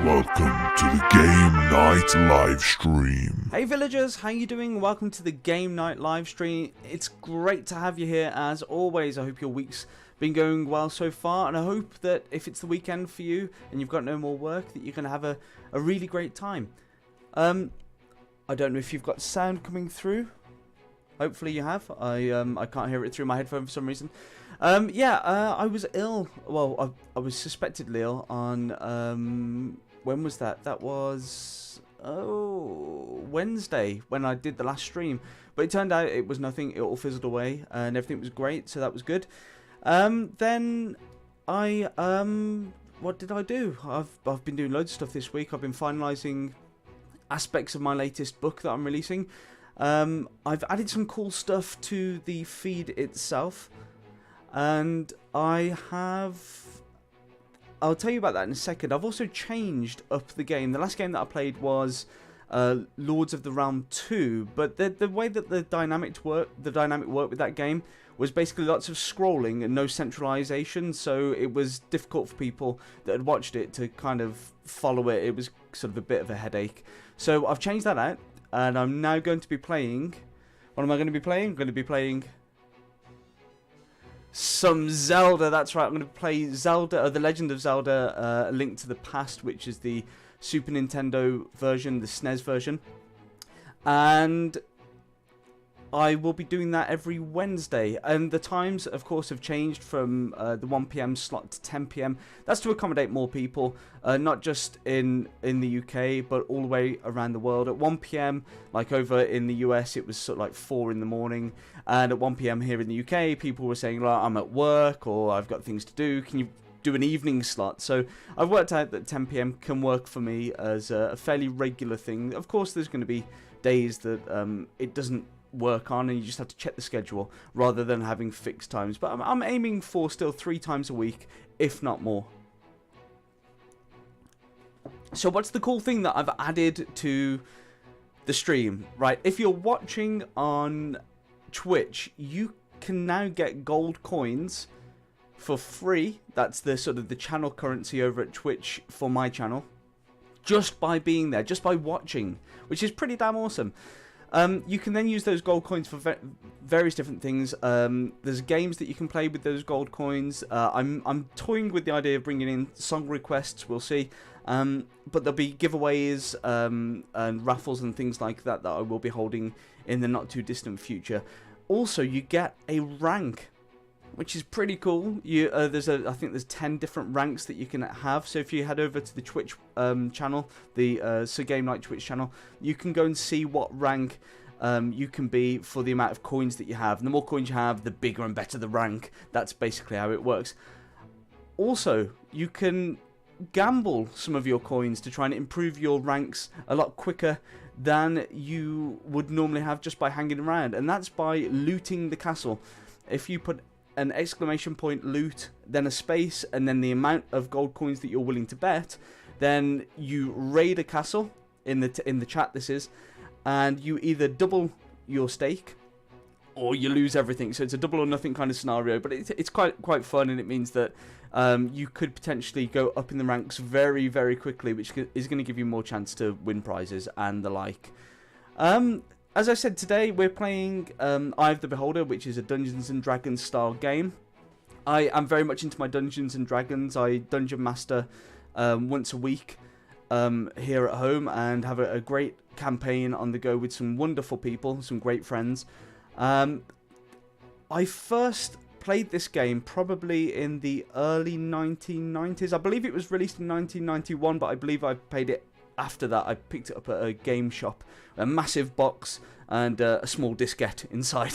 Welcome to the Game Night Livestream. Hey villagers, how you doing? Welcome to the Game Night Livestream. It's great to have you here as always. I hope your week's been going well so far, and I hope that if it's the weekend for you and you've got no more work, that you're going to have a really great time. I don't know if you've got sound coming through. Hopefully you have. I can't hear it through my headphone for some reason. I was ill. Well, I was suspectedly ill on, when was that? That was, Wednesday when I did the last stream. But it turned out it was nothing. It all fizzled away and everything was great, so that was good. Then I, what did I do? I've been doing loads of stuff this week. I've been finalising aspects of my latest book that I'm releasing. I've added some cool stuff to the feed itself. And I'll tell you about that in a second. I've also changed up the game. The last game that I played was Lords of the Realm 2, but the way that the dynamic worked with that game was basically lots of scrolling and no centralization, so it was difficult for people that had watched it to kind of follow it. It was sort of a bit of a headache. So I've changed that out, and I'm now going to be playing... What am I going to be playing? I'm going to be playing... some Zelda. That's right, I'm going to play Zelda, The Legend of Zelda, A Link to the Past, which is the Super Nintendo version, the SNES version. And I will be doing that every Wednesday. And the times, of course, have changed from the 1 PM slot to 10 PM. That's to accommodate more people, not just in the UK, but all the way around the world. At 1 PM, like over in the US, it was sort of like 4 in the morning. And at 1 PM here in the UK, people were saying, like, I'm at work or I've got things to do. Can you do an evening slot? So I've worked out that 10 PM can work for me as a fairly regular thing. Of course, there's going to be days that it doesn't work on and you just have to check the schedule rather than having fixed times. But I'm aiming for still 3 times a week, if not more. So what's the cool thing that I've added to the stream? Right, if you're watching on Twitch, you can now get gold coins for free. That's the sort of the channel currency over at Twitch for my channel, just by being there, just by watching, which is pretty damn awesome. You can then use those gold coins for various different things. There's games that you can play with those gold coins. I'm toying with the idea of bringing in song requests. We'll see. But there'll be giveaways and raffles and things like that that I will be holding in the not too distant future. Also, you get a rank, which is pretty cool. I think there's 10 different ranks that you can have. So if you head over to the Twitch channel, the So Game Night Twitch channel, you can go and see what rank you can be for the amount of coins that you have. And the more coins you have, the bigger and better the rank. That's basically how it works. Also, you can gamble some of your coins to try and improve your ranks a lot quicker than you would normally have just by hanging around. And that's by looting the castle. If you put an exclamation point loot, then a space, and then the amount of gold coins that you're willing to bet, then you raid a castle in the chat. This is, and you either double your stake or you lose everything. So it's a double or nothing kind of scenario, but it's quite fun, and it means that you could potentially go up in the ranks very, very quickly, which is going to give you more chance to win prizes and the like. As I said, today we're playing Eye of the Beholder, which is a Dungeons and Dragons style game. I am very much into my Dungeons and Dragons. I dungeon master once a week here at home and have a great campaign on the go with some wonderful people, some great friends. I first played this game probably in the early 1990s. I believe it was released in 1991, but I believe I played it after that. I picked it up at a game shop, a massive box and a small diskette inside.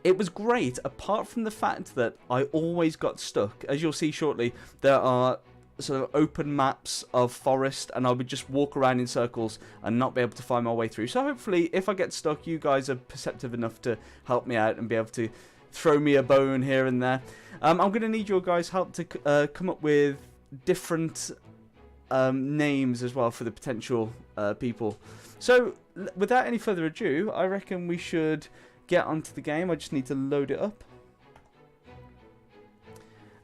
It was great, apart from the fact that I always got stuck. As you'll see shortly, there are sort of open maps of forest, and I would just walk around in circles and not be able to find my way through. So hopefully, if I get stuck, you guys are perceptive enough to help me out and be able to throw me a bone here and there. I'm going to need your guys' help to come up with different names as well for the potential people. So without any further ado, I reckon we should get onto the game. I just need to load it up,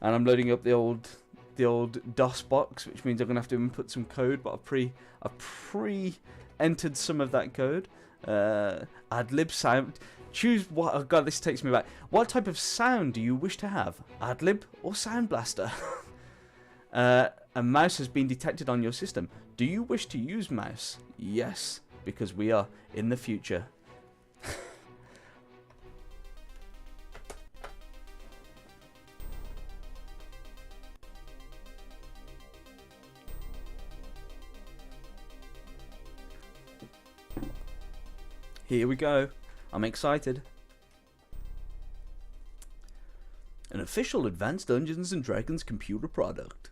and I'm loading up the old the old DOS box, which means I'm gonna have to input some code, but I've pre-entered some of that code. Ad-lib sound. Choose what. Oh god, this takes me back. What type of sound do you wish to have? Ad-lib or Sound Blaster? A mouse has been detected on your system. Do you wish to use mouse? Yes, because we are in the future. Here we go. I'm excited. An official Advanced Dungeons & Dragons computer product.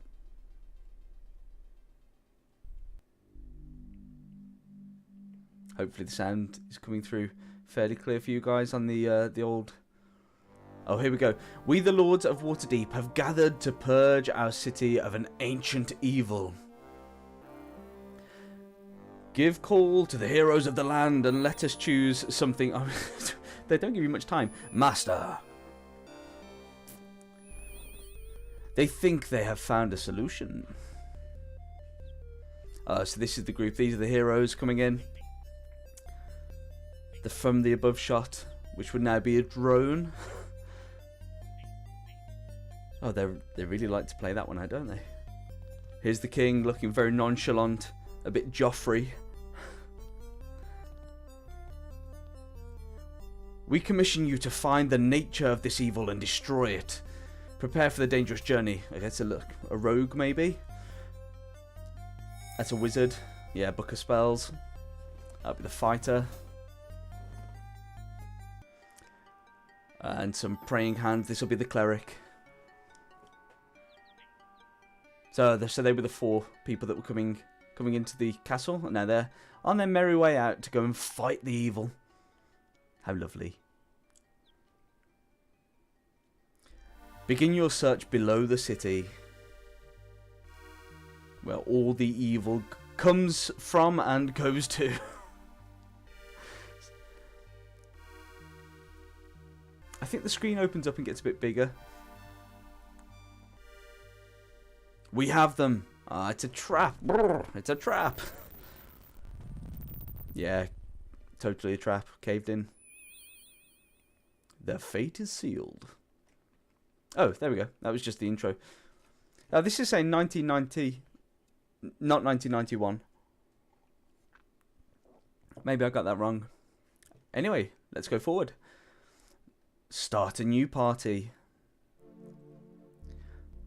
Hopefully the sound is coming through fairly clear for you guys on the old... Oh, here we go. We, the Lords of Waterdeep, have gathered to purge our city of an ancient evil. Give call to the heroes of the land and let us choose something... Oh, they don't give you much time. Master. They think they have found a solution. So this is the group. These are the heroes coming in. The from the above shot, which would now be a drone. Oh, they really like to play that one out, don't they? Here's the king looking very nonchalant, a bit Joffrey. We commission you to find the nature of this evil and destroy it. Prepare for the dangerous journey. Okay, so look, a rogue maybe. That's a wizard. Yeah, book of spells. That'll be the fighter. And some praying hands. This will be the cleric. So they were the 4 people that were coming into the castle, and now they're on their merry way out to go and fight the evil. How lovely. Begin your search below the city, where all the evil comes from and goes to. I think the screen opens up and gets a bit bigger. We have them. Ah, it's a trap. It's a trap. Yeah, totally a trap. Caved in. Their fate is sealed. Oh, there we go. That was just the intro. This is saying 1990, not 1991. Maybe I got that wrong. Anyway, let's go forward. Start a new party.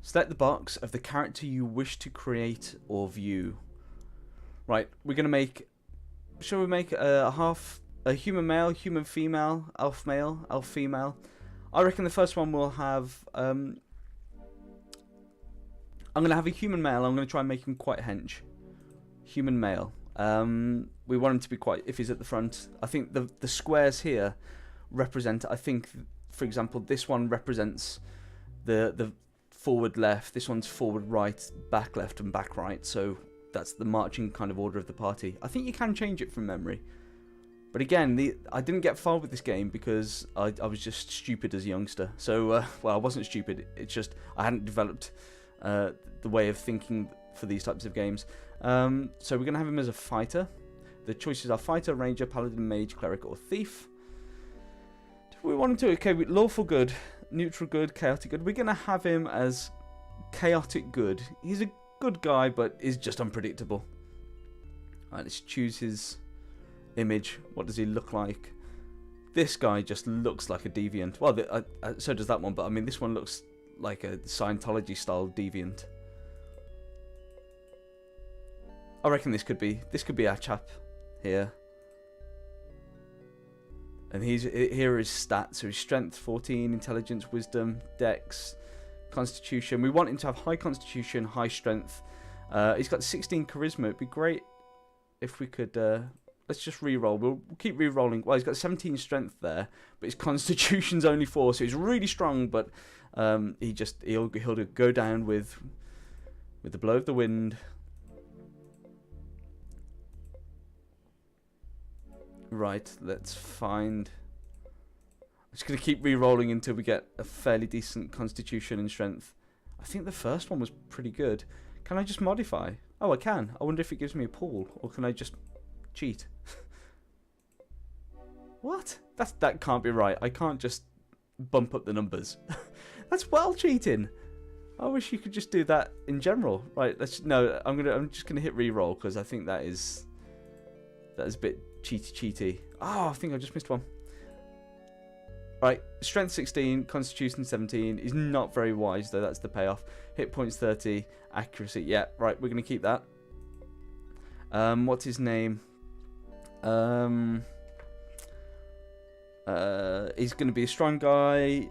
Select the box of the character you wish to create or view. Right, we're going to make... Shall we make a human male, human female, elf male, elf female? I reckon the first one will have... I'm going to have a human male. I'm going to try and make him quite hench. Human male. We want him to be quite... If he's at the front. I think the squares here represent... I think, for example, this one represents the forward left. This one's forward right, back left, and back right. So that's the marching kind of order of the party. I think you can change it from memory. But again, I didn't get far with this game because I was just stupid as a youngster. So, well, I wasn't stupid. It's just I hadn't developed the way of thinking for these types of games. So we're going to have him as a fighter. The choices are fighter, ranger, paladin, mage, cleric, or thief. We want him to... Okay, lawful good, neutral good, chaotic good. We're going to have him as chaotic good. He's a good guy, but is just unpredictable. Alright, let's choose his... image. What does he look like? This guy just looks like a deviant. Well, so does that one, but I mean, this one looks like a Scientology style deviant. I reckon this could be our chap here. And here are his stats. So his strength 14, intelligence, wisdom, dex, constitution. We want him to have high constitution, high strength. He's got 16 charisma. It'd be great if we could... let's just re-roll. We'll keep re-rolling. Well, he's got 17 strength there, but his constitution's only 4, so he's really strong. But he'll go down with the blow of the wind. Right, let's find... I'm just going to keep re-rolling until we get a fairly decent constitution and strength. I think the first one was pretty good. Can I just modify? Oh, I can. I wonder if it gives me a pool, or can I just cheat? What? That can't be right. I can't just bump up the numbers. That's well cheating. I wish you could just do that in general. Right, no, I'm just gonna hit re-roll because I think that is a bit cheaty. Oh, I think I just missed one. Right, strength 16, constitution 17 is not very wise though. That's the payoff. Hit points 30, accuracy. Yeah, right. We're gonna keep that. What's his name? He's gonna be a strong guy.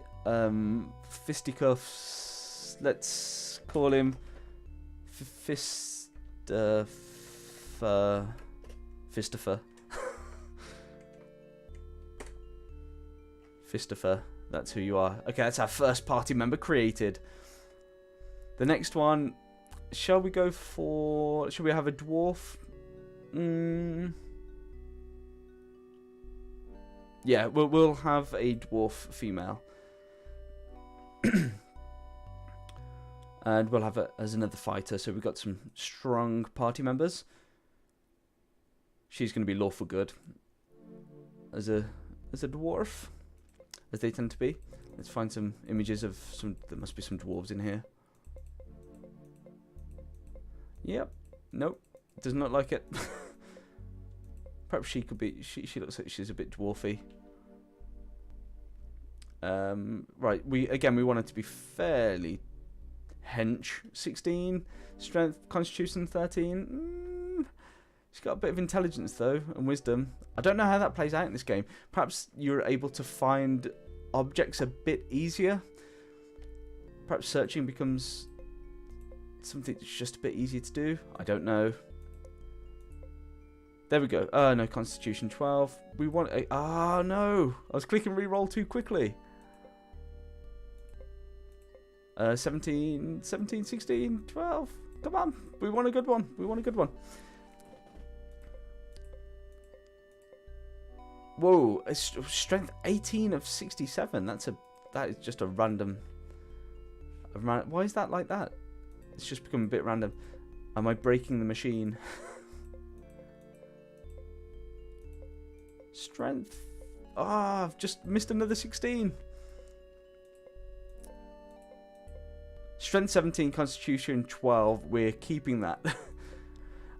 Fisticuffs. Let's call him Fistifer. Fistifer, that's who you are. Okay, that's our first party member created. The next one, shall we have a dwarf? Yeah, we'll have a dwarf female. And we'll have it as another fighter, so we've got some strong party members. She's going to be lawful good as a dwarf, as they tend to be. Let's find some images of there must be some dwarves in here. Yep. Nope. Does not like it. Perhaps she could be. She looks like she's a bit dwarfy. Right. We want it to be fairly hench. 16 strength, constitution 13. She's got a bit of intelligence though and wisdom. I don't know how that plays out in this game. Perhaps you're able to find objects a bit easier. Perhaps searching becomes something that's just a bit easier to do. I don't know. There we go. No, constitution 12. We want a... Ah, no. I was clicking reroll too quickly. 17, 16, 12. Come on. We want a good one. We want a good one. Whoa. Strength 18 of 67. That is just a random... Why is that like that? It's just become a bit random. Am I breaking the machine? Strength. Ah, I've just missed another 16. Strength 17, Constitution 12. We're keeping that.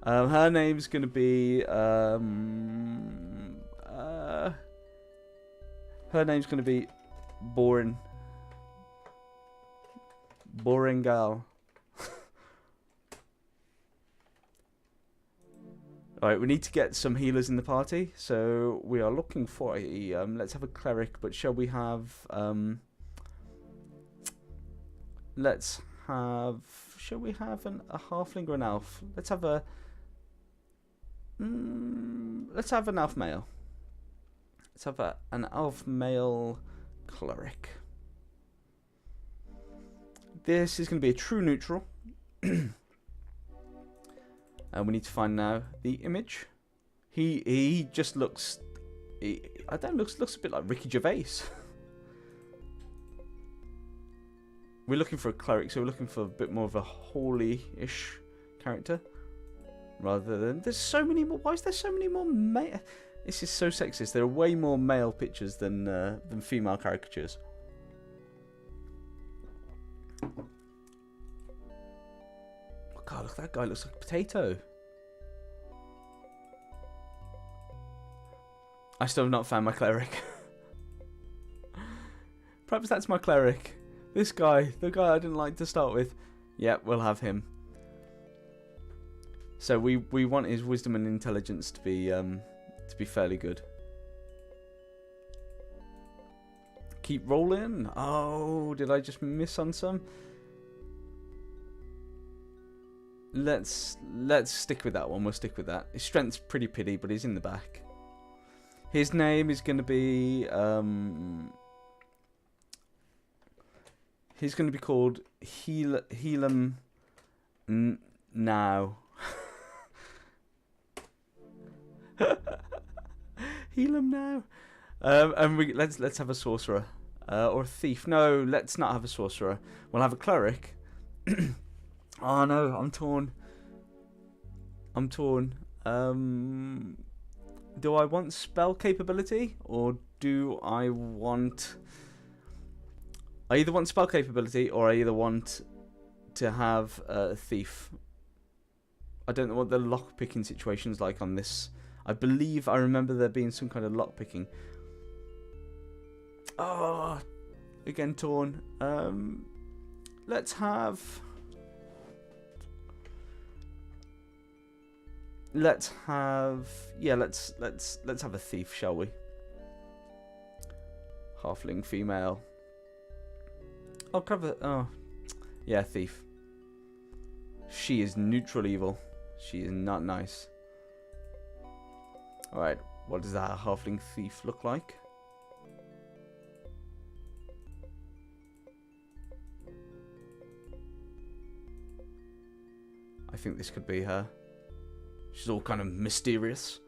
Her name's going to be... her name's going to be Boring Gal. Alright, we need to get some healers in the party, so we are looking for a, let's have a cleric, but shall we have, shall we have a halfling or an elf? Let's have an elf male. Let's have an elf male cleric. This is going to be a true neutral. And we need to find now the image. He just looks... looks a bit like Ricky Gervais. We're looking for a cleric, so we're looking for a bit more of a holy-ish character. Rather than... There's so many more... Why is there so many more male... This is so sexist. There are way more male pictures than female caricatures. God, look, that guy looks like a potato. I still have not found my cleric. Perhaps that's my cleric. This guy, the guy I didn't like to start with. Yeah, we'll have him. So we want his wisdom and intelligence to be fairly good. Keep rolling. Oh, did I just miss on some? Let's stick with that one. We'll stick with that. His strength's pretty pity, but he's in the back. His name is going to be he's going to be called Helam Now. Helam Now. And let's have a sorcerer or a thief. No, let's not have a sorcerer. We'll have a cleric. Oh no, I'm torn. Do I want spell capability, or do I want... I either want spell capability, or I either want to have a thief. I don't know what the lock-picking situation's like on this. I believe I remember there being some kind of lock-picking. Oh, again torn. Let's have... Let's have... Yeah, let's have a thief, shall we? Halfling female. I'll cover... Oh, yeah, thief. She is neutral evil. She is not nice. Alright, what does that halfling thief look like? I think this could be her. She's all kind of mysterious.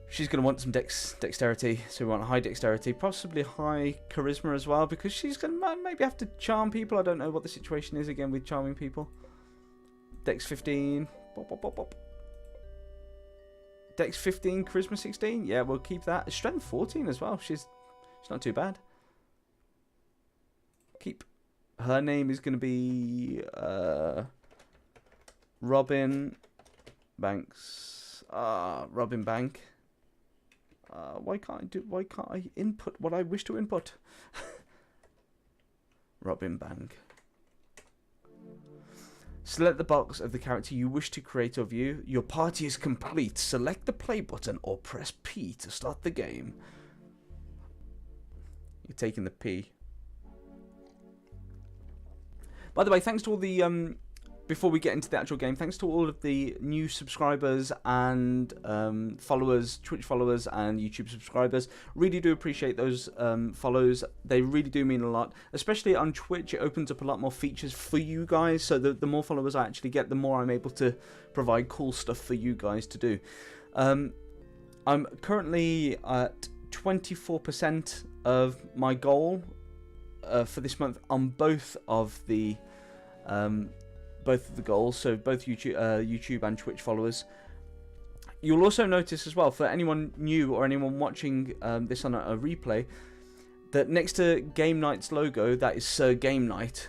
She's going to want some dexterity, so we want high dexterity, possibly high charisma as well, because she's going to maybe have to charm people. I don't know what the situation is again with charming people. Dex 15. Bop, bop, bop, bop. Dex 15, charisma 16. Yeah, we'll keep that. Strength 14 as well. She's not too bad. Keep. Her name is going to be Robin Banks. Robin Bank. Why can't I input what I wish to input? Robin Bank. Select the box of the character you wish to create or view. Your party is complete. Select the play button or press P to start the game. You're taking the P. By the way, thanks to all the before we get into the actual game, thanks to all of the new subscribers and followers, Twitch followers and YouTube subscribers. Really do appreciate those follows. They really do mean a lot. Especially on Twitch, it opens up a lot more features for you guys. So the more followers I actually get, the more I'm able to provide cool stuff for you guys to do. I'm currently at 24% of my goal for this month on both of the goals, so both YouTube and Twitch followers. You'll also notice as well, for anyone new or anyone watching this on a replay, that next to Game Night's logo, that is Sir Game Night,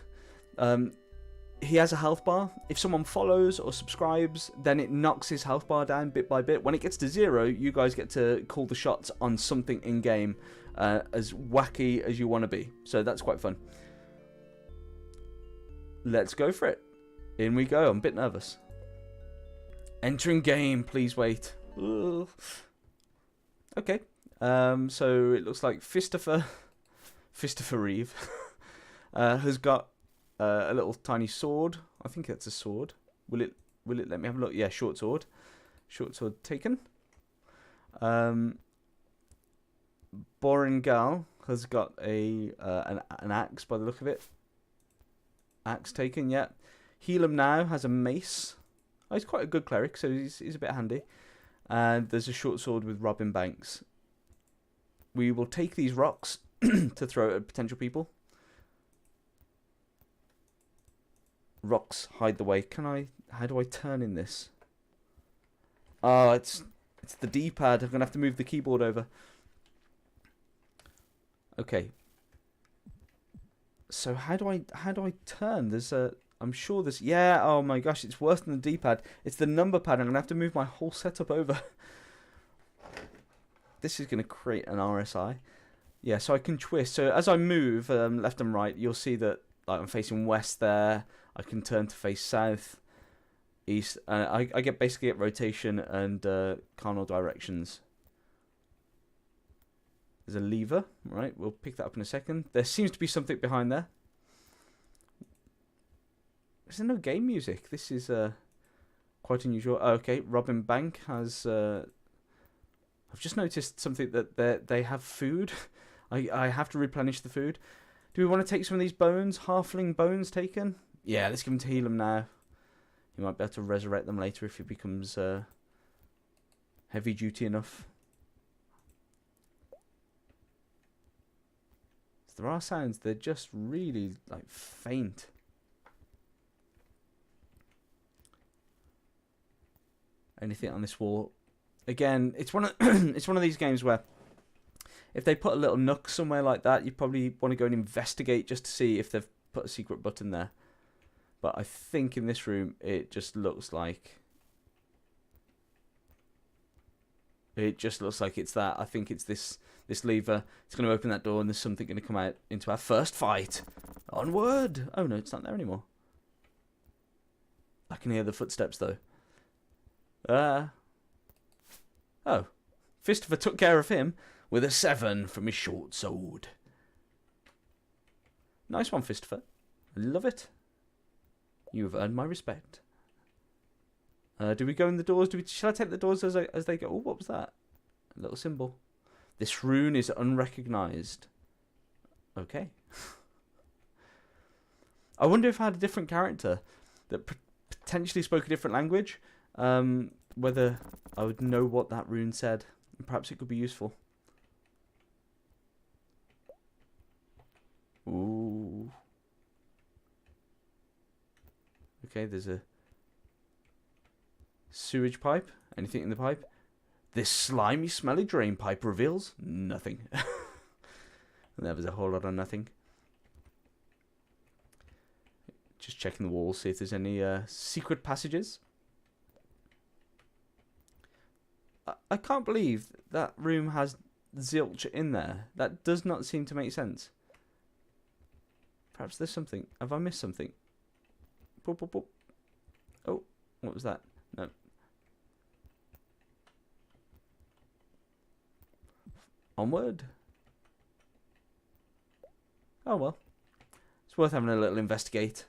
he has a health bar. If someone follows or subscribes, then it knocks his health bar down bit by bit. When it gets to 0, you guys get to call the shots on something in game, as wacky as you want to be. So that's quite fun. Let's go for it. In we go. I'm a bit nervous. Entering game. Please wait. Ugh. Okay. So it looks like Christopher Reeve has got a little tiny sword. I think that's a sword. Will it let me have a look? Yeah, short sword. Short sword taken. Boringal has got an axe by the look of it. Axe taken, yeah. Helam now has a mace. Oh, he's quite a good cleric, so he's a bit handy. And there's a short sword with Robin Banks. We will take these rocks to throw at potential people. Rocks hide the way. How do I turn in this? Oh, it's the D-pad. I'm gonna have to move the keyboard over. Okay. So how do I turn? I'm sure there's... Yeah, oh my gosh, it's worse than the D-pad. It's the number pad. I'm going to have to move my whole setup over. This is going to create an RSI. Yeah, so I can twist. So as I move left and right, you'll see that like I'm facing west there. I can turn to face south, east. I basically get rotation and cardinal directions. There's a lever, right? We'll pick that up in a second. There seems to be something behind there. Is there no game music? This is quite unusual. Oh, okay, Robin Bank has... I've just noticed something that they have food. I have to replenish the food. Do we want to take some of these bones? Halfling bones taken? Yeah, let's give them to Helam now. You might be able to resurrect them later if it becomes heavy duty enough. If there are sounds, they're just really like faint. Anything on this wall? Again, it's one of it's one of these games where if they put a little nook somewhere like that, you probably want to go and investigate just to see if they've put a secret button there. But I think in this room, it just looks like it's that. I think it's this lever. It's going to open that door, and there's something going to come out into our first fight. Onward! Oh no, it's not there anymore. I can hear the footsteps though. Oh, Christopher took care of him with a 7 from his short sword. Nice one, Christopher. Love it. You have earned my respect. Do we go in the doors? Shall I take the doors as they go? Oh, what was that? A little symbol. This rune is unrecognized. Okay. I wonder if I had a different character that potentially spoke a different language, whether I would know what that rune said. Perhaps it could be useful. Ooh. Okay, there's a sewage pipe. Anything in the pipe? This slimy, smelly drain pipe reveals nothing. There was a whole lot of nothing. Just checking the walls, see if there's any secret passages. I can't believe that room has zilch in there. That does not seem to make sense. Perhaps there's something. Have I missed something? Boop, boop, boop. Oh, what was that? No. Onward. Oh well. It's worth having a little investigate.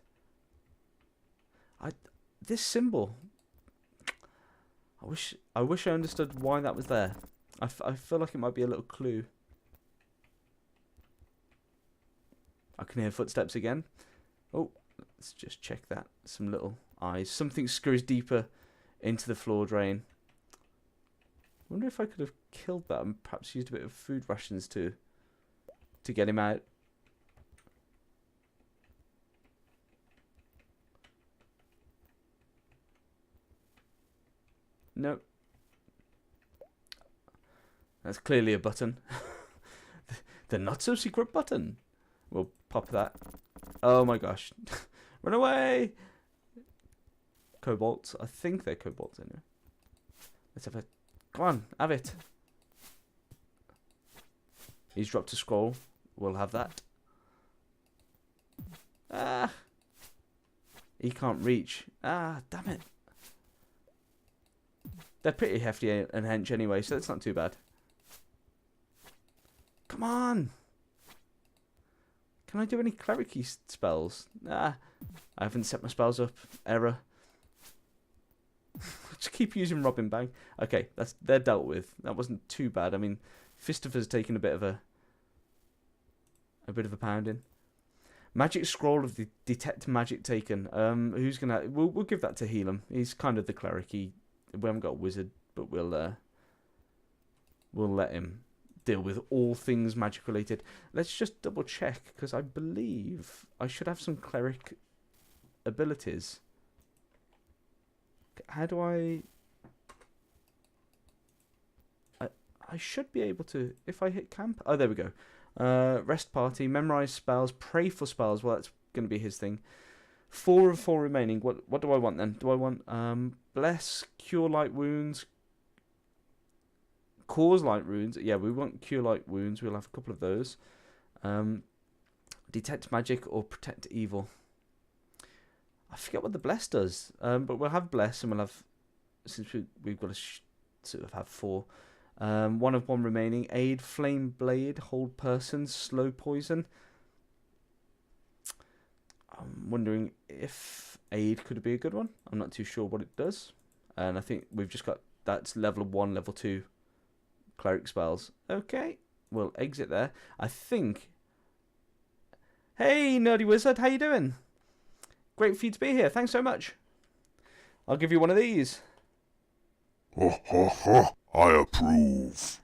This symbol. I wish I understood why that was there. I feel like it might be a little clue. I can hear footsteps again. Oh, let's just check that. Some little eyes. Something screws deeper into the floor drain. I wonder if I could have killed that and perhaps used a bit of food rations to get him out. Nope. That's clearly a button. The not so secret button. We'll pop that. Oh my gosh. Run away! Cobalts. I think they're cobalts anyway. Let's have a... Come on, have it. He's dropped a scroll. We'll have that. Ah! He can't reach. Ah, damn it. They're pretty hefty and hench anyway, so that's not too bad. Come on! Can I do any cleric-y spells? Nah, I haven't set my spells up. Error. Just keep using Robin Bang. Okay, they're dealt with. That wasn't too bad. I mean, Christopher's taken a bit of a pounding. Magic scroll of the detect magic taken. Who's gonna? We'll give that to Helam. He's kind of the cleric-y. We haven't got a wizard, but we'll let him deal with all things magic related. Let's just double check, because I believe I should have some cleric abilities. How do I should be able to, if I hit camp. Oh, there we go. Rest party, memorize spells, pray for spells. Well, that's going to be his thing. 4 of 4 remaining. What do I want then? Do I want bless, cure light wounds, cause light wounds? Yeah, we want cure light wounds. We'll have a couple of those. Detect magic or protect evil. I forget what the bless does. But we'll have bless, and we'll have, since we've got to sort of have 4. 1 of 1 remaining. Aid, flame blade, hold person, slow poison. I'm wondering if aid could be a good one. I'm not too sure what it does. And I think we've just got, that's level 1, level 2 cleric spells. Okay, we'll exit there. I think... Hey, Nerdy Wizard, how you doing? Great for you to be here. Thanks so much. I'll give you one of these. Ha ha ha, I approve.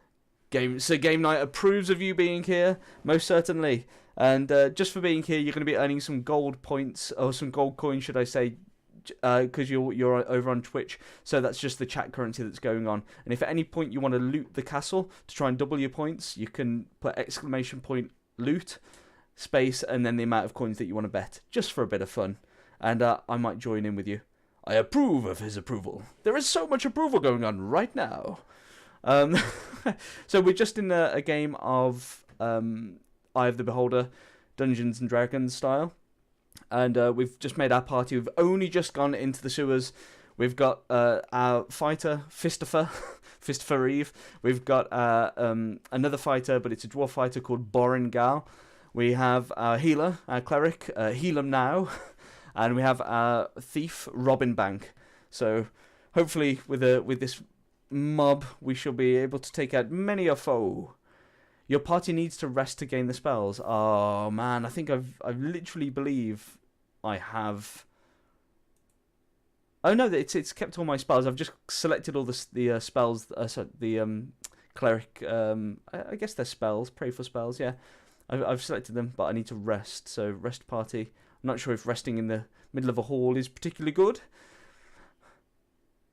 Game Night approves of you being here, most certainly. And just for being here, you're going to be earning some gold points, or some gold coins, should I say, because you're over on Twitch. So that's just the chat currency that's going on. And if at any point you want to loot the castle to try and double your points, you can put exclamation point loot space and then the amount of coins that you want to bet, just for a bit of fun. And I might join in with you. I approve of his approval. There is so much approval going on right now. So we're just in a game of Eye of the Beholder, Dungeons and Dragons style. And we've just made our party. We've only just gone into the sewers. We've got our fighter, Fistifer Eve. We've got another fighter, but it's a dwarf fighter called Boringal. We have our healer, our cleric, Heal 'em Now. And we have our thief, Robin Bank. So hopefully with this mob, we shall be able to take out many a foe. Your party needs to rest to gain the spells. Oh man, I think I literally believe I have. Oh no, it's kept all my spells. I've just selected all the spells. Cleric. I guess they're spells. Pray for spells. Yeah, I've selected them, but I need to rest. So rest party. I'm not sure if resting in the middle of a hall is particularly good.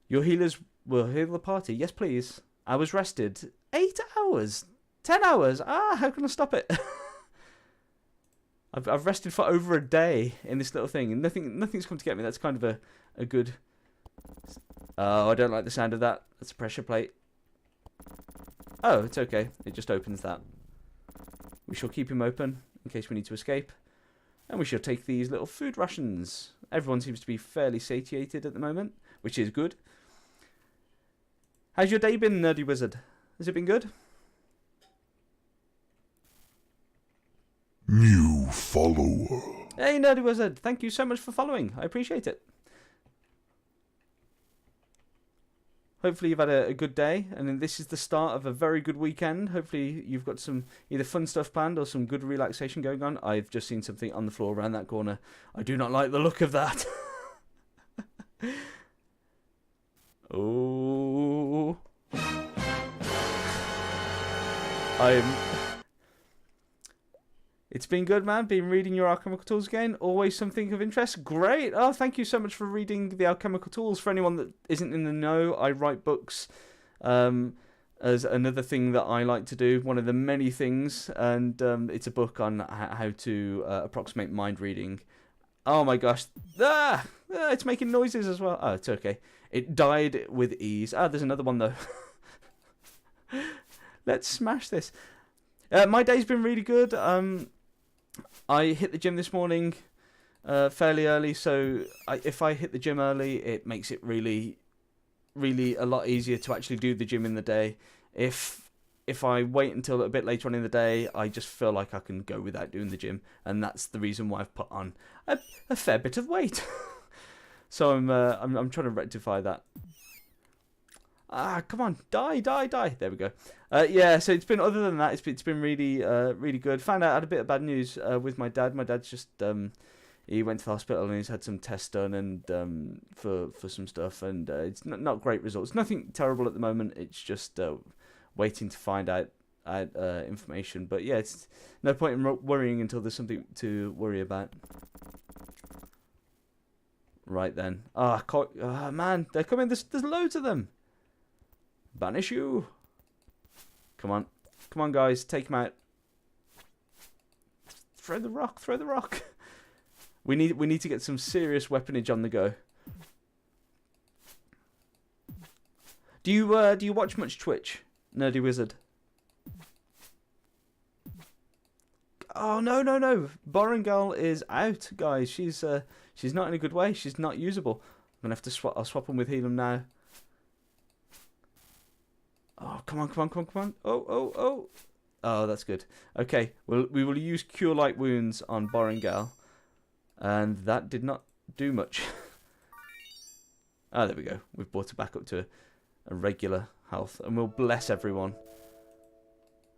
Your healers will heal the party. Yes, please. I was rested 8 hours. 10 hours. How can I stop it? I've rested for over a day in this little thing, and nothing's come to get me. That's kind of a good. Oh, I don't like the sound of that. That's a pressure plate. Oh, it's okay. It just opens that. We shall keep him open in case we need to escape, and we shall take these little food rations. Everyone seems to be fairly satiated at the moment, which is good. How's your day been, Nerdy Wizard? Has it been good? New follower. Hey, Nerdy Wizard. Thank you so much for following. I appreciate it. Hopefully you've had a good day, and then this is the start of a very good weekend. Hopefully you've got some either fun stuff planned or some good relaxation going on. I've just seen something on the floor around that corner. I do not like the look of that. Oh. It's been good, man. Been reading your alchemical tools again. Always something of interest. Great. Oh, thank you so much for reading the alchemical tools. For anyone that isn't in the know, I write books as another thing that I like to do. One of the many things. And it's a book on how to approximate mind reading. Oh my gosh. It's making noises as well. Oh, it's okay. It died with ease. There's another one though. Let's smash this. My day's been really good. I hit the gym this morning fairly early, so if I hit the gym early, it makes it really, really a lot easier to actually do the gym in the day. If I wait until a bit later on in the day, I just feel like I can go without doing the gym, and that's the reason why I've put on a fair bit of weight. So I'm trying to rectify that. Come on, die. There we go. Yeah, so it's been, other than that, it's been really, really good. Found out I had a bit of bad news with my dad. My dad's just, he went to the hospital and he's had some tests done and for some stuff, and it's not great results. Nothing terrible at the moment. It's just waiting to find out information. But yeah, it's no point in worrying until there's something to worry about. Right then. Man, they're coming. There's loads of them. Banish you. Come on, guys, take him out. Throw the rock. We need to get some serious weaponage on the go. Do you watch much Twitch, Nerdy Wizard? Oh no. Boringal is out, guys. She's not in a good way. She's not usable. I'm gonna have to swap. I'll swap them with Heal 'em Now. Oh, come on. Oh, that's good. Okay, we will use Cure Light Wounds on Boringal. And that did not do much. There we go. We've brought it back up to a regular health. And we'll bless everyone.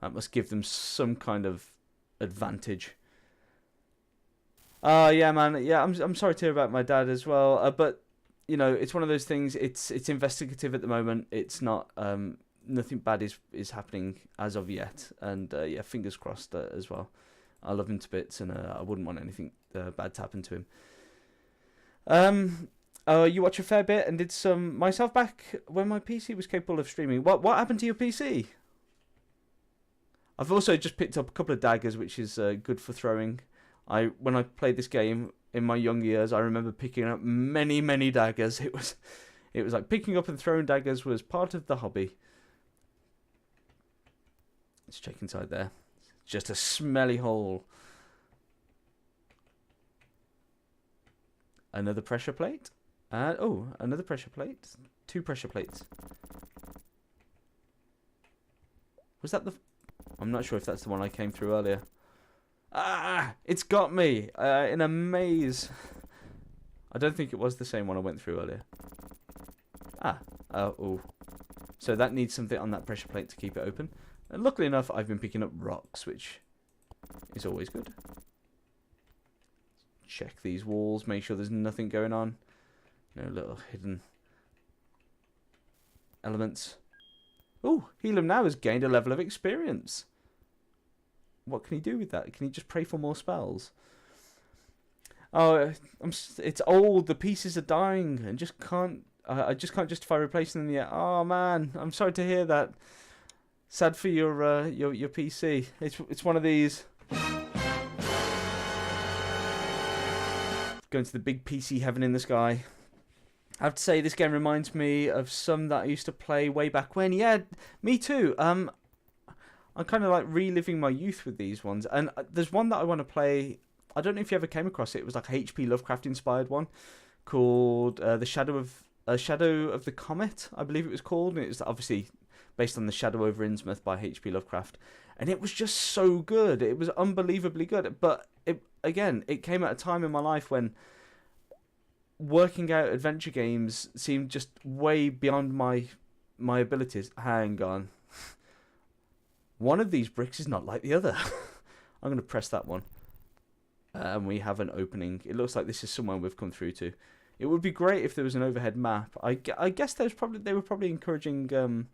That must give them some kind of advantage. Yeah, man. Yeah, I'm sorry to hear about my dad as well. But, you know, it's one of those things. It's investigative at the moment. It's not nothing bad is happening as of yet. And yeah, fingers crossed as well. I love him to bits, and I wouldn't want anything bad to happen to him. You watch a fair bit and did some myself back when my PC was capable of streaming. What happened to your PC? I've also just picked up a couple of daggers, which is good for throwing. When I played this game in my young years, I remember picking up many daggers. It was like picking up and throwing daggers was part of the hobby. Let's check inside there. Just a smelly hole. Another pressure plate. Oh, another pressure plate. 2 pressure plates. Was that the... I'm not sure if that's the one I came through earlier. Ah! It's got me! In a maze. I don't think it was the same one I went through earlier. Oh. So that needs something on that pressure plate to keep it open. And luckily enough, I've been picking up rocks, which is always good. Check these walls, make sure there's nothing going on. No little hidden elements. Oh, Helam now has gained a level of experience. What can he do with that? Can he just pray for more spells? Oh, it's old. The pieces are dying, and just can't. I just can't justify replacing them yet. Oh man, I'm sorry to hear that. Sad for your PC. It's one of these. Going to the big PC heaven in the sky. I have to say, this game reminds me of some that I used to play way back when. Yeah, me too. I'm kind of like reliving my youth with these ones. And there's one that I want to play. I don't know if you ever came across it. It was like a H.P. Lovecraft inspired one called The Shadow of the Comet, I believe it was called. And it was obviously based on The Shadow over Innsmouth by H.P. Lovecraft. And it was just so good. It was unbelievably good. But it came at a time in my life when working out adventure games seemed just way beyond my abilities. Hang on. One of these bricks is not like the other. I'm going to press that one. And we have an opening. It looks like this is somewhere we've come through to. It would be great if there was an overhead map. I guess they were probably encouraging...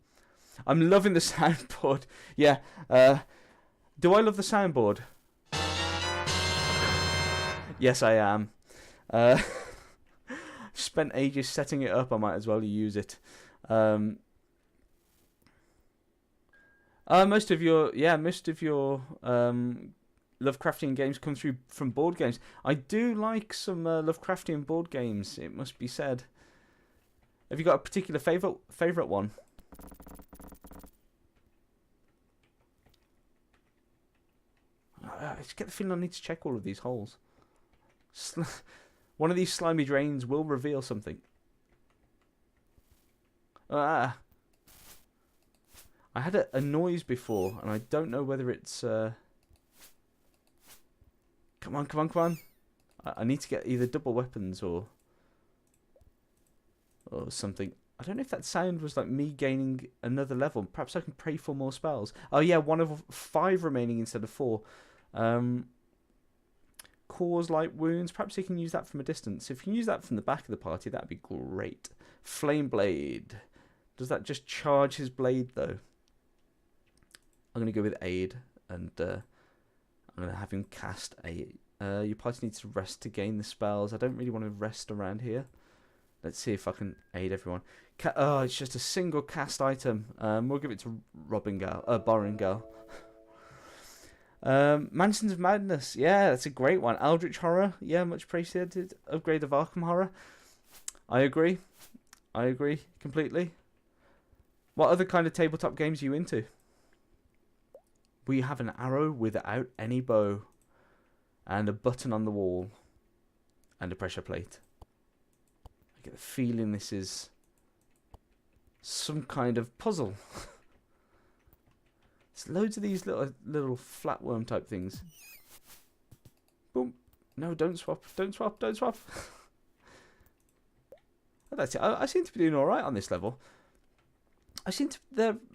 I'm loving the soundboard. Yeah. Do I love the soundboard? Yes, I am. Spent ages setting it up. I might as well use it. Most of your Lovecraftian games come through from board games. I do like some Lovecraftian board games, it must be said. Have you got a particular favorite one? I just get the feeling I need to check all of these holes. One of these slimy drains will reveal something. I had a noise before, and I don't know whether it's... Come on. I need to get either double weapons or something. I don't know if that sound was like me gaining another level. Perhaps I can pray for more spells. Oh yeah, 1 of 5 remaining instead of 4. Cause light wounds. Perhaps you can use that from a distance. If you can use that from the back of the party, that'd be great. Flame blade. Does that just charge his blade though? I'm going to go with aid, and I'm going to have him cast aid. Your party needs to rest to gain the spells. I don't really want to rest around here. Let's see if I can aid everyone. It's just a single cast item. We'll give it to Boringal. Mansions of Madness. Yeah, that's a great one. Eldritch Horror. Yeah, much appreciated. Upgrade of Arkham Horror. I agree completely. What other kind of tabletop games are you into? We have an arrow without any bow, and a button on the wall, and a pressure plate. I get the feeling this is some kind of puzzle. There's loads of these little flatworm type things. Boom. No, don't swap. That's it. I seem to be doing alright on this level. I seem to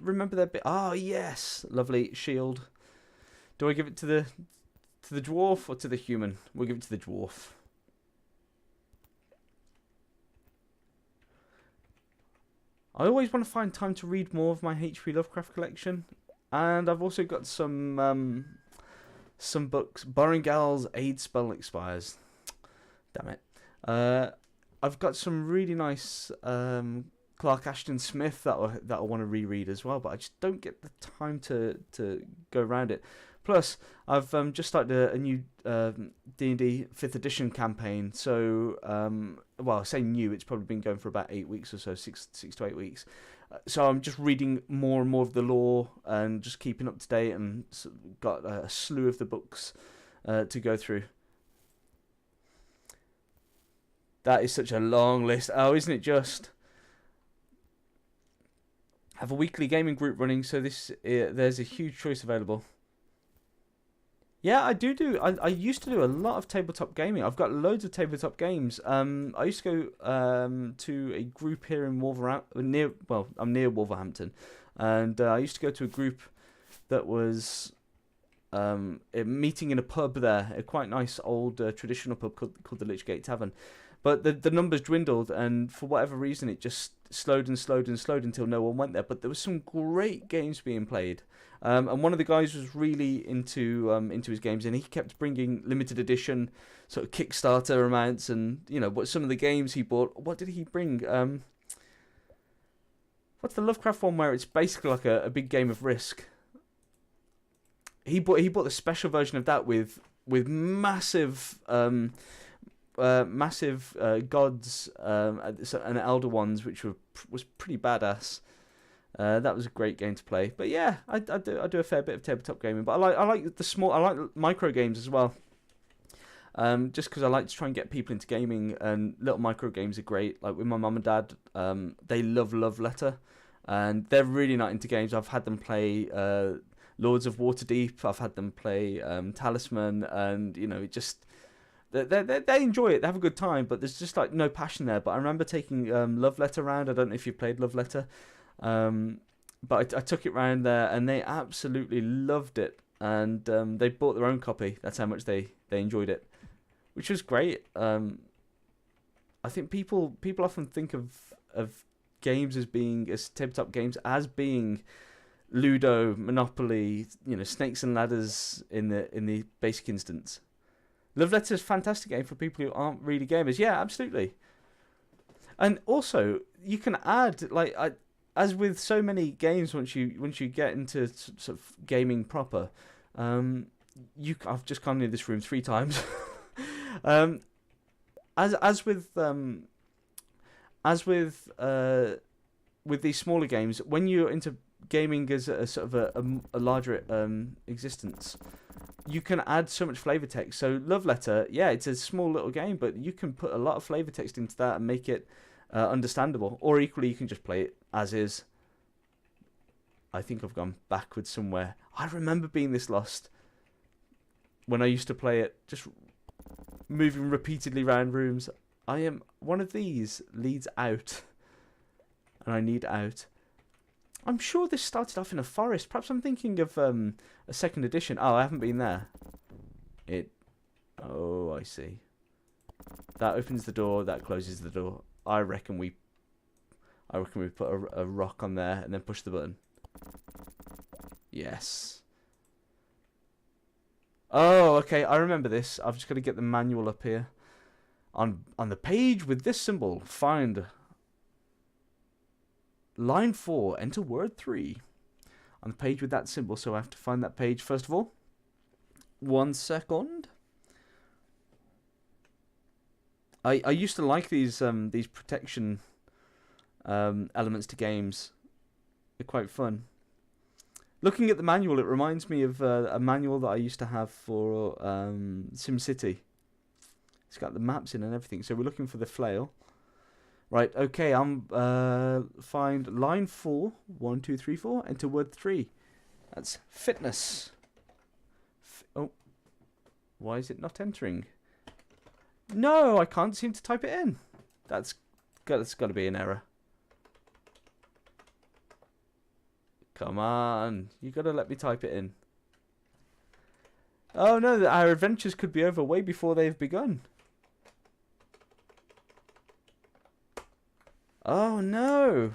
remember that bit. Oh yes, lovely shield. Do I give it to the dwarf or to the human? We'll give it to the dwarf. I always want to find time to read more of my H.P. Lovecraft collection, and I've also got some books. Boringal's Aid Spell Expires. Damn it. I've got some really nice Clark Ashton Smith that I want to reread as well, but I just don't get the time to go around it. Plus, I've just started a new D&D 5th edition campaign. So, well, I say new, it's probably been going for about 8 weeks or so, six to 8 weeks. So I'm just reading more and more of the lore and just keeping up to date, and got a slew of the books to go through. That is such a long list. Oh, isn't it just? Have a weekly gaming group running, so there's a huge choice available. Yeah, I do. I used to do a lot of tabletop gaming. I've got loads of tabletop games. I used to go to a group here in Wolverhampton. I'm near Wolverhampton, and I used to go to a group that was meeting in a pub there, a quite nice old traditional pub called the Lichgate Tavern. But the numbers dwindled, and for whatever reason, it just slowed until no one went there. But there was some great games being played. And one of the guys was really into his games, and he kept bringing limited edition sort of Kickstarter amounts, and what some of the games he bought. What did he bring? What's the Lovecraft one where it's basically like a big game of Risk? He bought the special version of that with massive gods and elder ones, which was pretty badass. That was a great game to play. But yeah, I do a fair bit of tabletop gaming. But I like micro games as well. Just because I like to try and get people into gaming, and little micro games are great. Like with my mum and dad, they love Love Letter, and they're really not into games. I've had them play Lords of Waterdeep. I've had them play Talisman, and it just. They enjoy it. They have a good time, but there's just like no passion there. But I remember taking Love Letter round. I don't know if you played Love Letter, but I took it round there, and they absolutely loved it. And they bought their own copy. That's how much they enjoyed it, which was great. I think people often think of games as tabletop games as being Ludo, Monopoly, Snakes and Ladders in the basic instance. Love Letter is a fantastic game for people who aren't really gamers. Yeah, absolutely. And also, you can add, as with so many games, once you get into sort of gaming proper, I've just come into this room 3 times. As with these smaller games, when you're into gaming as a sort of a larger existence, you can add so much flavor text. So Love Letter, yeah, it's a small little game, but you can put a lot of flavor text into that and make it understandable. Or equally, you can just play it as is. I think I've gone backwards somewhere. I remember being this lost when I used to play it, just moving repeatedly around rooms. I am one of these leads out, and I need out. I'm sure this started off in a forest. Perhaps I'm thinking of a 2nd edition. Oh, I haven't been there. Oh, I see. That opens the door. That closes the door. I reckon we put a rock on there and then push the button. Yes. Oh, okay. I remember this. I've just got to get the manual up here. On the page with this symbol, find line 4, enter word 3. On the page with that symbol, so I have to find that page first of all. 1 second. I used to like these protection elements to games. They're quite fun. Looking at the manual, it reminds me of a manual that I used to have for SimCity. It's got the maps in and everything. So we're looking for the flail. Right, okay, I'm find line 4, 1, 2, 3, 4, enter word 3. That's fitness. Oh, why is it not entering? No, I can't seem to type it in. That's got to be an error. Come on, you got to let me type it in. Oh no, our adventures could be over way before they've begun. Oh no!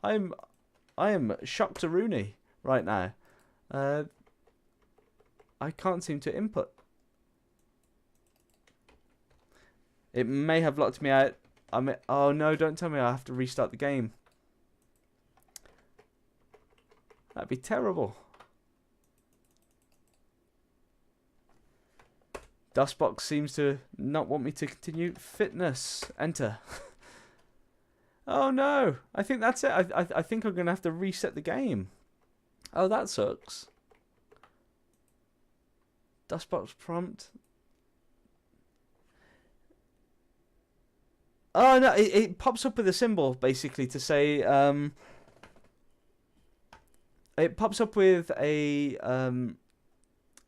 I am shocked to Rooney right now. I can't seem to input. It may have locked me out. Oh no, don't tell me I have to restart the game. That'd be terrible. Dustbox seems to not want me to continue. Fitness. Enter. Oh no. I think that's it. I think I'm going to have to reset the game. Oh, that sucks. Dustbox prompt. Oh no, it pops up with a symbol basically to say it pops up with a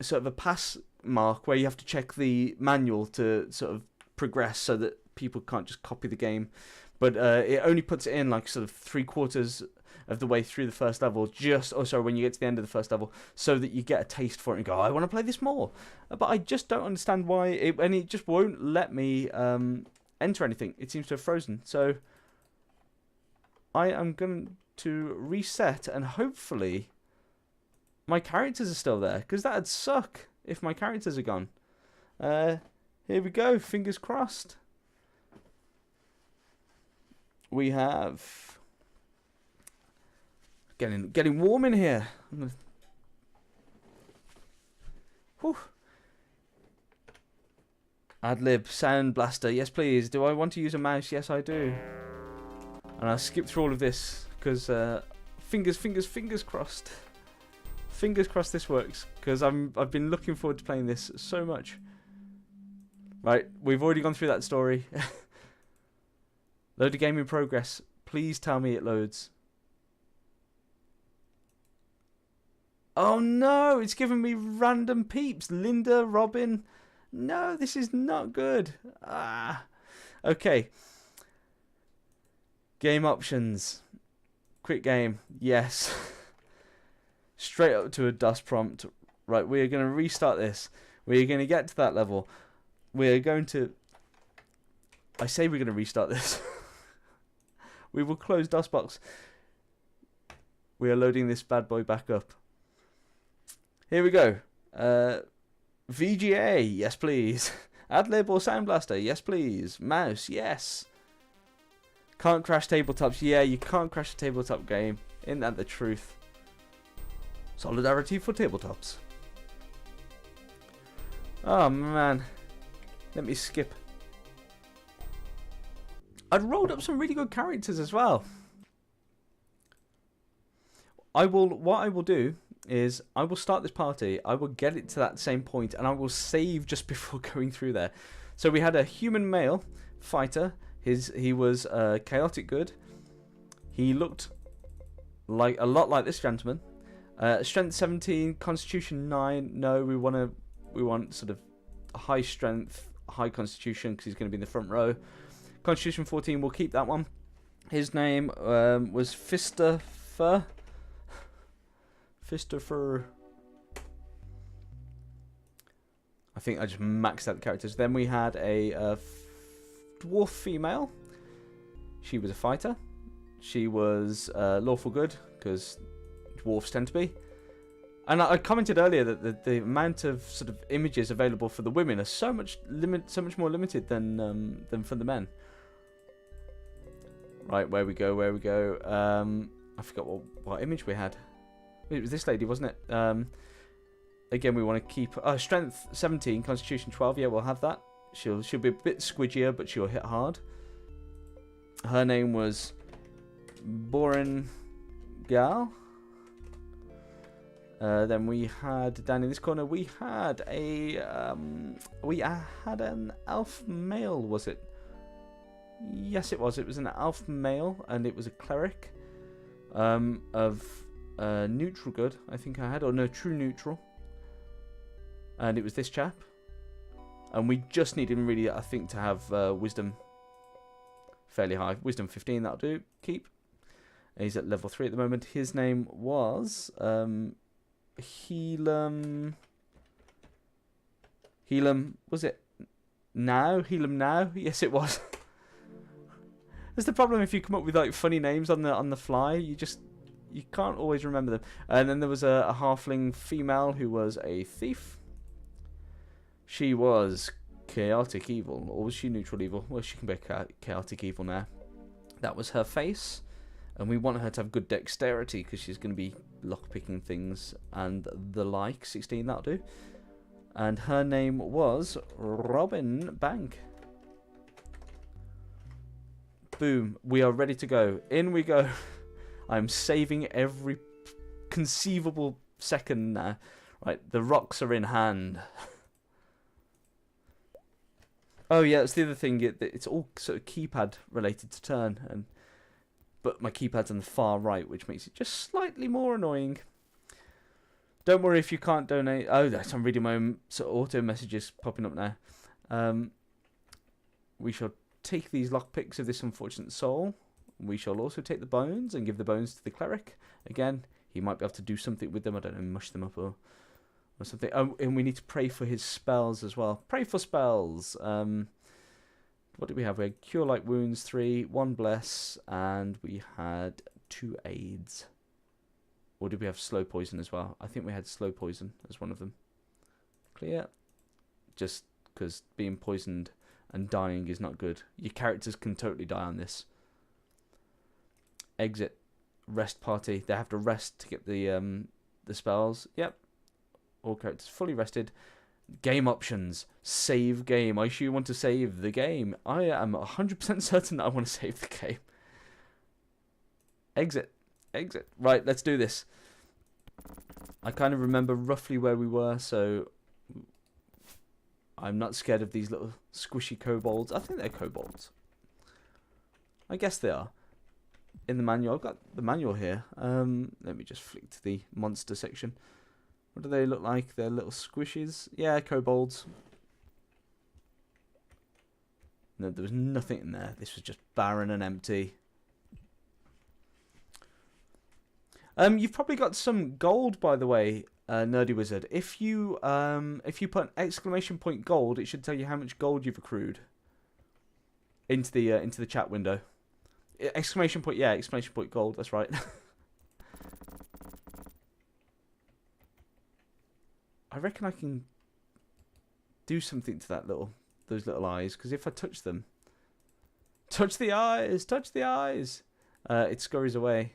sort of a pass mark where you have to check the manual to sort of progress so that people can't just copy the game. But it only puts it in like sort of 3/4 of the way through the first level, when you get to the end of the first level, so that you get a taste for it and go, I want to play this more. But I just don't understand why it just won't let me enter anything. It seems to have frozen. So I am going to reset, and hopefully my characters are still there, because that'd suck if my characters are gone. Here we go, fingers crossed. We have getting warm in here. Whew. Adlib, Sound Blaster, yes please. Do I want to use a mouse? Yes I do. And I'll skip through all of this because fingers crossed. Fingers crossed this works, because I've been looking forward to playing this so much. Right, we've already gone through that story. Load a game in progress. Please tell me it loads. Oh no, it's giving me random peeps. Linda, Robin. No, this is not good. Okay. Game options. Quick game. Yes. Straight up to a dust prompt. Right, we are going to restart this. We are going to get to that level. We are going to... I say we're going to restart this. We will close Dustbox. We are loading this bad boy back up. Here we go. VGA, yes please. Adlib or Sound Blaster, yes please. Mouse, yes. Can't crash tabletops. Yeah, you can't crash a tabletop game. Isn't that the truth? Solidarity for tabletops. Oh man. Let me skip. I'd rolled up some really good characters as well. What I will do is I will start this party, I will get it to that same point, and I will save just before going through there. So we had a human male fighter. He was chaotic good. He looked like a lot like this gentleman. Strength 17, Constitution 9. No, we want sort of high strength, high Constitution, because he's going to be in the front row. Constitution 14, we'll keep that one. His name was Fisterfer. I think I just maxed out the characters. Then we had a dwarf female. She was a fighter. She was lawful good, because dwarfs tend to be. And I commented earlier that the amount of sort of images available for the women are so much more limited than for the men. Right, where we go. I forgot what image we had. It was this lady, wasn't it? Again, we want to keep strength 17, Constitution 12. Yeah, we'll have that. She'll be a bit squidgier, but she'll hit hard. Her name was Boren Gal. Then we had down in this corner we had an elf male, was it? Yes, it was. It was an elf male, and it was a cleric of neutral good, I think I had, or no, true neutral. And it was this chap. And we just need him really, I think, to have wisdom fairly high. Wisdom 15, that'll do. Keep. He's at level 3 at the moment. His name was Helam, was it now? Helam now? Yes, it was. That's the problem if you come up with like funny names on the fly. You can't always remember them. And then there was a halfling female who was a thief. She was chaotic evil, or was she neutral evil? Well, she can be chaotic evil now. That was her face, and we want her to have good dexterity because she's going to be lockpicking things and the like. 16, that'll do. And her name was Robin Bank. Boom, we are ready to go. In we go. I'm saving every conceivable second now. Right, the rocks are in hand. Oh yeah, that's the other thing. It's all sort of keypad related to turn, but my keypad's on the far right, which makes it just slightly more annoying. Don't worry if you can't donate. Oh, I'm reading my own sort of auto messages popping up now. We shall take these lockpicks of this unfortunate soul. We shall also take the bones and give the bones to the cleric. Again, he might be able to do something with them. I don't know, mush them up or something. Oh, and we need to pray for his spells as well. Pray for spells. What did we have? We had Cure Light Wounds 3, 1 Bless, and we had 2 Aids. Or did we have Slow Poison as well? I think we had Slow Poison as one of them. Clear. Just because being poisoned and dying is not good. Your characters can totally die on this. Exit. Rest party. They have to rest to get the spells. Yep. All characters fully rested. Game options. Save game. I sure want to save the game. I am 100% certain that I want to save the game. Exit. Exit. Right, let's do this. I kind of remember roughly where we were, so I'm not scared of these little squishy kobolds. I think they're kobolds. I guess they are. In the manual, I've got the manual here. Let me just flick to the monster section. What do they look like? They're little squishies. Yeah, kobolds. No, there was nothing in there. This was just barren and empty. You've probably got some gold, by the way, Nerdy Wizard. If you put an exclamation point gold, it should tell you how much gold you've accrued into the chat window. Exclamation point, yeah, exclamation point gold. That's right. I reckon I can do something to those little eyes, because if I touch them, touch the eyes, it scurries away.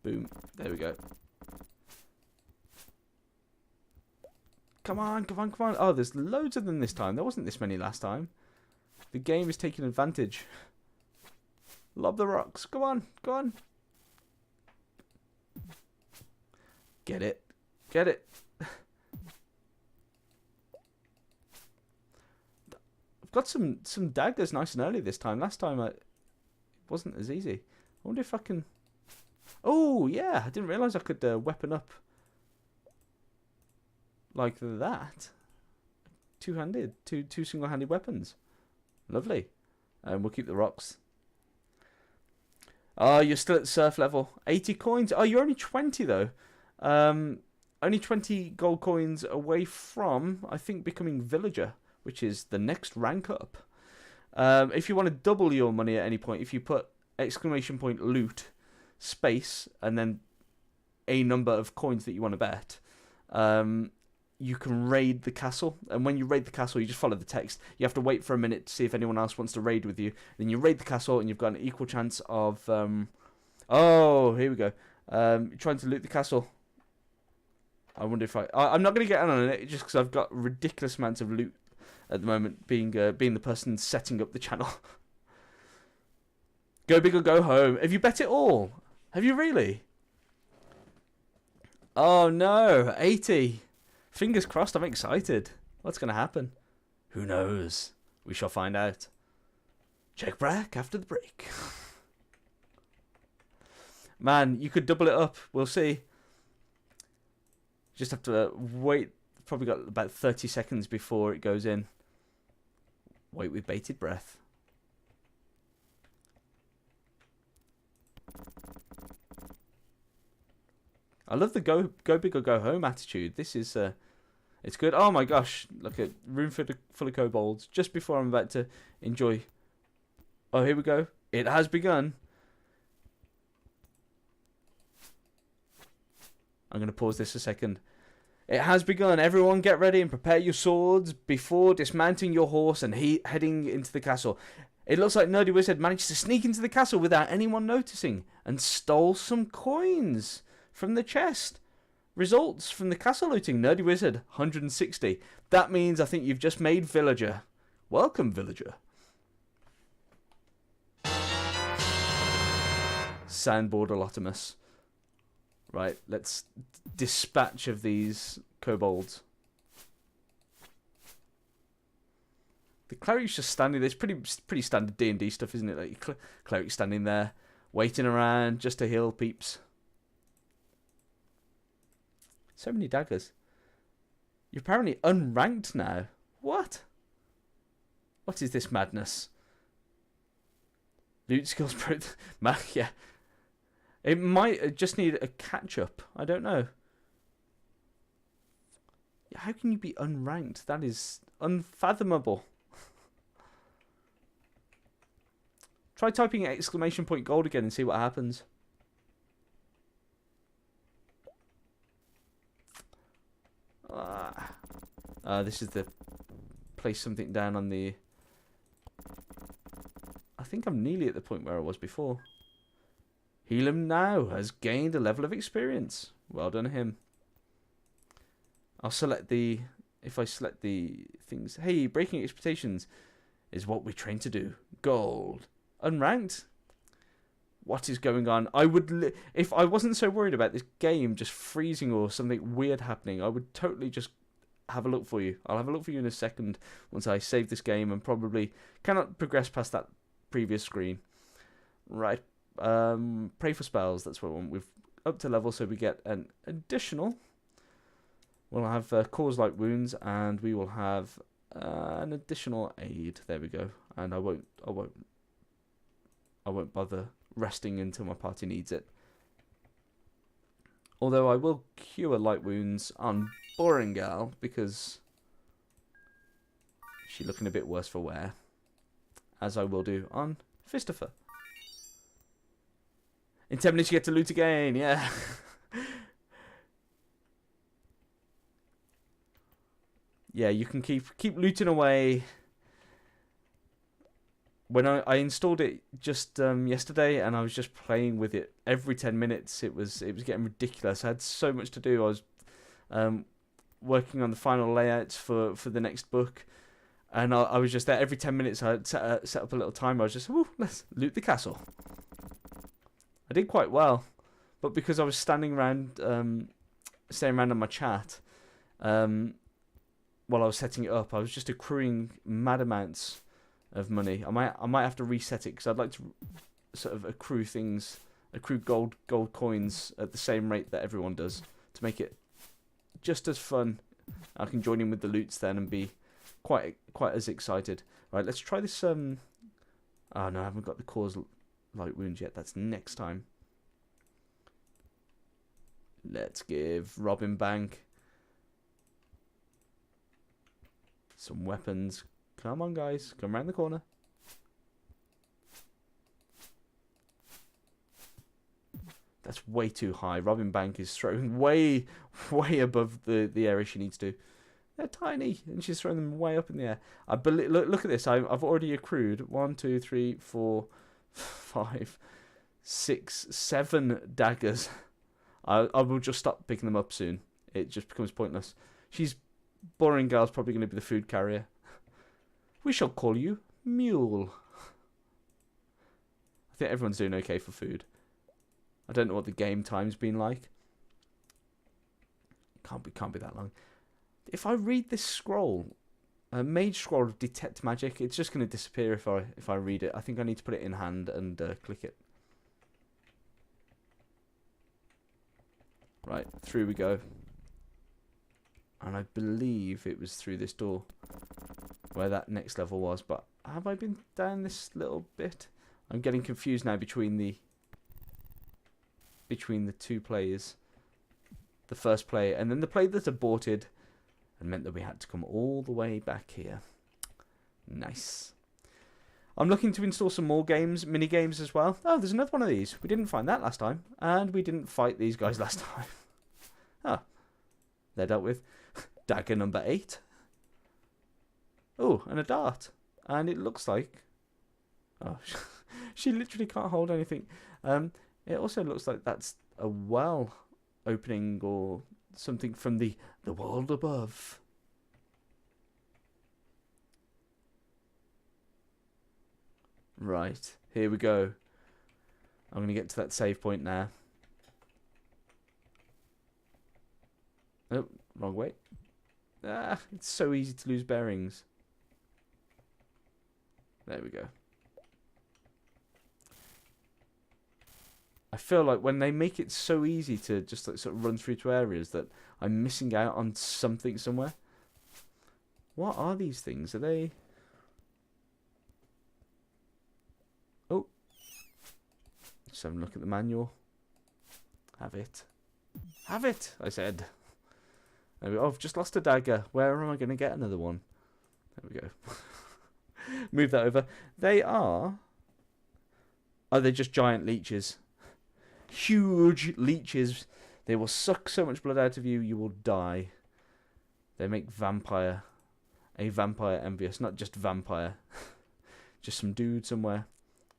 Boom. There we go. Come on, come on, come on. Oh, there's loads of them this time. There wasn't this many last time. The game is taking advantage. Lob the rocks. Go on, go on. Get it. Get it. I've got some daggers nice and early this time. Last time it wasn't as easy. I wonder if I can... Oh, yeah. I didn't realise I could weapon up like that. Two-handed. Two single-handed weapons. Lovely. And we'll keep the rocks. Oh, you're still at surf level. 80 coins. Oh, you're only 20, though. Only 20 gold coins away from, I think, becoming villager, which is the next rank up. If you want to double your money at any point, if you put exclamation point loot, space, and then a number of coins that you want to bet, you can raid the castle. And when you raid the castle, you just follow the text. You have to wait for a minute to see if anyone else wants to raid with you. Then you raid the castle, and you've got an equal chance of... oh, here we go. Trying to loot the castle. I wonder if I'm not going to get on it just because I've got ridiculous amounts of loot at the moment, being the person setting up the channel. Go big or go home. Have you bet it all? Have you really? Oh no, 80. Fingers crossed, I'm excited. What's going to happen? Who knows? We shall find out. Check back after the break. Man, you could double it up. We'll see. Just have to wait. Probably got about 30 seconds before it goes in. Wait with bated breath. I love the go big or go home attitude. This is It's good. Oh my gosh, look at room full of kobolds just before I'm about to enjoy. Oh, here we go. It has begun. I'm going to pause this a second. It has begun. Everyone get ready and prepare your swords before dismounting your horse and heading into the castle. It looks like Nerdy Wizard managed to sneak into the castle without anyone noticing and stole some coins from the chest. Results from the castle looting. Nerdy Wizard, 160. That means I think you've just made villager. Welcome, villager. Sandboard Elotimus. Right, let's dispatch of these kobolds. The cleric's just standing there. It's pretty standard D&D stuff, isn't it? Like your cleric standing there, waiting around just to heal peeps. So many daggers. You're apparently unranked now. What? What is this madness? Loot skills pro... yeah. It might just need a catch-up. I don't know. How can you be unranked? That is unfathomable. Try typing !gold again and see what happens. This is the place something down on the... I think I'm nearly at the point where I was before. Helam now has gained a level of experience. Well done him. I'll select the... If I select the things... Hey, breaking expectations is what we train to do. Gold. Unranked? What is going on? I would... If I wasn't so worried about this game just freezing or something weird happening, I would totally just have a look for you. I'll have a look for you in a second once I save this game and probably cannot progress past that previous screen. Right. Pray for spells. That's what we want. We've up to level, so we get an additional. We'll have cause light wounds, and we will have an additional aid. There we go. And I won't bother resting until my party needs it. Although I will cure light wounds on Boringal because she's looking a bit worse for wear, as I will do on Fistifer. In 10 minutes you get to loot again, yeah. Yeah, you can keep looting away. When I installed it just yesterday, and I was just playing with it every 10 minutes, it was getting ridiculous. I had so much to do. I was working on the final layouts for the next book, and I was just there every 10 minutes. I had set up a little timer. I was just, let's loot the castle. I did quite well, but because I was staying around on my chat while I was setting it up, I was just accruing mad amounts of money. I might have to reset it because I'd like to sort of accrue gold coins at the same rate that everyone does to make it just as fun. I can join in with the loots then and be quite as excited. Right, let's try this. Oh no, I haven't got the cause light wounds yet. That's next time. Let's give Robin Bank some weapons. Come on, guys. Come around the corner. That's way too high. Robin Bank is throwing way above the area she needs to. They're tiny, and she's throwing them way up in the air. I believe. Look at this. I've already accrued 1, 2, 3, 4, 5, 6, 7 daggers. I will just stop picking them up soon. It just becomes pointless. Boringal's probably going to be the food carrier. We shall call you Mule. I think everyone's doing okay for food. I don't know what the game time's been like. Can't be that long. If I read this scroll, a mage scroll of detect magic, it's just going to disappear if I read it. I think I need to put it in hand and click it. Right, through we go. And I believe it was through this door where that next level was, but have I been down this little bit? I'm getting confused now between the two players. The first player and then the player that aborted and meant that we had to come all the way back here. Nice. I'm looking to install some more games, mini games as well. Oh, there's another one of these. We didn't find that last time, and we didn't fight these guys last time. Ah, they're dealt with. Dagger number 8. Oh, and a dart. And it looks like... Oh, she literally can't hold anything. It also looks like that's a well opening or something from the world above. Right, here we go. I'm going to get to that save point now. Oh, wrong way. Ah, it's so easy to lose bearings. There we go. I feel like when they make it so easy to just like sort of run through to areas that I'm missing out on something somewhere. What are these things? Are they... Oh. Just have a look at the manual. Have it. Have it, I said. There we go. Oh, I've just lost a dagger. Where am I going to get another one? There we go. Move that over. They are... Oh, they're just giant leeches. Huge leeches. They will suck so much blood out of you, you will die. They make a vampire envious. Not just vampire. Just some dude somewhere.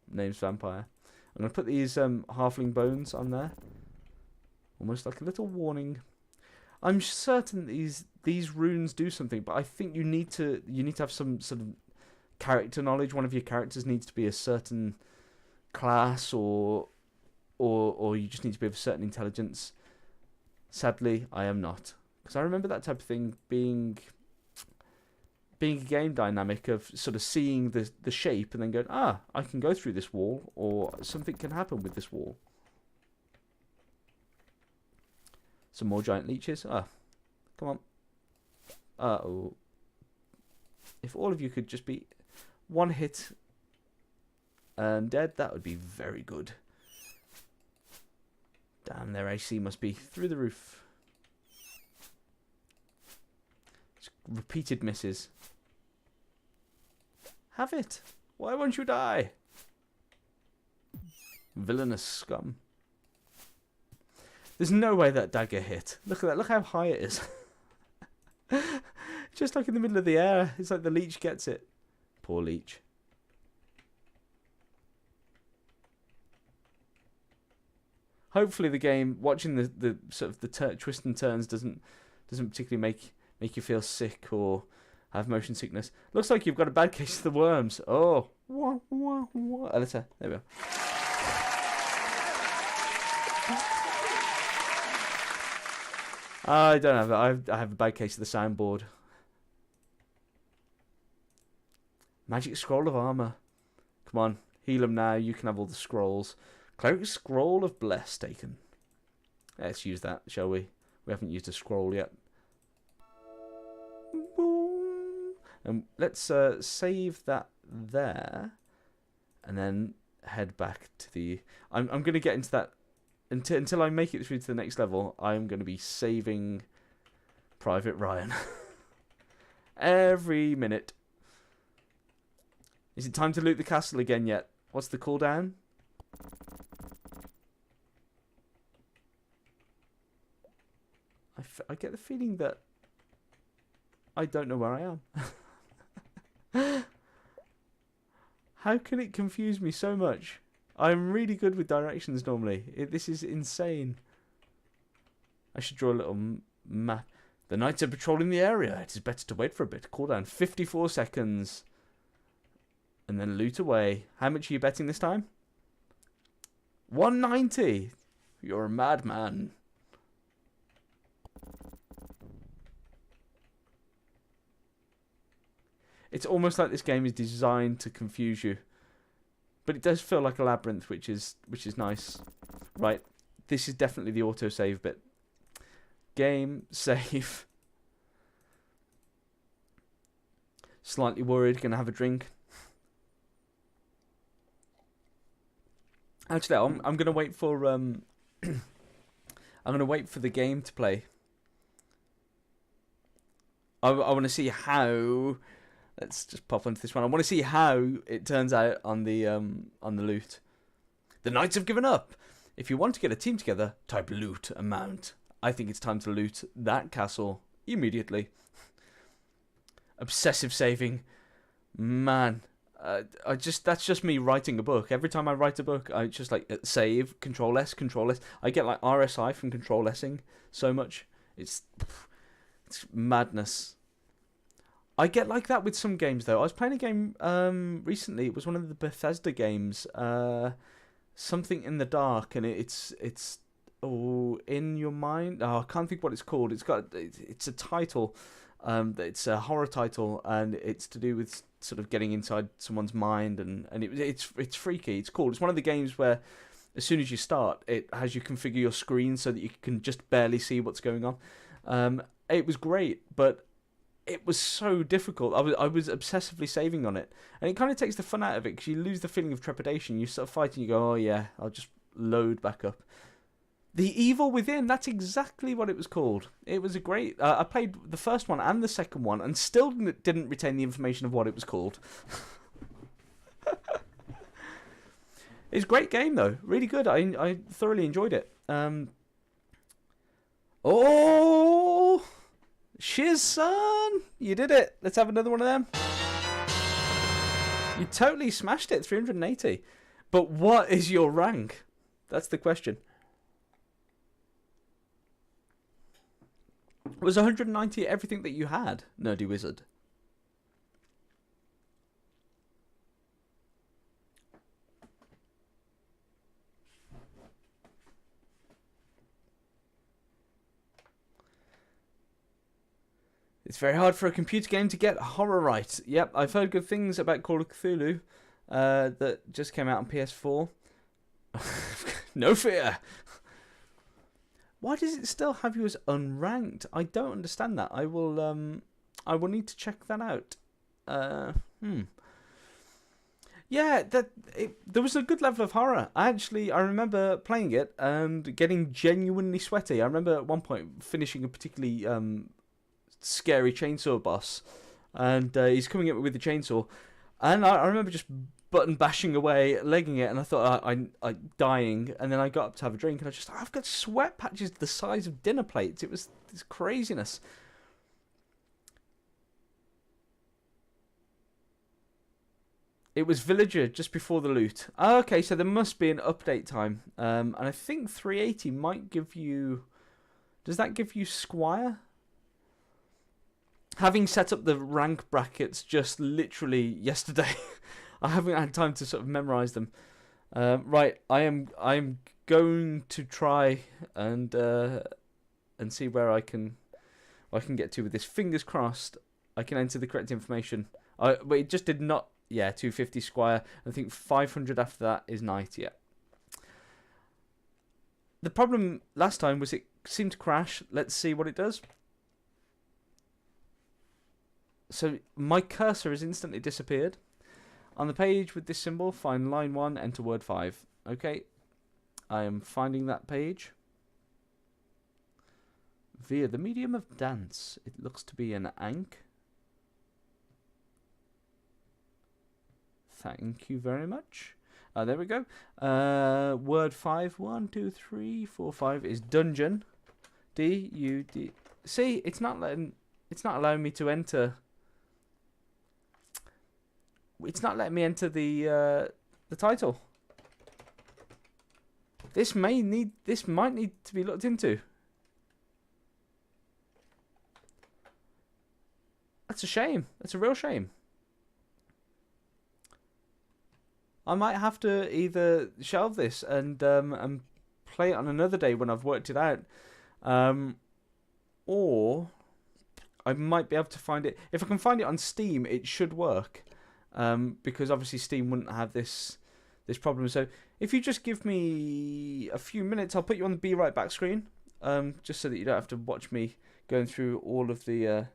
Name's Vampire. I'm going to put these halfling bones on there. Almost like a little warning. I'm certain these runes do something, but I think you need to have some sort of character knowledge. One of your characters needs to be a certain class, or you just need to be of a certain intelligence. Sadly, I am not, because I remember that type of thing being a game dynamic of sort of seeing the shape and then going, I can go through this wall, or something can happen with this wall. Some more giant leeches. Come on. Uh-oh. If all of you could just be one hit and dead, that would be very good. Damn, their AC must be through the roof. It's repeated misses. Have it. Why won't you die? Villainous scum. There's no way that dagger hit. Look at that. Look how high it is. Just like in the middle of the air. It's like the leech gets it. Poor leech. Hopefully the game, watching the sort of the twists and turns doesn't particularly make you feel sick or have motion sickness. Looks like you've got a bad case of the worms. Oh. There we go. I don't have it. I have a bad case of the soundboard. Magic scroll of armor. Come on, heal him now. You can have all the scrolls. Cleric scroll of bless taken. Let's use that, shall we? We haven't used a scroll yet. Boom. And let's save that there, and then head back to the. I'm going to get into that. Until I make it through to the next level, I'm going to be saving Private Ryan. Every minute. Is it time to loot the castle again yet? What's the cooldown? I get the feeling that I don't know where I am. How can it confuse me so much? I'm really good with directions normally. This is insane. I should draw a little map. The knights are patrolling the area. It is better to wait for a bit. Cooldown 54 seconds. And then loot away. How much are you betting this time? 190. You're a madman. It's almost like this game is designed to confuse you. But it does feel like a labyrinth, which is nice. Right, this is definitely the autosave bit. Game, save. Slightly worried, gonna have a drink. Actually, I'm gonna wait for I'm gonna wait for the game to play. I want to see how. Let's just pop onto this one. I want to see how it turns out on the loot. The knights have given up. If you want to get a team together, type loot amount. I think it's time to loot that castle immediately. Obsessive saving, man. That's just me writing a book. Every time I write a book, I just like save, Control S, Control S. I get like RSI from Control Sing so much. It's madness. I get like that with some games though. I was playing a game recently. It was one of the Bethesda games, something in the dark, and it's in your mind. Oh, I can't think what it's called. It's a title. It's a horror title, and it's to do with sort of getting inside someone's mind, and it's freaky. It's cool. It's one of the games where as soon as you start, it has you configure your screen so that you can just barely see what's going on. It was great, but it was so difficult. I was obsessively saving on it, and it kind of takes the fun out of it because you lose the feeling of trepidation. You sort of fight and you go, oh yeah, I'll just load back up. The Evil Within, that's exactly what it was called. It was a great... I played the first one and the second one and still didn't retain the information of what it was called. It's a great game, though. Really good. I thoroughly enjoyed it. Oh! Shiz, son! You did it. Let's have another one of them. You totally smashed it, 380. But what is your rank? That's the question. Was 190 everything that you had, Nerdy Wizard? It's very hard for a computer game to get horror right. Yep, I've heard good things about Call of Cthulhu that just came out on PS4. No fear. Why does it still have you as unranked? I don't understand that. I will need to check that out. Yeah, there was a good level of horror. I remember playing it and getting genuinely sweaty. I remember at one point finishing a particularly scary chainsaw boss, and he's coming at me with the chainsaw, and I remember just button bashing away, legging it, and I thought I dying, and then I got up to have a drink, and I've got sweat patches the size of dinner plates. It was this craziness. It was Villager just before the loot. Oh, okay, so there must be an update time, and I think 380 might give you. Does that give you Squire? Having set up the rank brackets just literally yesterday. I haven't had time to sort of memorize them. Right, I'm going to try and see where I can get to with this. Fingers crossed, I can enter the correct information. But it just did not. Yeah, 250 Squire. I think 500 after that is Knight. Yeah. The problem last time was it seemed to crash. Let's see what it does. So my cursor has instantly disappeared. On the page with this symbol, find line 1, enter word 5. Okay, I am finding that page. Via the medium of dance, it looks to be an Ankh. Thank you very much. There we go. Word 5, 1, 2, 3, 4, 5 is dungeon. D-U-D. See, it's not allowing me to enter. It's not letting me enter the title. This might need to be looked into. That's a shame. That's a real shame. I might have to either shelve this and play it on another day when I've worked it out, or I might be able to find it. If I can find it on Steam, it should work. Because obviously Steam wouldn't have this problem. So if you just give me a few minutes, I'll put you on the Be Right Back screen, just so that you don't have to watch me going through all of the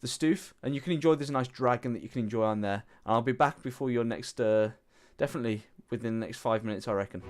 stoof, and you can enjoy. There's a nice dragon that you can enjoy on there. And I'll be back before your next, definitely within the next 5 minutes, I reckon.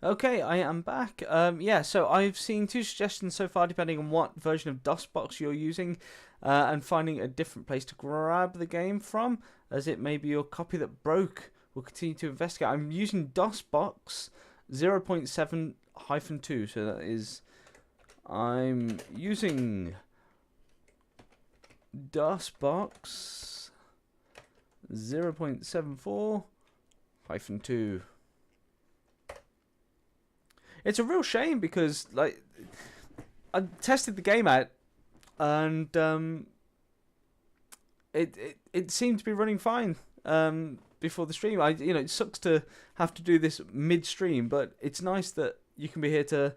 Okay, I am back. Yeah, so I've seen 2 suggestions so far, depending on what version of DOSBox you're using, and finding a different place to grab the game from, as it may be your copy that broke. We'll continue to investigate. I'm using DOSBox 0.7-2, so that is... I'm using DOSBox 0.74-2. It's a real shame because, like, I tested the game out and it seemed to be running fine before the stream. It sucks to have to do this mid-stream, but it's nice that you can be here to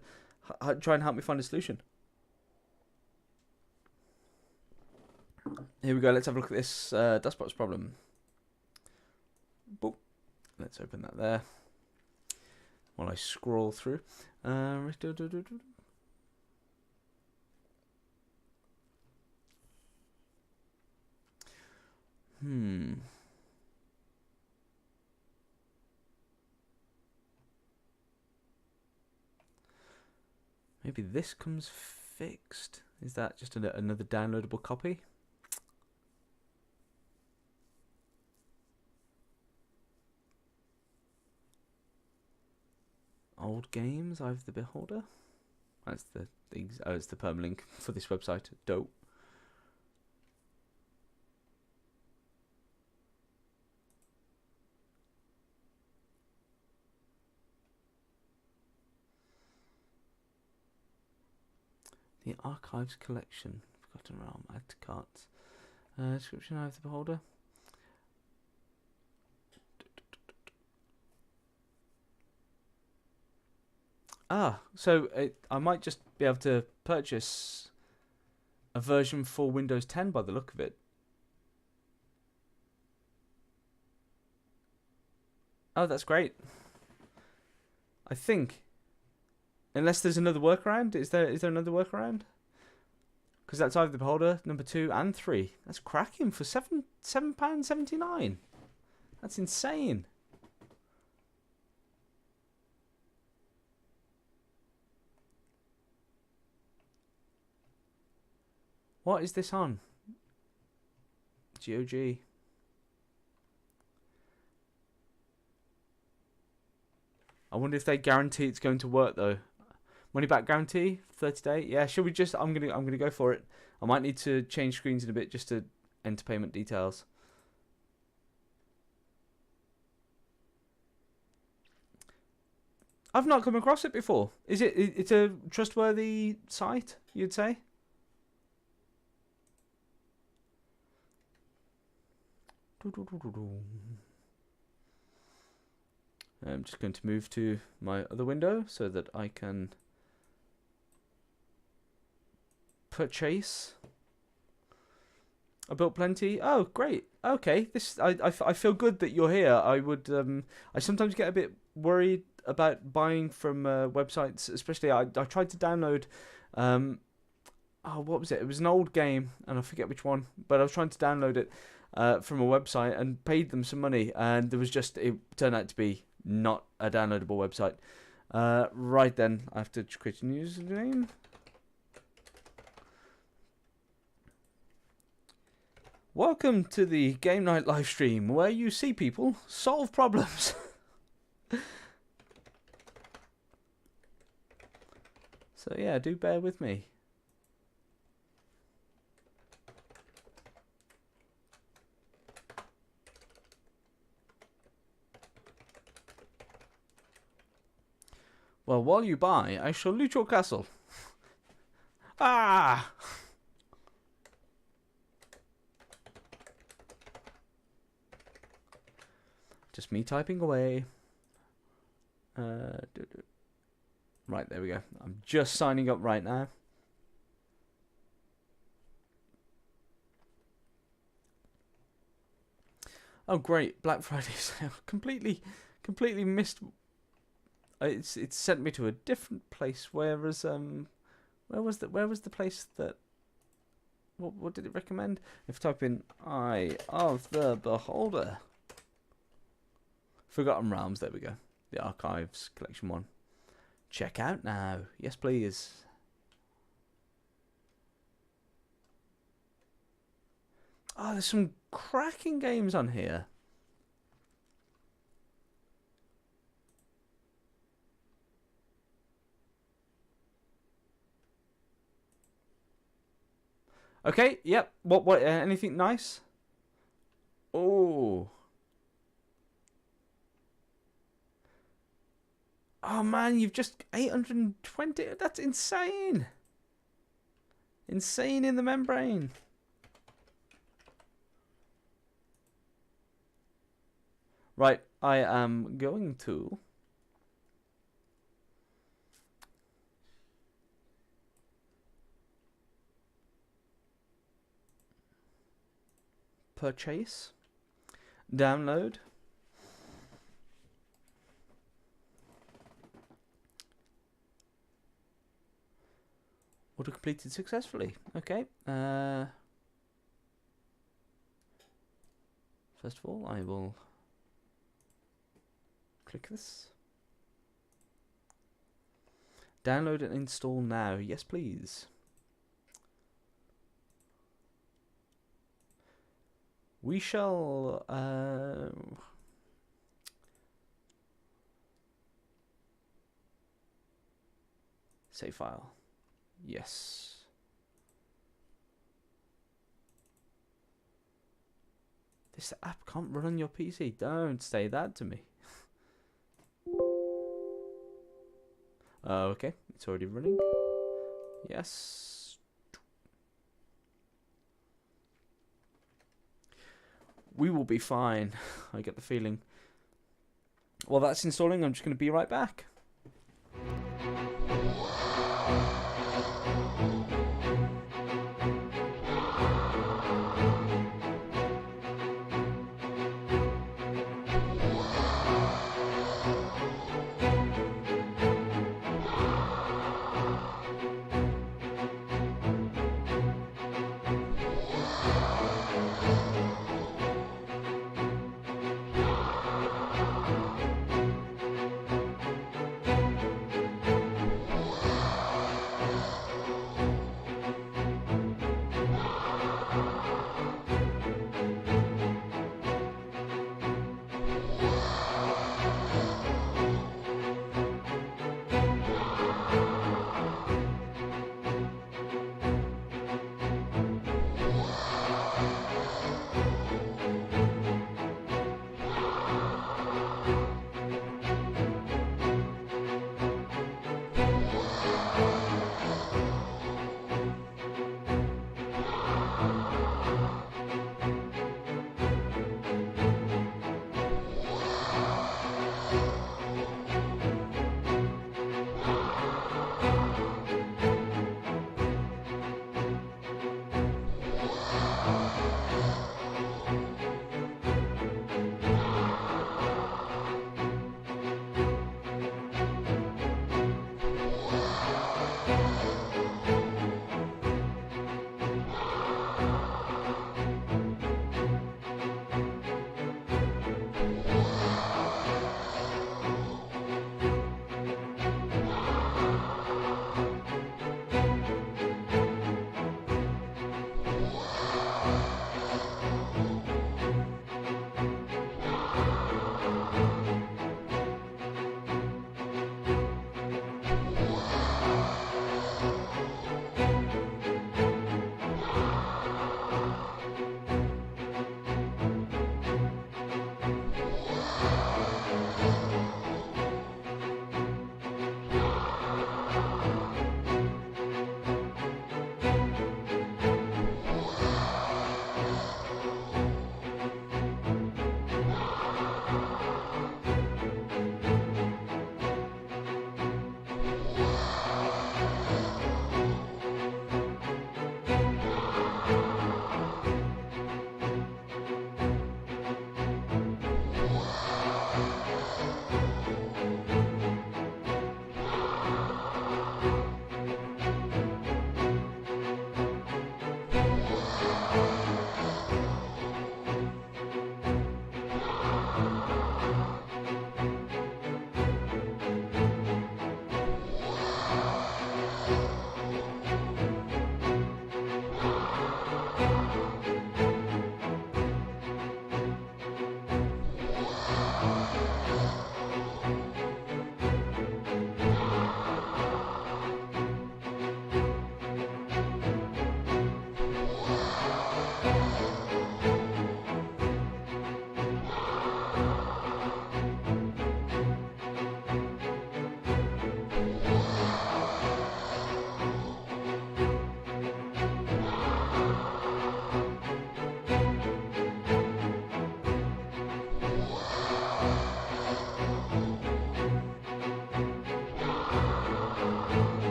try and help me find a solution. Here we go. Let's have a look at this DOSBox problem. Boop. Let's open that there while I scroll through. Maybe this comes fixed. Is that just another downloadable copy? Old games, I've the Beholder. That's it's the permalink for this website. Dope. The Archives Collection. Forgotten Realm. Add to cart. Description, I have the Beholder. So I might just be able to purchase a version for Windows 10 by the look of it. Oh, that's great. I think. Unless there's another workaround. Is there another workaround? Because that's either the Beholder, number 2 and 3. That's cracking for £7.79. That's insane. What is this on? GOG. I wonder if they guarantee it's going to work though. Money back guarantee, 30 day. Yeah, should we just? I'm gonna go for it. I might need to change screens in a bit just to enter payment details. I've not come across it before. Is it? It's a trustworthy site, you'd say? I'm just going to move to my other window so that I can purchase. I built plenty. Oh, great. Okay, this I feel good that you're here. I sometimes get a bit worried about buying from websites, especially I tried to download what was it? It was an old game and I forget which one, but I was trying to download it from a website and paid them some money, and it turned out to be not a downloadable website. Right then, I have to create a username. Welcome to the Game Night live stream, where you see people solve problems. So yeah, do bear with me. Well, while you buy, I shall loot your castle. Ah! Just me typing away. Right, there we go. I'm just signing up right now. Oh, great. Black Friday sale. Completely missed. It's sent me to a different place. Whereas where was the place that? What did it recommend? If I type in Eye of the Beholder, Forgotten Realms. There we go. The Archives Collection 1. check out now. Yes, please. Oh, there's some cracking games on here. Okay, yep. What, anything nice? Oh. Oh man, you've just 820. That's insane. Insane in the membrane. Right, I am going to purchase, download. Order completed successfully. Okay. First of all, I will click this. Download and install now. Yes, please. We shall save file. Yes. This app can't run on your PC. Don't say that to me. Okay, it's already running. Yes. We will be fine. I get the feeling. While that's installing, I'm just going to be right back.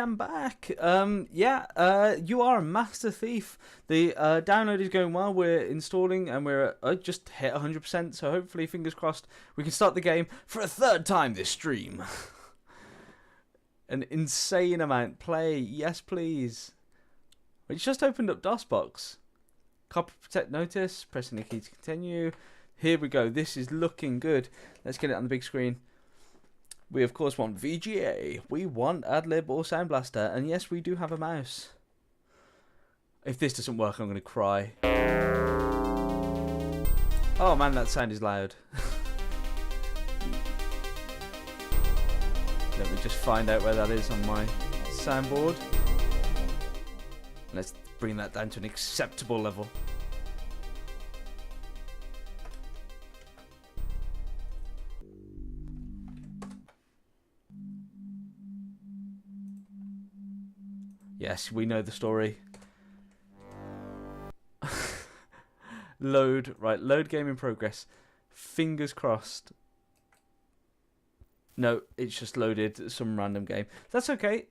am back. You are a master thief. The download is going well. We're installing and we're just hit 100%. So hopefully, fingers crossed, we can start the game for a third time this stream. An insane amount. Play, yes please. It's just opened up DOSBox. Copy protect notice. Pressing the key to continue. Here we go. This is looking good. Let's get it on the big screen. We, of course, want VGA. We want AdLib or Sound Blaster. And yes, we do have a mouse. If this doesn't work, I'm going to cry. Oh, man, that sound is loud. Let me just find out where that is on my soundboard. Let's bring that down to an acceptable level. Yes, we know the story. Load. Right, load game in progress. Fingers crossed. No, it's just loaded some random game. That's okay.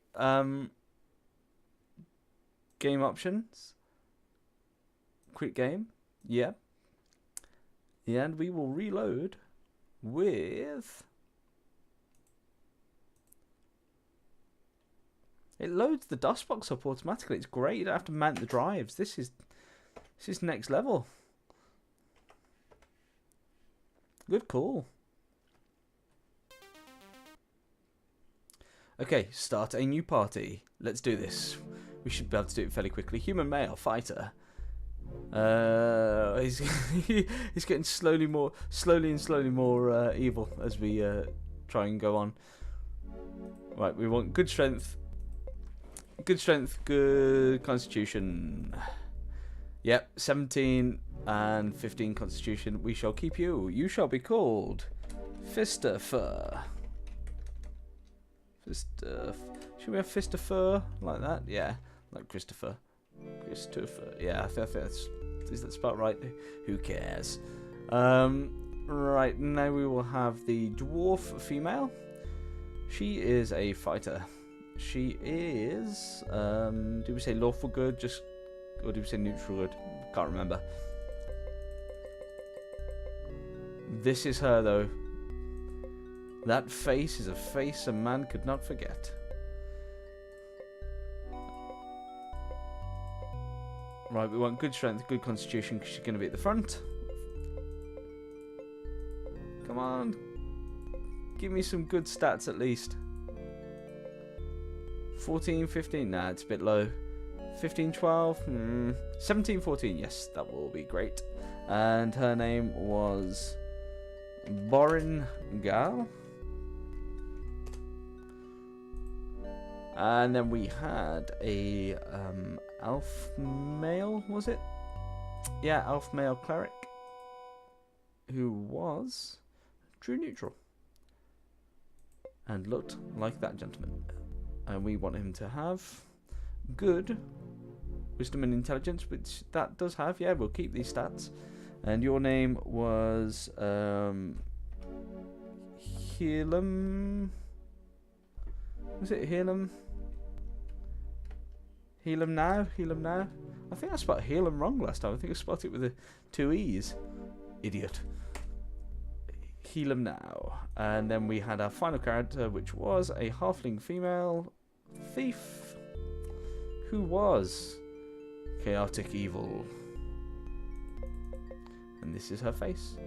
Game options. Quick game. Yeah. And we will reload with... It loads the DOSBox up automatically. It's great. You don't have to mount the drives. This is next level. Good call. Okay, start a new party. Let's do this. We should be able to do it fairly quickly. Human male fighter. He's getting slowly more evil as we try and go on. Right, we want good strength. Good strength, good constitution. Yep, 17 and 15 constitution. We shall keep you. You shall be called Fister. Should we have Fister like that? Yeah, like Christopher. Yeah, I think that's... Is that spelled right? Who cares? Right, now we will have the dwarf female. She is a fighter. She is, do we say lawful good, or do we say neutral good? Can't remember. This is her, though. That face is a face a man could not forget. Right, we want good strength, good constitution, because she's going to be at the front. Come on. Give me some good stats, at least. 14, 15, nah, it's a bit low. 15, 12, 17, 14, yes, that will be great. And her name was Borin Gal. And then we had a elf male, was it? Yeah, elf male cleric, who was true neutral. And looked like that gentleman. And we want him to have good wisdom and intelligence, which that does have. Yeah, we'll keep these stats. And your name was Helam. Was it Helam? Helam now? I think I spelled Helam wrong last time. I think I spelled it with 2 E's. Idiot. Helam now. And then we had our final character, which was a halfling female thief, who was chaotic evil. And this is her face.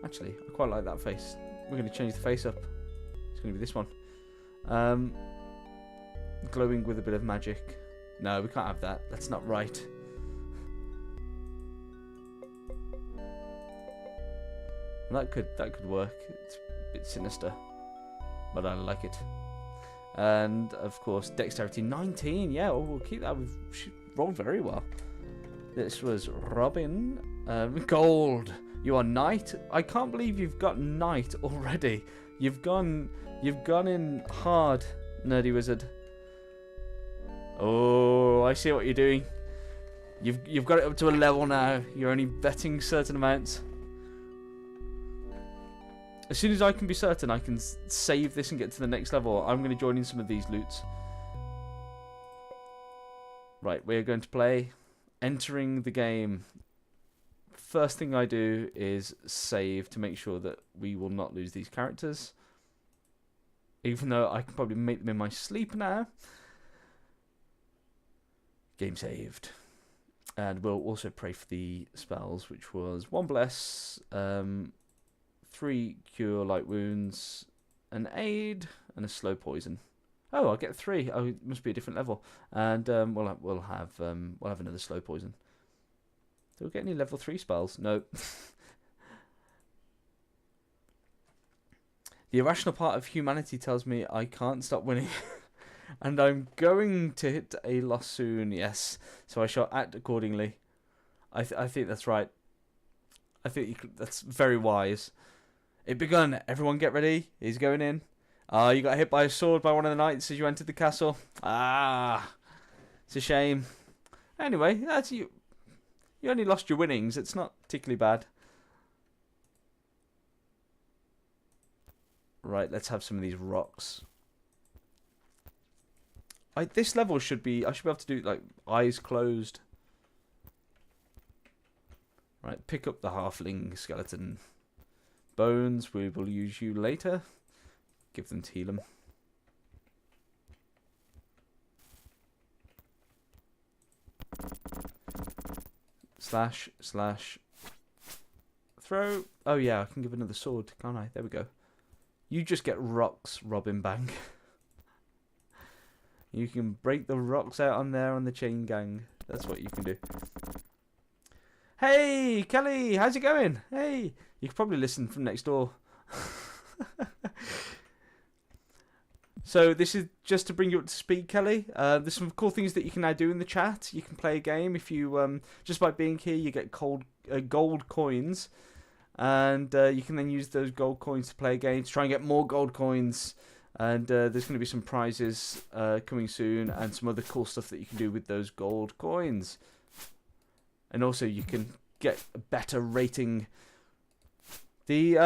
Actually, I quite like that face. We're going to change the face up. It's going to be this one. Glowing with a bit of magic. No, we can't have that. That's not right. That could work. It's a bit sinister, but I like it. And of course, dexterity 19. Yeah, we'll keep that. She rolled very well. This was Robin. Gold. You are knight. I can't believe you've got knight already. You've gone in hard, nerdy wizard. Oh, I see what you're doing. You've got it up to a level now. You're only betting certain amounts. As soon as I can be certain I can save this and get to the next level, I'm going to join in some of these loots. Right, we're going to play entering the game. First thing I do is save to make sure that we will not lose these characters. Even though I can probably make them in my sleep now. Game saved. And we'll also pray for the spells, which was 1 bless, 3 cure light wounds, an aid, and a slow poison. Oh, I'll get 3. Oh, it must be a different level. And we'll have another slow poison. Do we get any level 3 spells? No. The irrational part of humanity tells me I can't stop winning. And I'm going to hit a loss soon, yes. So I shall act accordingly. I think that's right. I think that's very wise. It begun. Everyone get ready. He's going in. You got hit by a sword by one of the knights as you entered the castle. It's a shame. Anyway, that's you. You only lost your winnings. It's not particularly bad. Right, let's have some of these rocks. This level should be... I should be able to do, like, eyes closed. Right, pick up the halfling skeleton. Bones, we will use you later. Give them to heal them. Slash, slash. Throw. Oh, yeah, I can give another sword, can't I? There we go. You just get rocks, Robin Bang. You can break the rocks out on there on the chain gang. That's what you can do. Hey, Kelly, how's it going? Hey, you could probably listen from next door. So this is just to bring you up to speed, Kelly. There's some cool things that you can now do in the chat. You can play a game if you just by being here, you get gold coins, and you can then use those gold coins to play a game to try and get more gold coins. And there's going to be some prizes coming soon, and some other cool stuff that you can do with those gold coins. And also, you can get a better rating. The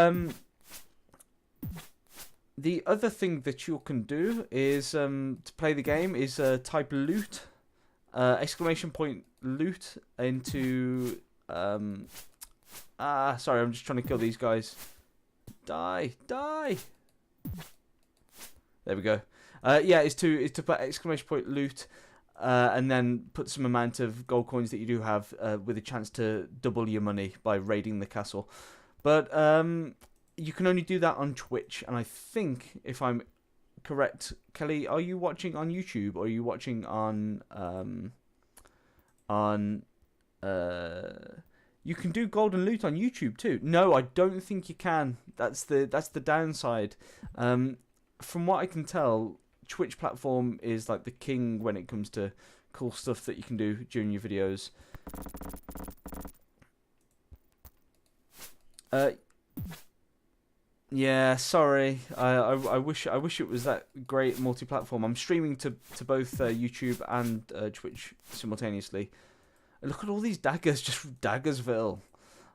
other thing that you can do is to play the game is type loot, exclamation point loot into sorry, I'm just trying to kill these guys. Die. There we go. Yeah, is to put exclamation point loot, and then put some amount of gold coins that you do have with a chance to double your money by raiding the castle. But you can only do that on Twitch, and I think, if I'm correct, Kelly, are you watching on YouTube, or are you watching on you can do golden loot on YouTube too. No, I don't think you can. That's the downside. From what I can tell, Twitch platform is like the king when it comes to cool stuff that you can do during your videos. Yeah, sorry. I wish it was that great multi-platform. I'm streaming to both YouTube and Twitch simultaneously. And look at all these daggers, just Daggersville.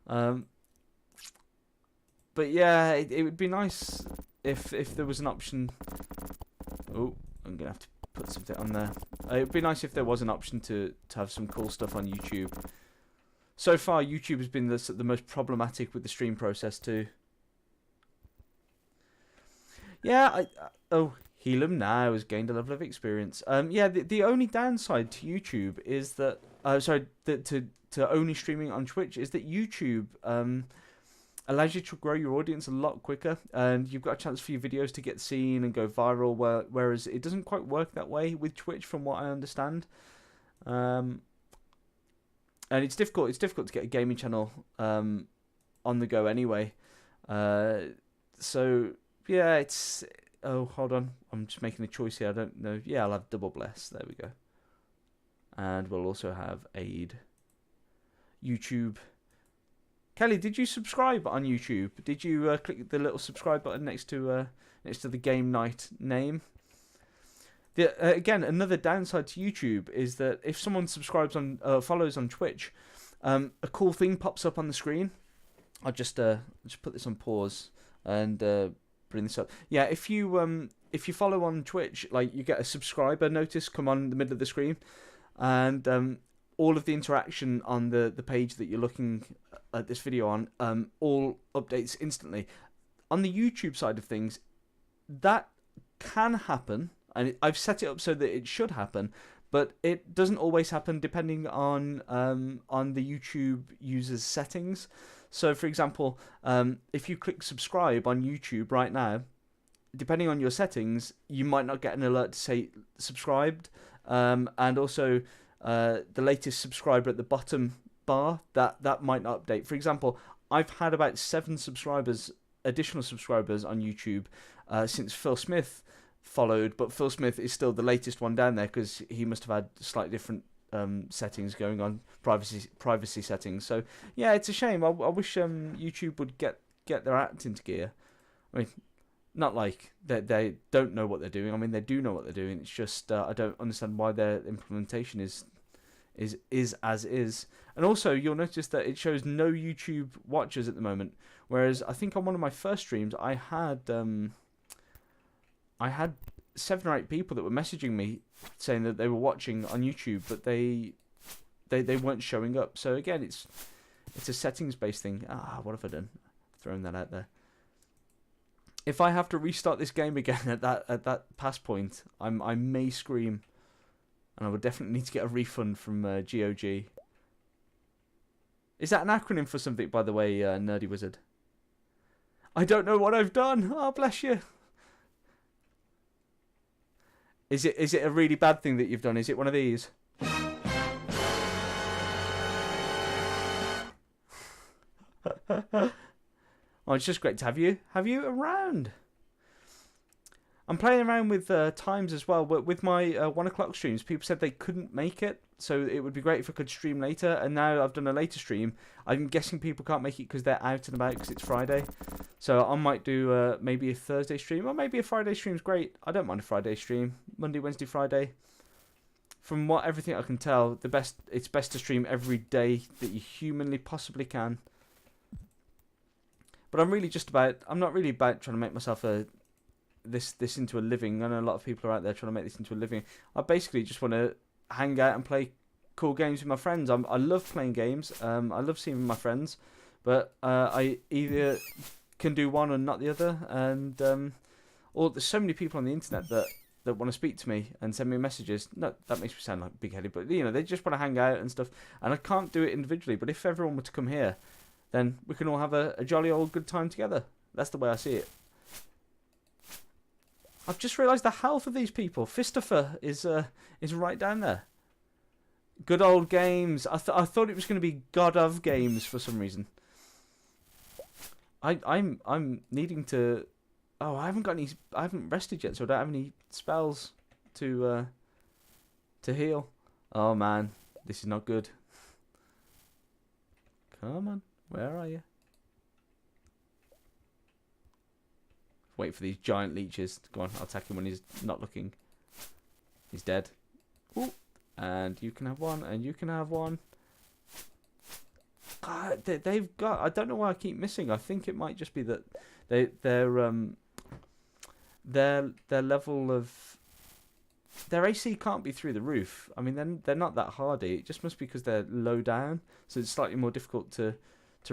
But yeah, it would be nice if there was an option. Oh, I'm gonna have to put something on there. It'd be nice if there was an option to have some cool stuff on YouTube. So far, YouTube has been the most problematic with the stream process too. Yeah, heal him now has gained a level of experience. Yeah, the only downside to YouTube is that to only streaming on Twitch is that YouTube allows you to grow your audience a lot quicker, and you've got a chance for your videos to get seen and go viral. Whereas it doesn't quite work that way with Twitch, from what I understand. And it's difficult. It's difficult to get a gaming channel on the go anyway. So yeah, it's. Oh, hold on. I'm just making a choice here. I don't know. Yeah, I'll have double bless. There we go. And we'll also have aid. YouTube. Kelly, did you subscribe on YouTube? Did you click the little subscribe button next to the game night name? Again, another downside to YouTube is that if someone subscribes on follows on Twitch, a cool thing pops up on the screen. I'll just put this on pause. and bring this up. Yeah, if you follow on Twitch, like you get a subscriber notice come on in the middle of the screen, and all of the interaction on the page that you're looking at this video on all updates instantly. On the YouTube side of things, that can happen, and I've set it up so that it should happen, but it doesn't always happen depending on the YouTube user's settings. So, for example, if you click subscribe on YouTube right now, depending on your settings, you might not get an alert to say subscribed, and also the latest subscriber at the bottom bar that might not update. For example, I've had about 7 additional subscribers on YouTube since Phil Smith followed, but Phil Smith is still the latest one down there because he must have had slightly different settings going on, privacy settings. So yeah, it's a shame. I wish YouTube would get their act into gear. I mean, not like they don't know what they're doing. I mean, they do know what they're doing. It's just I don't understand why their implementation is as is. And also, you'll notice that it shows no YouTube watchers at the moment. Whereas I think on one of my first streams, I had 7 or 8 people that were messaging me saying that they were watching on YouTube, but they weren't showing up. So again, it's a settings-based thing. What have I done? Throwing that out there. If I have to restart this game again at that pass point, I may scream, and I would definitely need to get a refund from GOG. Is that an acronym for something, by the way, Nerdy Wizard? I don't know what I've done. Oh, bless you. Is it a really bad thing that you've done? Is it one of these? Oh, it's just great to have you around. I'm playing around with times as well. With my 1 o'clock streams, people said they couldn't make it, so it would be great if I could stream later. And now I've done a later stream. I'm guessing people can't make it because they're out and about because it's Friday. So I might do maybe a Thursday stream, or maybe a Friday stream's great. I don't mind a Friday stream. Monday, Wednesday, Friday. From everything I can tell, it's best to stream every day that you humanly possibly can. But I'm not really about trying to make myself this into a living. I know a lot of people are out there trying to make this into a living. I basically just want to hang out and play cool games with my friends. I love playing games. I love seeing my friends, but I either can do one or not the other. And there's so many people on the internet that want to speak to me and send me messages. No, that makes me sound like big-headed, but they just want to hang out and stuff. And I can't do it individually. But if everyone were to come here, then we can all have a jolly old good time together. That's the way I see it. I've just realised the health of these people. Fistifer is right down there. Good old games. I thought it was going to be God of Games for some reason. I'm needing to. Oh, I haven't rested yet, so I don't have any spells to heal. Oh man, this is not good. Come on. Where are you? Wait for these giant leeches. Go on, I'll attack him when he's not looking. He's dead. Ooh. And you can have one, and you can have one. God, they've got... I don't know why I keep missing. I think it might just be that their level of... Their AC can't be through the roof. I mean, they're not that hardy. It just must be because they're low down. So it's slightly more difficult to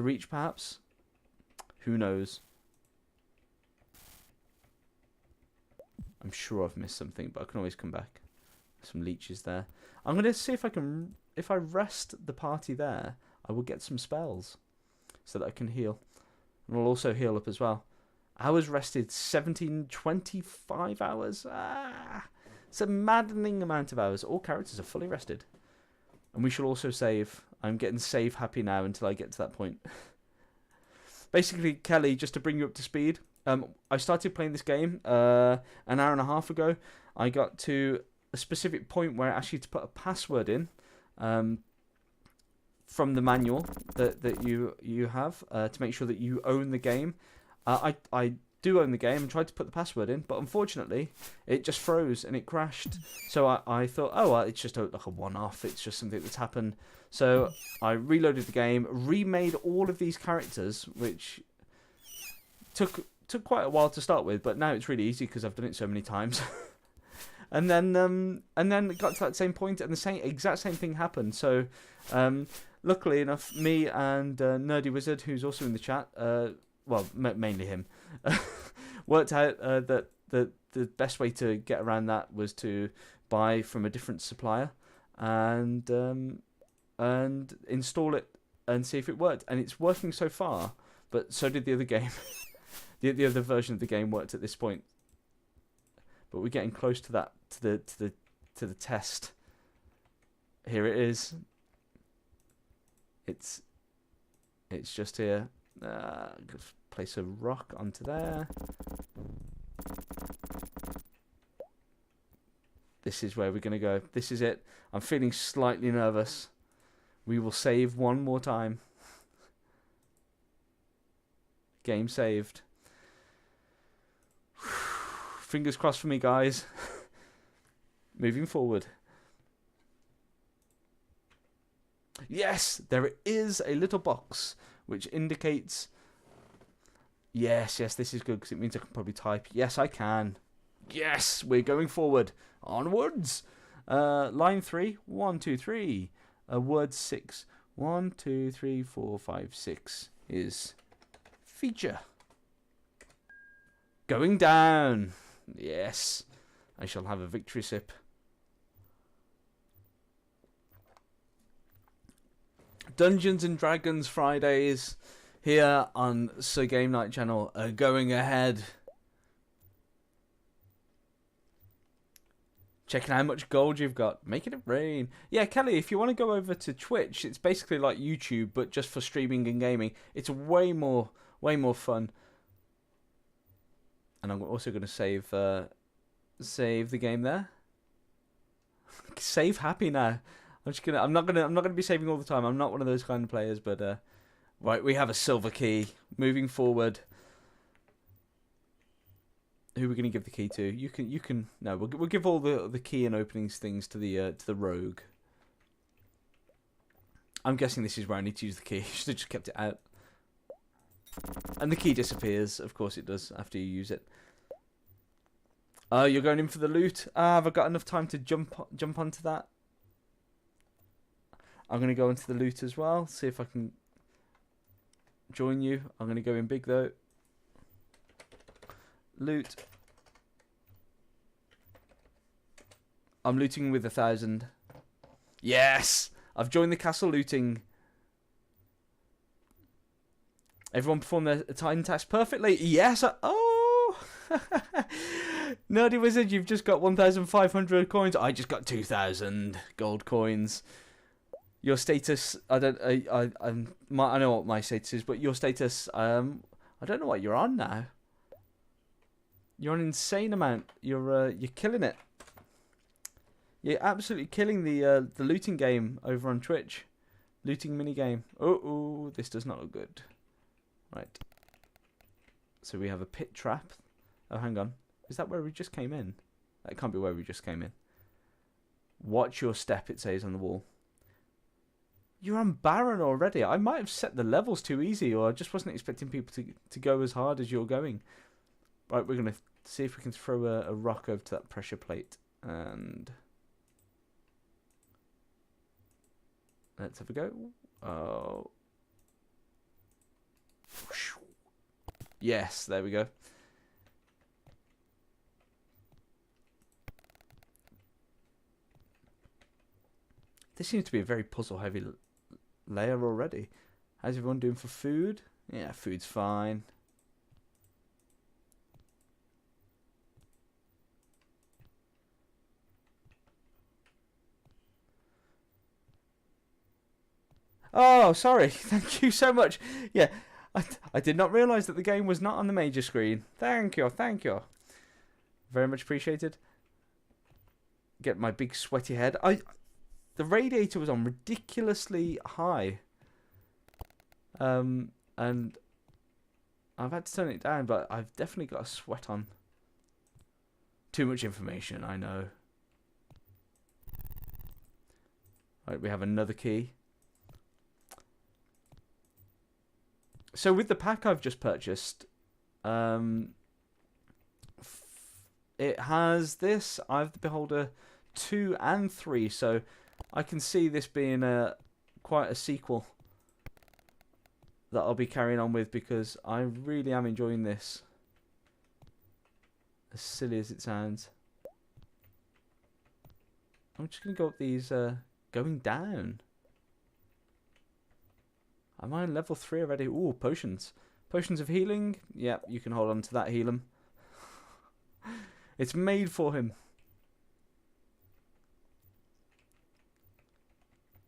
reach, perhaps. Who knows? I'm sure I've missed something, but I can always come back. Some leeches there. I'm going to see if I can... If I rest the party there, I will get some spells so that I can heal. And I'll also heal up as well. Hours rested, 25 hours. It's a maddening amount of hours. All characters are fully rested. And we shall also save. I'm getting save happy now until I get to that point. Basically, Kelly, just to bring you up to speed, I started playing this game an hour and a half ago. I got to a specific point where I asked you to put a password in from the manual that you have to make sure that you own the game. I do own the game and tried to put the password in, but unfortunately it just froze and it crashed. So I thought, oh, well, it's just like a one-off. It's just something that's happened. So I reloaded the game, remade all of these characters, which took took quite a while to start with, but now it's really easy because I've done it so many times. And then it got to that same point, and the exact same thing happened. So, luckily enough, me and Nerdy Wizard, who's also in the chat, well, mainly him, worked out that the best way to get around that was to buy from a different supplier and install it and see if it worked. And it's working so far, but so did the other game. the other version of the game worked at this point. But we're getting close to that, to the test. Here it is. It's just here. Place a rock onto there. This is where we're gonna go. This is it. I'm feeling slightly nervous. We will save one more time. Game saved. Fingers crossed for me, guys. Moving forward. Yes, there is a little box which indicates... Yes, this is good because it means I can probably type. Yes, I can. Yes, we're going forward. Onwards. Line 3, 1, 2, 3. Word 6, 1, 2, 3, 4, 5, 6 is feature. Going down. Yes, I shall have a victory sip. Dungeons and Dragons Fridays here on Sir Game Night channel are going ahead. Checking how much gold you've got. Making it rain. Yeah, Kelly, if you want to go over to Twitch, it's basically like YouTube, but just for streaming and gaming. It's way more fun. And I'm also going to save the game there. Save happy now. I'm not gonna be saving all the time. I'm not one of those kind of players. But right, we have a silver key. Moving forward. Who are we going to give the key to? You can. No, we'll give all the key and openings things to the rogue. I'm guessing this is where I need to use the key. Should have just kept it out. And the key disappears. Of course it does after you use it. Oh, you're going in for the loot. Have I got enough time to jump onto that? I'm going to go into the loot as well. See if I can join you. I'm going to go in big though. Loot. I'm looting with 1,000. Yes! I've joined the castle looting. Everyone performed their time task perfectly. Yes! Oh! Nerdy Wizard, you've just got 1,500 coins. I just got 2,000 gold coins. Your status, I know what my status is, but your status, I don't know what you're on now. You're an insane amount. You're killing it. You're absolutely killing the looting game over on Twitch. Looting minigame. Oh, this does not look good. Right. So we have a pit trap. Oh, hang on. Is that where we just came in? That can't be where we just came in. Watch your step, it says on the wall. You're on Baron already. I might have set the levels too easy, or I just wasn't expecting people to go as hard as you're going. Right, we're going to see if we can throw a rock over to that pressure plate. And let's have a go. Oh. Yes, there we go. This seems to be a very puzzle-heavy layer already. How's everyone doing for food? Yeah, food's fine. Oh, sorry. Thank you so much. Yeah, I did not realise that the game was not on the major screen. Thank you. Very much appreciated. Get my big sweaty head. The radiator was on ridiculously high. And I've had to turn it down, but I've definitely got a sweat on. Too much information, I know. Right, we have another key. So with the pack I've just purchased, It has this. I have the Beholder 2 and 3, so I can see this being quite a sequel that I'll be carrying on with because I really am enjoying this. As silly as it sounds. I'm just going to go up these, going down. Am I on level 3 already? Ooh, potions. Potions of healing. Yep, you can hold on to that, heal him. It's made for him.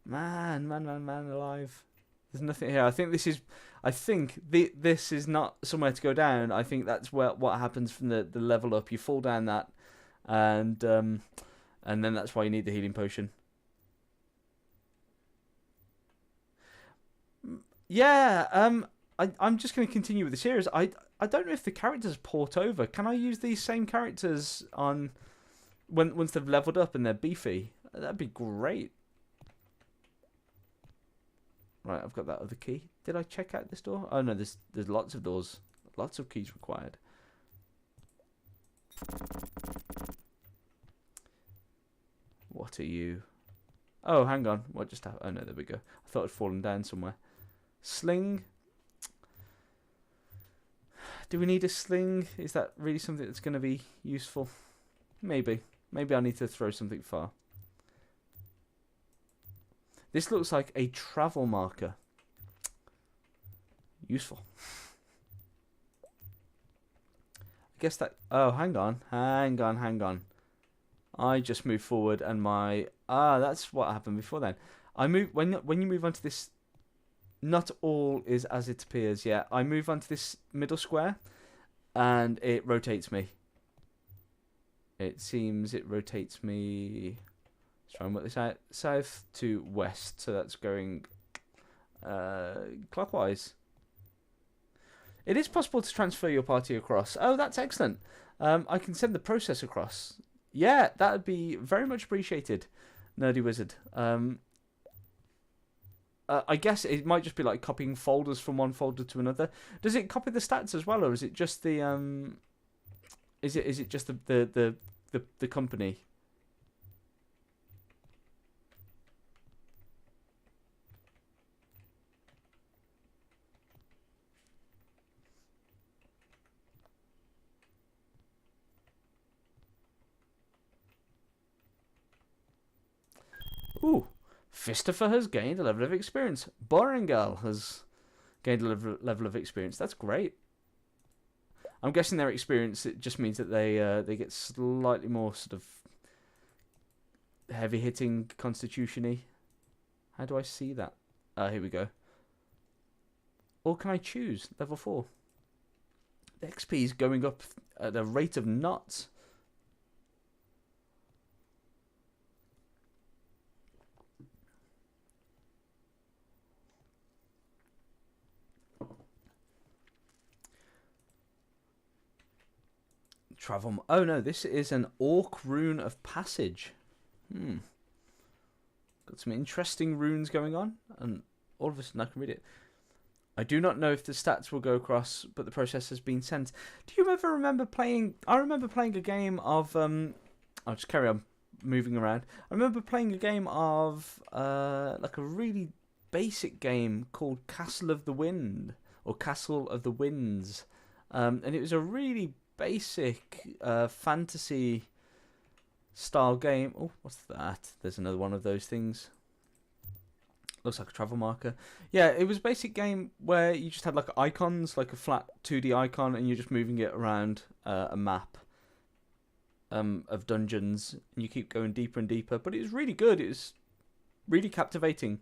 Man alive. There's nothing here. I think this is this is not somewhere to go down. I think that's what happens from the level up. You fall down that and then that's why you need the healing potion. Yeah, I'm just going to continue with the series. I don't know if the characters port over. Can I use these same characters on once they've leveled up and they're beefy? That'd be great. Right, I've got that other key. Did I check out this door? Oh no, there's lots of doors. Lots of keys required. What are you? Oh, hang on. What just happened? Oh no, there we go. I thought I'd fallen down somewhere. Sling. Do we need a sling? Is that really something that's going to be useful? Maybe. Maybe I need to throw something far. This looks like a travel marker. Useful. I guess that... Oh, hang on. I just moved forward and my... that's what happened before then. I move when you move onto this... Not all is as it appears, yeah. I move onto this middle square and it rotates me. It seems it rotates me... Let's try and work this out. South to west, so that's going clockwise. It is possible to transfer your party across. Oh, that's excellent. I can send the process across. Yeah, that would be very much appreciated, Nerdy Wizard. I guess it might just be like copying folders from one folder to another. Does it copy the stats as well, or is it just the Is it just the company? Ooh, Fistifer has gained a level of experience. Boringal has gained a level of experience. That's great. I'm guessing their experience, it just means that they get slightly more sort of heavy hitting constitution-y. How do I see that? Here we go. Or can I choose level 4? The XP is going up at a rate of knots. Travel. Oh no, this is an Orc rune of passage. Got some interesting runes going on, and all of a sudden I can read it. I do not know if the stats will go across, but the process has been sent. Do you ever remember playing... I remember playing a game of... I'll just carry on moving around. I remember playing a game of... like a really basic game called Castle of the Wind, or Castle of the Winds. And it was a really basic fantasy style game. Oh, what's that? There's another one of those things. Looks like a travel marker. Yeah, it was a basic game where you just had like icons, like a flat 2D icon, and you're just moving it around a map of dungeons, and you keep going deeper and deeper. But it was really good. It was really captivating.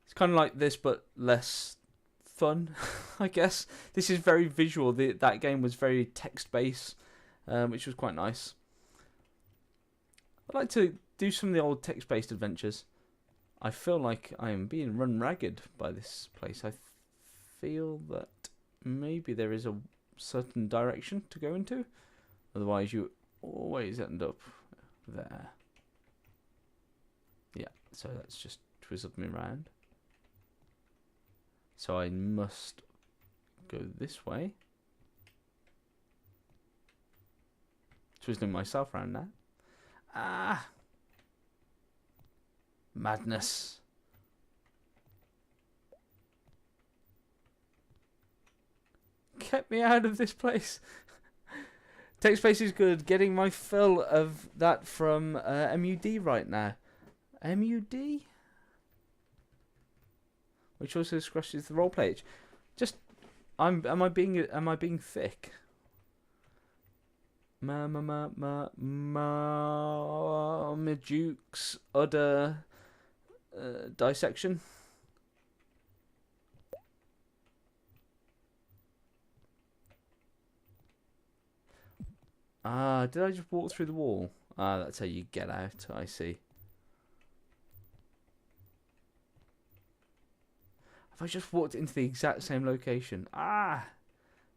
It's kind of like this, but less fun, I guess. This is very visual. That game was very text-based, which was quite nice. I'd like to do some of the old text-based adventures. I feel like I am being run ragged by this place. I feel that maybe there is a certain direction to go into. Otherwise, you always end up there. Yeah, so that's just twizzled me around. So I must go this way. Twisting myself around now. Ah! Madness. Get me out of this place. Tech space is good. Getting my fill of that from MUD right now. MUD? Which also scratches the role page. Just, am I being thick? Marmaduke's udder dissection. Ah, did I just walk through the wall? Ah, that's how you get out. I see. Have I just walked into the exact same location? Ah,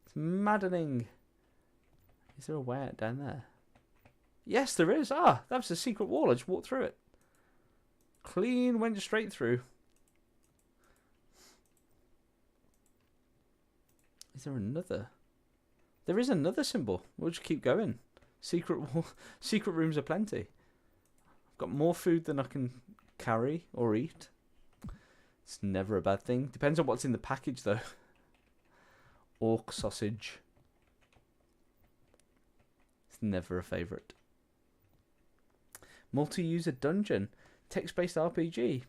it's maddening. Is there a way out down there? Yes, there is. Ah, that was a secret wall. I just walked through it. Clean, went straight through. Is there another? There is another symbol. We'll just keep going. Secret wall. Secret rooms are plenty. I've got more food than I can carry or eat. It's never a bad thing. Depends on what's in the package, though. Orc sausage. It's never a favourite. Multi-user dungeon. Text-based RPG.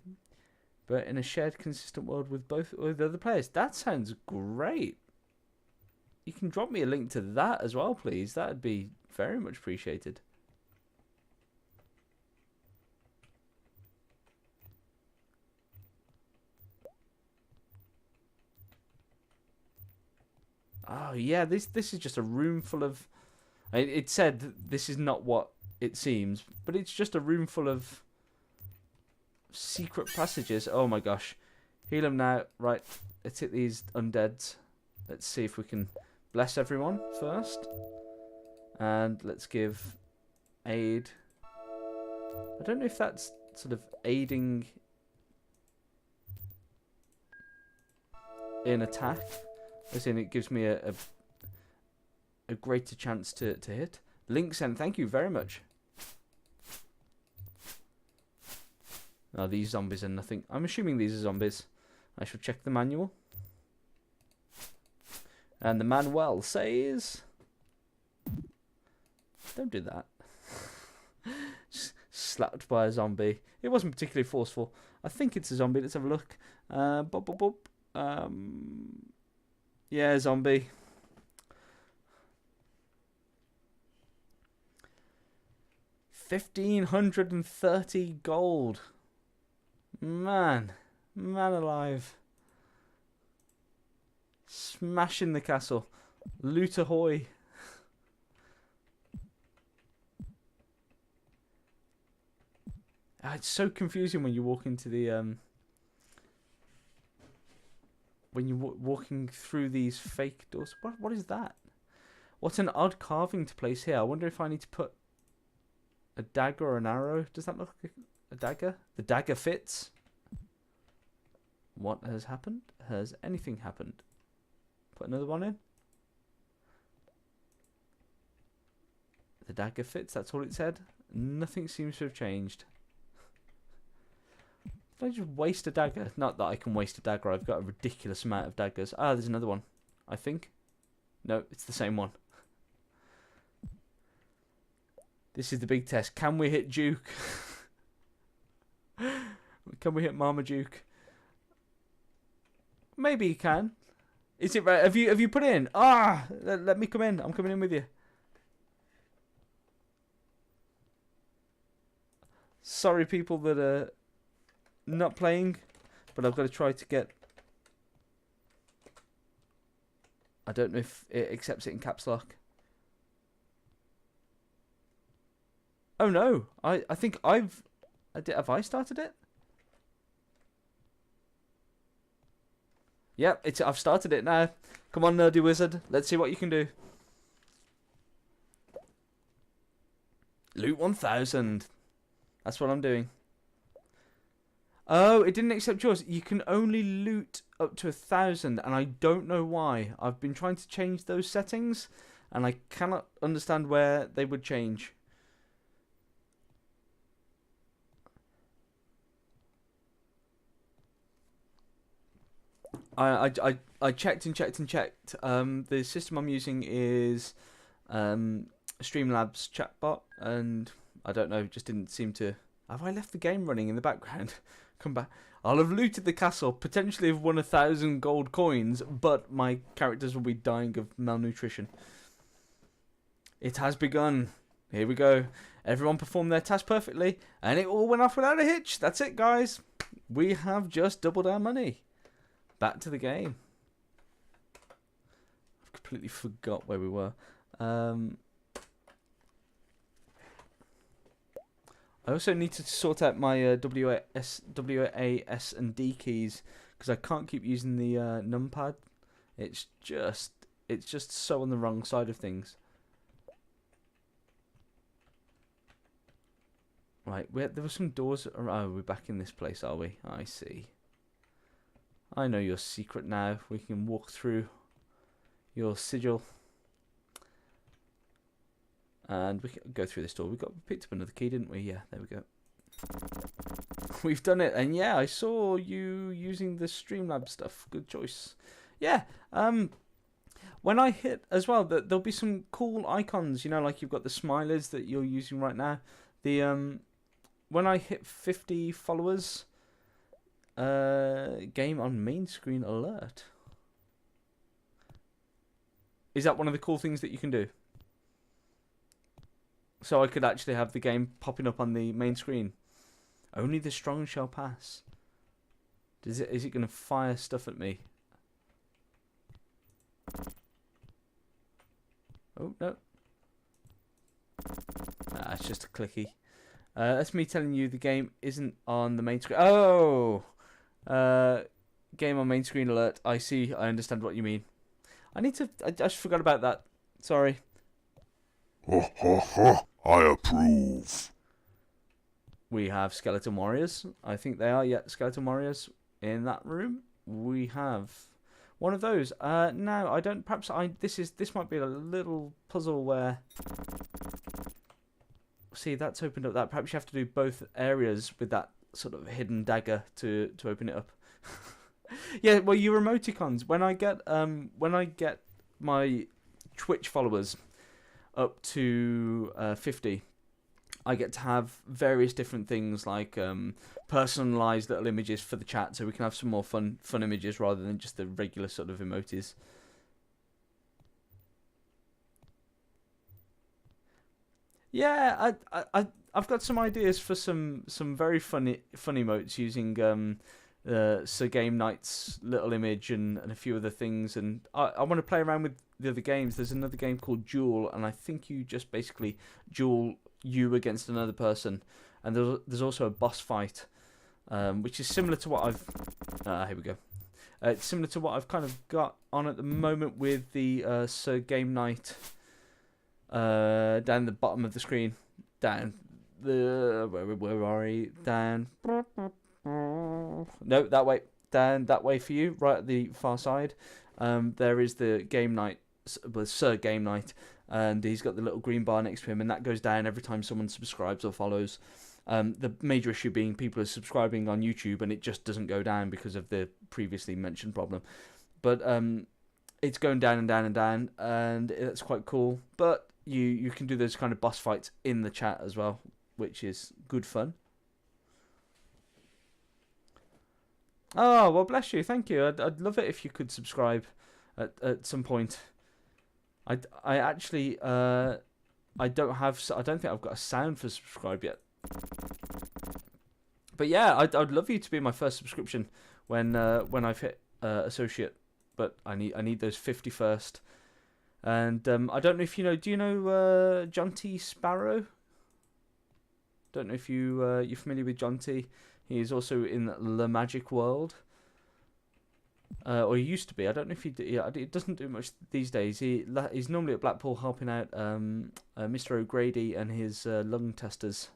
But in a shared, consistent world with other players. That sounds great. You can drop me a link to that as well, please. That would be very much appreciated. Oh yeah, this is just a room full of. It said this is not what it seems, but it's just a room full of secret passages. Oh my gosh, heal them now. Right, let's hit these undeads. Let's see if we can bless everyone first, and let's give aid. I don't know if that's sort of aiding in attack. As in, it gives me a greater chance to hit. Link sent, thank you very much. Now these zombies are nothing. I'm assuming these are zombies. I shall check the manual. And the manual says... Don't do that. Just slapped by a zombie. It wasn't particularly forceful. I think it's a zombie. Let's have a look. Yeah, zombie. $1,530 gold. Man alive. Smashing the castle. Loot ahoy. It's so confusing when you walk into the when you're walking through these fake doors. What is that? What's an odd carving to place here? I wonder if I need to put a dagger or an arrow. Does that look like a dagger? The dagger fits. What has happened? Has anything happened? Put another one in. The dagger fits. That's all it said. Nothing seems to have changed. Did I just waste a dagger? Not that I can waste a dagger. I've got a ridiculous amount of daggers. Ah, there's another one. I think. No, it's the same one. This is the big test. Can we hit Duke? Can we hit Marmaduke? Maybe you can. Is it right? Have you put it in? Ah, let me come in. I'm coming in with you. Sorry, people that are not playing, but I've got to try to get. I don't know if it accepts it in caps lock. Oh no! I think have I started it? Yep, I've started it now. Come on, nerdy wizard. Let's see what you can do. Loot 1000. That's what I'm doing. Oh, it didn't accept yours. You can only loot up to 1,000, and I don't know why. I've been trying to change those settings, and I cannot understand where they would change. I checked and checked and checked. The system I'm using is Streamlabs chatbot, and I don't know, just didn't seem to. Have I left the game running in the background? Come back. I'll have looted the castle, potentially have won 1,000 gold coins, but my characters will be dying of malnutrition. It has begun. Here we go. Everyone performed their task perfectly, and it all went off without a hitch. That's it, guys. We have just doubled our money. Back to the game. I've completely forgot where we were. I also need to sort out my WAS and D keys, because I can't keep using the numpad. It's just so on the wrong side of things. Right, there were some doors. Oh, we're back in this place, are we? I see. I know your secret now. We can walk through your sigil. And we can go through this door. We picked up another key, didn't we? Yeah, there we go. We've done it. And yeah, I saw you using the Streamlabs stuff. Good choice. Yeah. When I hit as well, there'll be some cool icons. You know, like you've got the smileys that you're using right now. The when I hit 50 followers, game on main screen alert. Is that one of the cool things that you can do? So I could actually have the game popping up on the main screen. Only the strong shall pass. Is it going to fire stuff at me? Oh, no. It's just a clicky. That's me telling you the game isn't on the main screen. Oh! Game on main screen alert. I see. I understand what you mean. I just forgot about that. Sorry. Ha ha ha, I approve. We have skeleton warriors. I think they are, yeah, skeleton warriors in that room. We have one of those. Now I don't. Perhaps this might be a little puzzle where. See, that's opened up. That perhaps you have to do both areas with that sort of hidden dagger to open it up. Yeah, well, your emoticons. When I get my Twitch followers up to 50, I get to have various different things like personalized little images for the chat, so we can have some more fun images rather than just the regular sort of emotes. Yeah, I've got some ideas for some very funny emotes using Sir Game Knight's little image and a few other things, and I want to play around with the other games. There's another game called Duel, and I think you just basically duel you against another person, and there's also a boss fight, which is similar to what I've here we go. It's similar to what I've kind of got on at the moment with the Sir Game Knight. Down the bottom of the screen, down the where are we? Down. No, that way. Down that way for you, right at the far side. There is the Game Knight, Sir Game Knight, and he's got the little green bar next to him, and that goes down every time someone subscribes or follows. The major issue being people are subscribing on YouTube, and it just doesn't go down because of the previously mentioned problem. But it's going down and down and down, and it's quite cool. But you can do those kind of boss fights in the chat as well, which is good fun. Oh, well, bless you. Thank you. I'd love it if you could subscribe at some point. I actually I don't think I've got a sound for subscribe yet. But yeah, I'd love you to be my first subscription when I've hit associate. But I need those 50 first. And I don't know if you know. Do you know John T. Sparrow? Don't know if you're familiar with John T. He is also in the Magic World, or he used to be. I don't know if he doesn't do much these days. He's normally at Blackpool helping out Mr. O'Grady and his lung testers.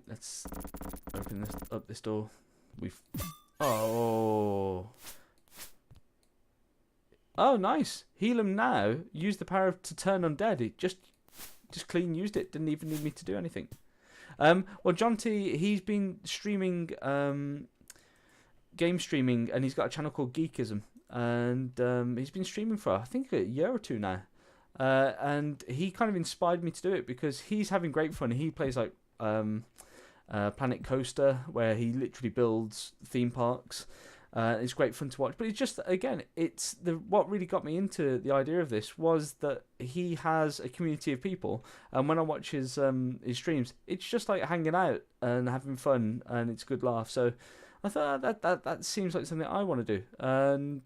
let's open this door. Oh. Oh, nice. Heal him now. Use the power to turn undead. It just clean used it. Didn't even need me to do anything. Well, John T, he's been streaming, game streaming, and he's got a channel called Geekism. And he's been streaming for, I think, a year or two now. And he kind of inspired me to do it because he's having great fun. He plays like Planet Coaster, where he literally builds theme parks. It's great fun to watch, but it's just, again, what really got me into the idea of this was that he has a community of people, and when I watch his streams, it's just like hanging out and having fun, and it's a good laugh. So I thought that seems like something I want to do, and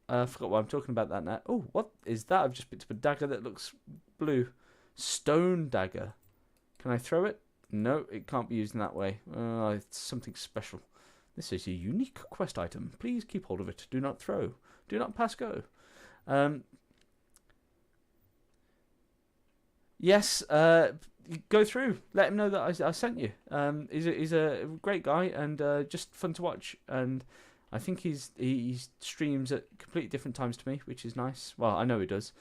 I forgot why I'm talking about that now. Oh, what is that? I've just picked up a dagger that looks blue. Stone dagger. Can I throw it? No, it can't be used in that way. It's something special. This is a unique quest item. Please keep hold of it. Do not throw. Do not pass go. Yes, go through. Let him know that I sent you. He's a great guy and just fun to watch. And I think he streams at completely different times to me, which is nice. Well, I know he does.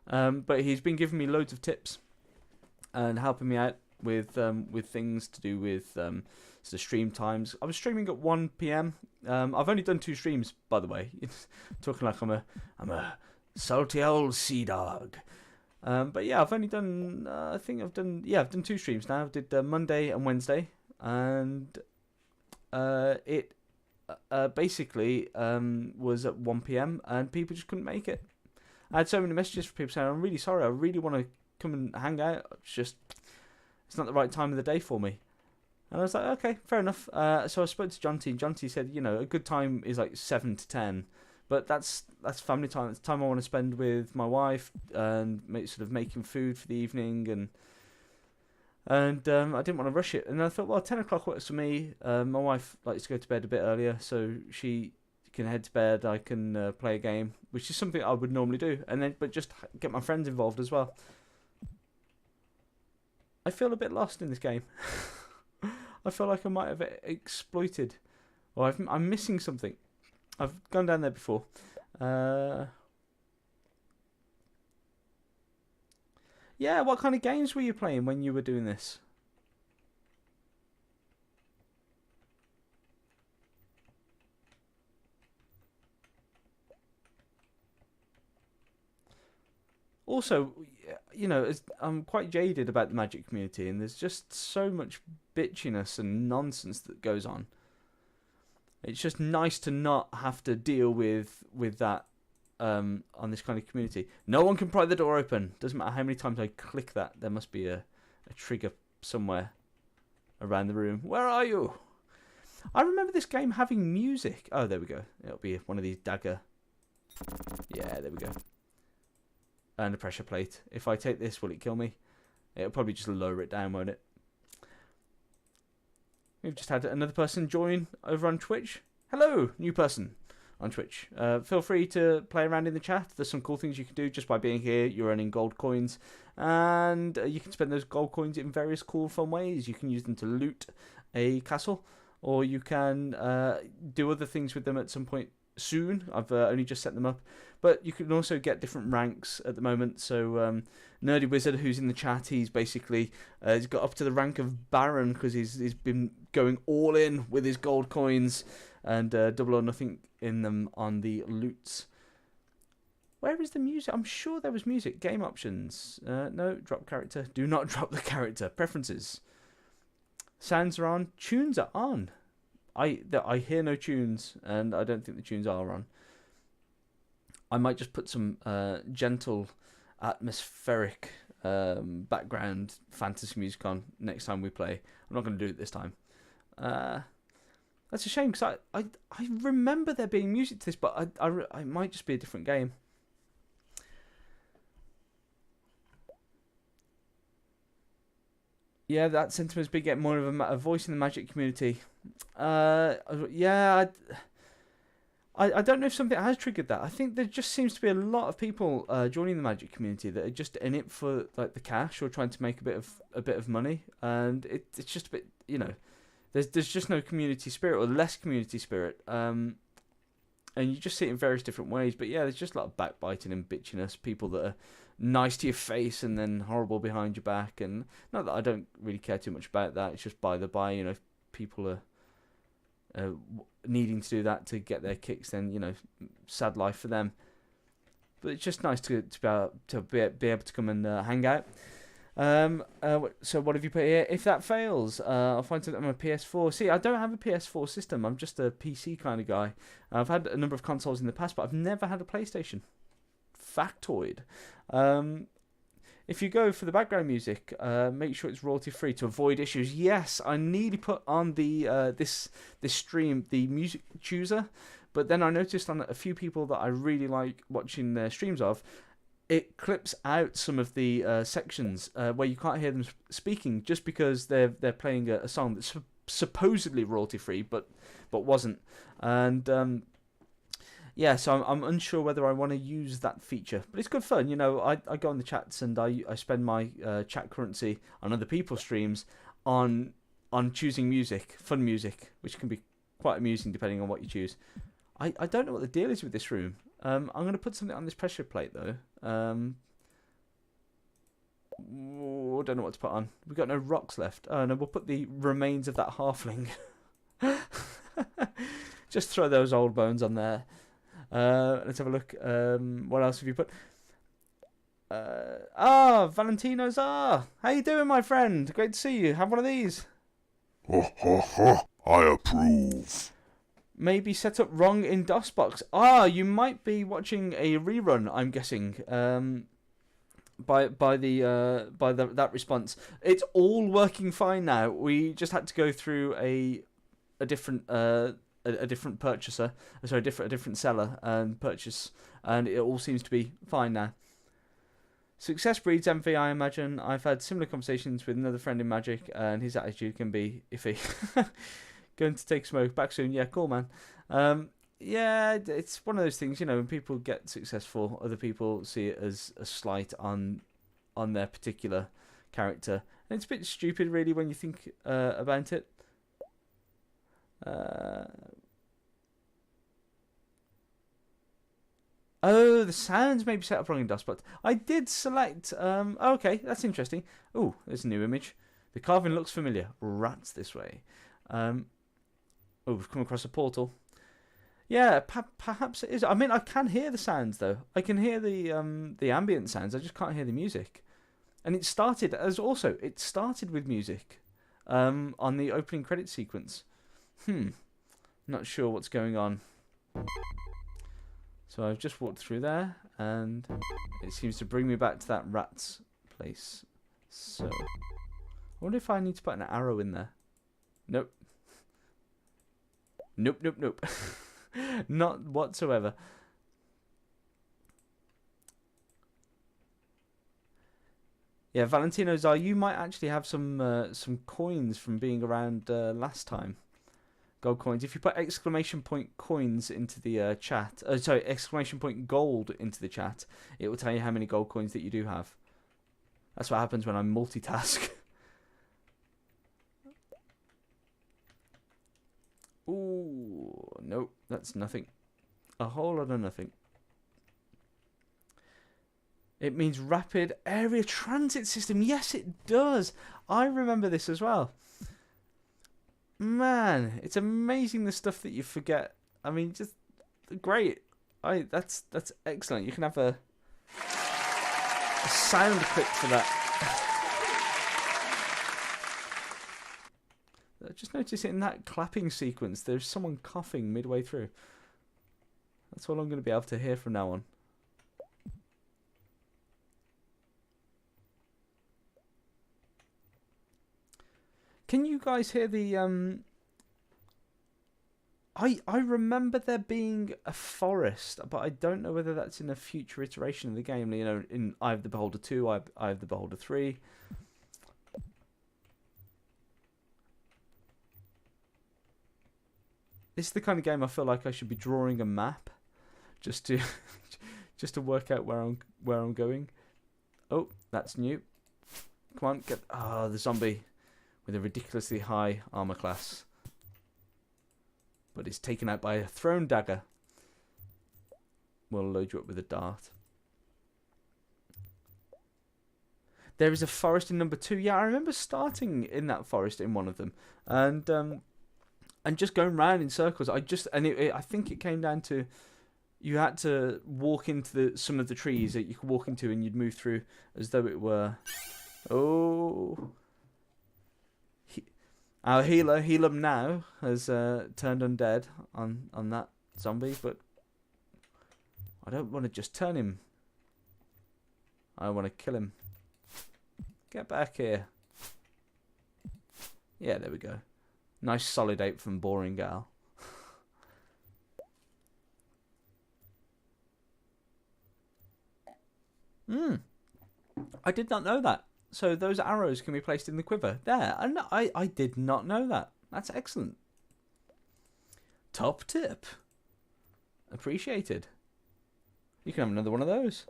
But he's been giving me loads of tips and helping me out with things to do with the stream times. I was streaming at 1 p.m. I've only done 2 streams, by the way. Talking like I'm a salty old sea dog. But yeah, I've only done I've done 2 streams now. I did Monday and Wednesday, and it basically was at 1 p.m. and people just couldn't make it. I had so many messages from people saying, "I'm really sorry. I really want to come and hang out. It's not the right time of the day for me." And I was like, okay, fair enough. So I spoke to John T. And John T said, a good time is like 7 to 10. But that's family time. It's time I want to spend with my wife and sort of making food for the evening. And I didn't want to rush it. And I thought, well, 10 o'clock works for me. My wife likes to go to bed a bit earlier, so she can head to bed. I can play a game, which is something I would normally do. But just get my friends involved as well. I feel a bit lost in this game. I feel like I might have exploited, or I'm missing something. I've gone down there before. Yeah, what kind of games were you playing when you were doing this? Also, I'm quite jaded about the Magic community, and there's just so much bitchiness and nonsense that goes on. It's just nice to not have to deal with that on this kind of community. No one can pry the door open. Doesn't matter how many times I click that. There must be a trigger somewhere around the room. Where are you? I remember this game having music. Oh, there we go. It'll be one of these dagger. Yeah, there we go. And a pressure plate. If I take this, will it kill me? It'll probably just lower it down, won't it? We've just had another person join over on Twitch. Hello, new person on Twitch. Feel free to play around in the chat. There's some cool things you can do just by being here. You're earning gold coins. And you can spend those gold coins in various cool, fun ways. You can use them to loot a castle. Or you can do other things with them at some point soon. I've only just set them up. But you can also get different ranks at the moment. So Nerdy Wizard, who's in the chat, he's basically he's got up to the rank of Baron because he's been going all in with his gold coins and double or nothing in them on the loots. Where is the music? I'm sure there was music. Game options. No, drop character. Do not drop the character. Preferences. Sounds are on. Tunes are on. I hear no tunes, and I don't think the tunes are on. I might just put some gentle, atmospheric background fantasy music on next time we play. I'm not going to do it this time. That's a shame, because I remember there being music to this, but I might just be a different game. Yeah, that sentiment's been getting more of a voice in the Magic community. Yeah, I don't know if something has triggered that. I think there just seems to be a lot of people joining the Magic community that are just in it for like the cash or trying to make a bit of money, and it's just a bit, you know, there's just no community spirit or less community spirit. And you just see it in various different ways. But yeah, there's just a lot of backbiting and bitchiness. People that are nice to your face and then horrible behind your back. And not that I don't really care too much about that. It's just by the by, you know, if people are needing to do that to get their kicks, then, you know, sad life for them. But it's just nice to be able to come and hang out. So what have you put here? If that fails, I'll find something on my PS4. See, I don't have a PS4 system. I'm just a PC kind of guy. I've had a number of consoles in the past, but I've never had a PlayStation. Factoid. If you go for the background music, make sure it's royalty free to avoid issues. Yes, I nearly put on the this stream the music chooser, but then I noticed on a few people that I really like watching their streams of, it clips out some of the sections where you can't hear them speaking just because they're playing a song that's supposedly royalty free, but wasn't. And yeah, so I'm unsure whether I want to use that feature, but it's good fun. You know, I go on the chats and I spend my chat currency on other people's streams on choosing music, fun music, which can be quite amusing depending on what you choose. I don't know what the deal is with this room. I'm going to put something on this pressure plate though. I don't know what to put on. We've got no rocks left. Oh no, we'll put the remains of that halfling. Just throw those old bones on there. Let's have a look. What else have you put? Valentino Czar. How you doing, my friend? Great to see you. Have one of these. Ha ha ha. I approve. Maybe set up wrong in DOSBox. You might be watching a rerun, I'm guessing. By that response, it's all working fine now. We just had to go through a different purchaser, sorry, a different seller and purchase, and it all seems to be fine now. Success breeds envy, I imagine. I've had similar conversations with another friend in Magic, and his attitude can be iffy. Going to take smoke. Back soon. Yeah, cool, man. Yeah, it's one of those things, you know, when people get successful, other people see it as a slight on their particular character. And it's a bit stupid, really, when you think about it. Oh, the sounds may be set up wrong in DOS, but I did select... okay, that's interesting. Oh, there's a new image. The carving looks familiar. Rats this way. Oh, we've come across a portal. Yeah, perhaps it is. I mean, I can hear the sounds, though. I can hear the ambient sounds. I just can't hear the music. And it started with music on the opening credit sequence. Not sure what's going on. So I've just walked through there, and it seems to bring me back to that rat's place. So, I wonder if I need to put an arrow in there. Nope. Nope. Not whatsoever. Yeah, Valentino Czar, you might actually have some coins from being around last time. Gold coins. If you put exclamation point coins into the chat, exclamation point gold into the chat, it will tell you how many gold coins that you do have. That's what happens when I multitask. Ooh, nope, that's nothing. A whole lot of nothing. It means rapid area transit system. Yes, it does. I remember this as well. Man, it's amazing the stuff that you forget. I mean, just great. That's excellent. You can have a sound clip for that. I just noticed in that clapping sequence, there's someone coughing midway through. That's all I'm going to be able to hear from now on. Can you guys hear the I remember there being a forest, but I don't know whether that's in a future iteration of the game. You know, in Eye of the Beholder 2, Eye of the Beholder 3. This is the kind of game I feel like I should be drawing a map, just to just to work out where I'm going. Oh, that's new. Come on, get the zombie with a ridiculously high armor class, but it's taken out by a thrown dagger. We'll load you up with a dart. There is a forest in number 2. Yeah, I remember starting in that forest in one of them, and just going round in circles. I think it came down to you had to walk into some of the trees that you could walk into, and you'd move through as though it were. Oh, our healer, heal him now, has turned undead on that zombie, but I don't want to just turn him. I want to kill him. Get back here. Yeah, there we go. Nice solid 8 from Boring Gal. I did not know that. So those arrows can be placed in the quiver. There. And I did not know that. That's excellent. Top tip. Appreciated. You can have another one of those.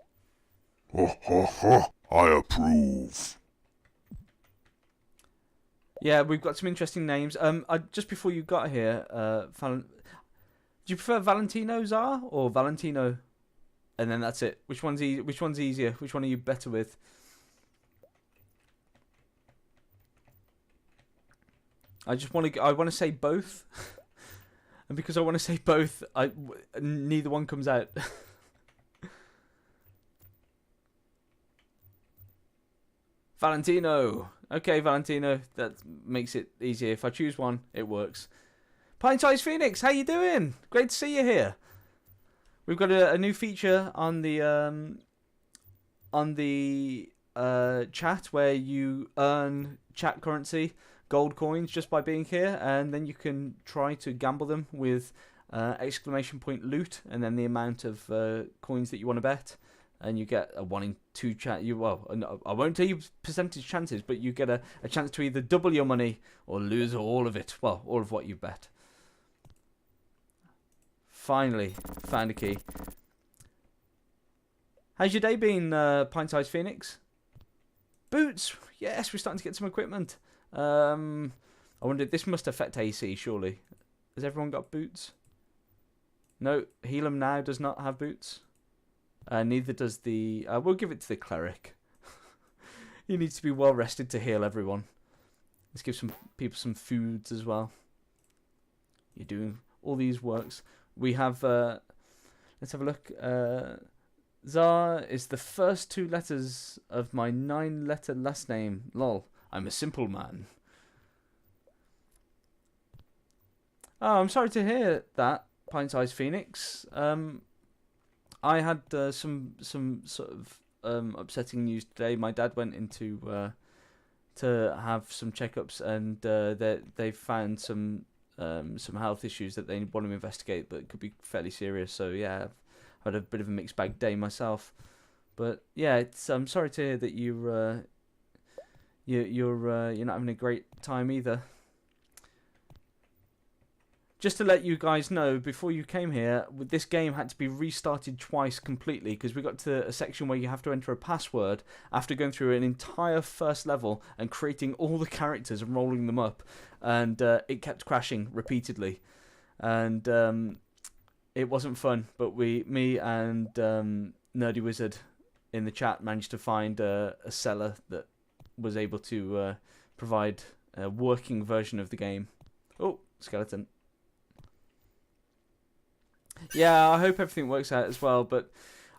Ha ha ha. I approve. Yeah, we've got some interesting names. Just before you got here, do you prefer Valentino Czar or Valentino? And then that's it. Which one's easier? Which one are you better with? I want to say both, and because I want to say both, neither one comes out. Valentino. Okay, Valentino. That makes it easier. If I choose one, it works. Pint-Sized Phoenix, how you doing? Great to see you here. We've got a new feature on the chat where you earn chat currency, gold coins, just by being here, and then you can try to gamble them with exclamation point loot, and then the amount of coins that you want to bet. And you get a 1 in 2 chance. I won't tell you percentage chances, but you get a chance to either double your money or lose all of it. Well, all of what you bet. Finally, found a key. How's your day been, Pint-Sized Phoenix? Boots! Yes, we're starting to get some equipment. I wonder, this must affect AC, surely. Has everyone got boots? No, Heal 'em Now does not have boots. Neither does the... we'll give it to the cleric. He needs to be well rested to heal everyone. Let's give some people some foods as well. You're doing all these works. We have... let's have a look. Zar is the first 2 letters of my 9-letter last name. Lol. I'm a simple man. Oh, I'm sorry to hear that, Pint-Sized Phoenix. I had some sort of upsetting news today. My dad went into to have some checkups, and they found some health issues that they want to investigate, but could be fairly serious. So yeah, I've had a bit of a mixed bag day myself. But yeah, I'm sorry to hear that you're not having a great time either. Just to let you guys know, before you came here, this game had to be restarted twice completely, because we got to a section where you have to enter a password after going through an entire first level and creating all the characters and rolling them up, and it kept crashing repeatedly, and it wasn't fun. But me and Nerdy Wizard in the chat managed to find a seller that was able to provide a working version of the game. Oh, skeleton. Yeah, I hope everything works out as well, but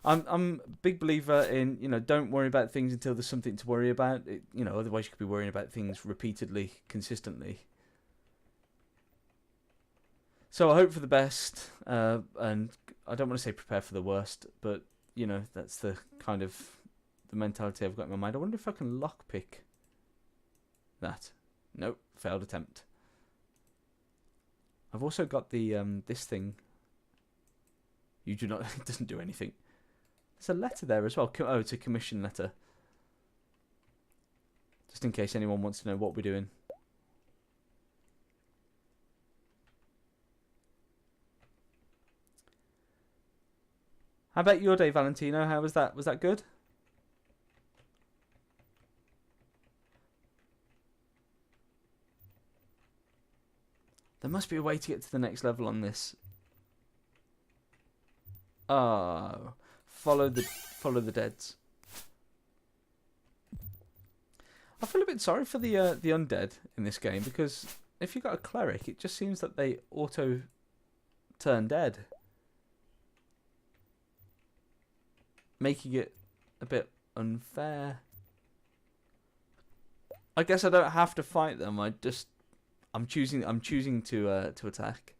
I'm a big believer in, don't worry about things until there's something to worry about. Otherwise you could be worrying about things repeatedly, consistently. So I hope for the best, and I don't want to say prepare for the worst, but, that's the kind of the mentality I've got in my mind. I wonder if I can lockpick that. Nope, failed attempt. I've also got the this thing. You do not. It doesn't do anything. There's a letter there as well. Oh, it's a commission letter. Just in case anyone wants to know what we're doing. How about your day, Valentino? How was that? Was that good? There must be a way to get to the next level on this. Oh, follow the deads. I feel a bit sorry for the undead in this game, because if you've got a cleric, it just seems that they auto turn dead, making it a bit unfair. I guess I don't have to fight them. I'm choosing to attack.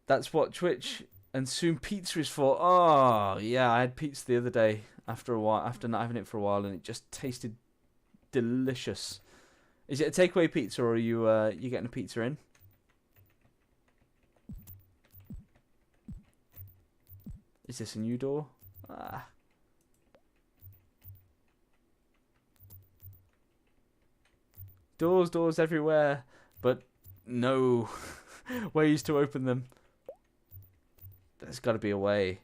That's what Twitch and soon pizza is for. Oh yeah, I had pizza the other day after not having it for a while, and it just tasted delicious. Is it a takeaway pizza, or are you getting a pizza in? Is this a new door? Ah. Doors everywhere, but no ways to open them. There's got to be a way.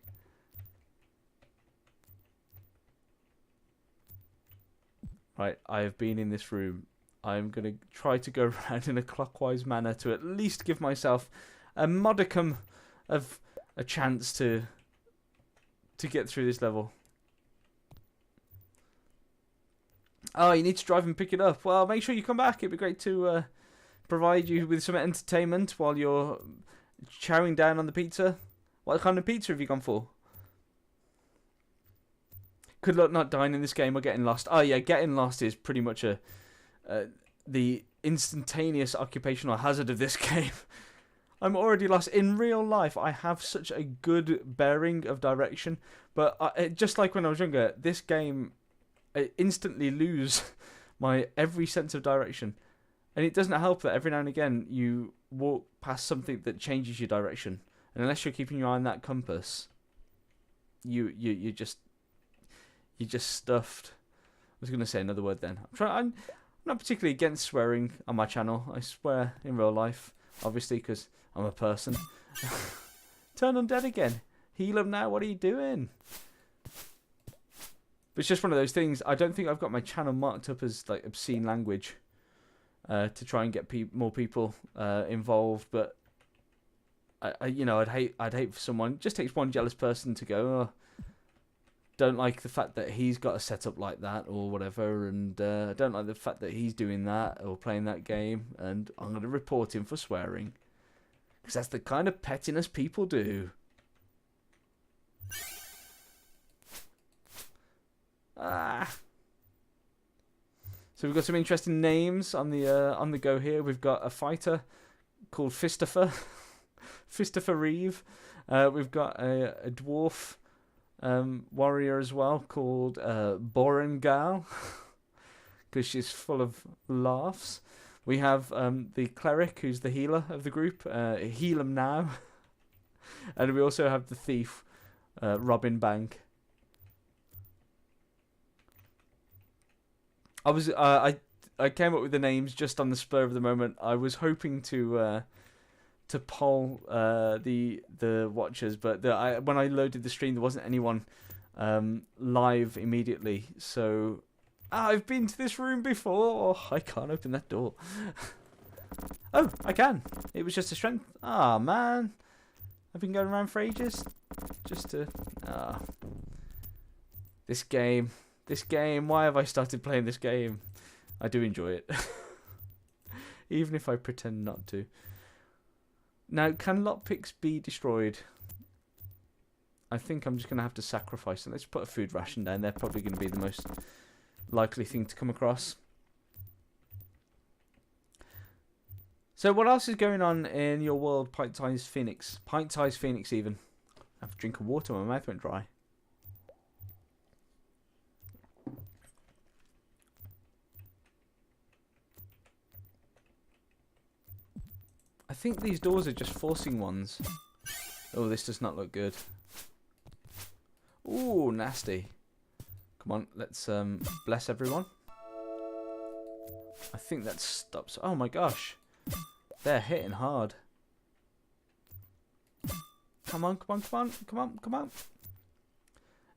Right, I have been in this room. I'm going to try to go around in a clockwise manner to at least give myself a modicum of a chance to get through this level. Oh, you need to drive and pick it up. Well, make sure you come back. It'd be great to provide you with some entertainment while you're chowing down on the pizza. What kind of pizza have you gone for? Good luck not dying in this game or getting lost. Oh yeah, getting lost is pretty much the instantaneous occupational hazard of this game. I'm already lost. In real life, I have such a good bearing of direction, but just like when I was younger, this game, I instantly lose my every sense of direction. And it doesn't help that every now and again you walk past something that changes your direction. And unless you're keeping your eye on that compass, you're just stuffed. I was going to say another word then. I'm not particularly against swearing on my channel. I swear in real life, obviously, because I'm a person. Turn undead again. Heal them now. What are you doing? But it's just one of those things. I don't think I've got my channel marked up as like obscene language to try and get more people involved. But I'd hate for someone. It just takes one jealous person to go, oh, don't like the fact that he's got a setup like that or whatever, and don't like the fact that he's doing that or playing that game, and I'm going to report him for swearing, because that's the kind of pettiness people do. So we've got some interesting names on the go here. We've got a fighter called Fistifer, Fistifer Reeve. We've got a dwarf warrior as well called Borengal, because she's full of laughs. We have the cleric, who's the healer of the group, heal him now. And we also have the thief, Robin Bank. I came up with the names just on the spur of the moment. I was hoping to poll the watchers, but when I loaded the stream, there wasn't anyone live immediately. So I've been to this room before. Oh, I can't open that door. Oh, I can. It was just a strength. Ah, man, I've been going around for ages just to. This game. Why have I started playing this game? I do enjoy it, even if I pretend not to. Now, can lockpicks be destroyed? I think I'm just going to have to sacrifice them. Let's put a food ration down. They're probably going to be the most likely thing to come across. So what else is going on in your world, Pint-Sized Phoenix? Pint-Sized Phoenix even. I have a drink of water, my mouth went dry. I think these doors are just forcing ones. Oh, this does not look good. Ooh, nasty. Come on, let's bless everyone. I think that stops. Oh my gosh. They're hitting hard. Come on, come on, come on, come on, come on.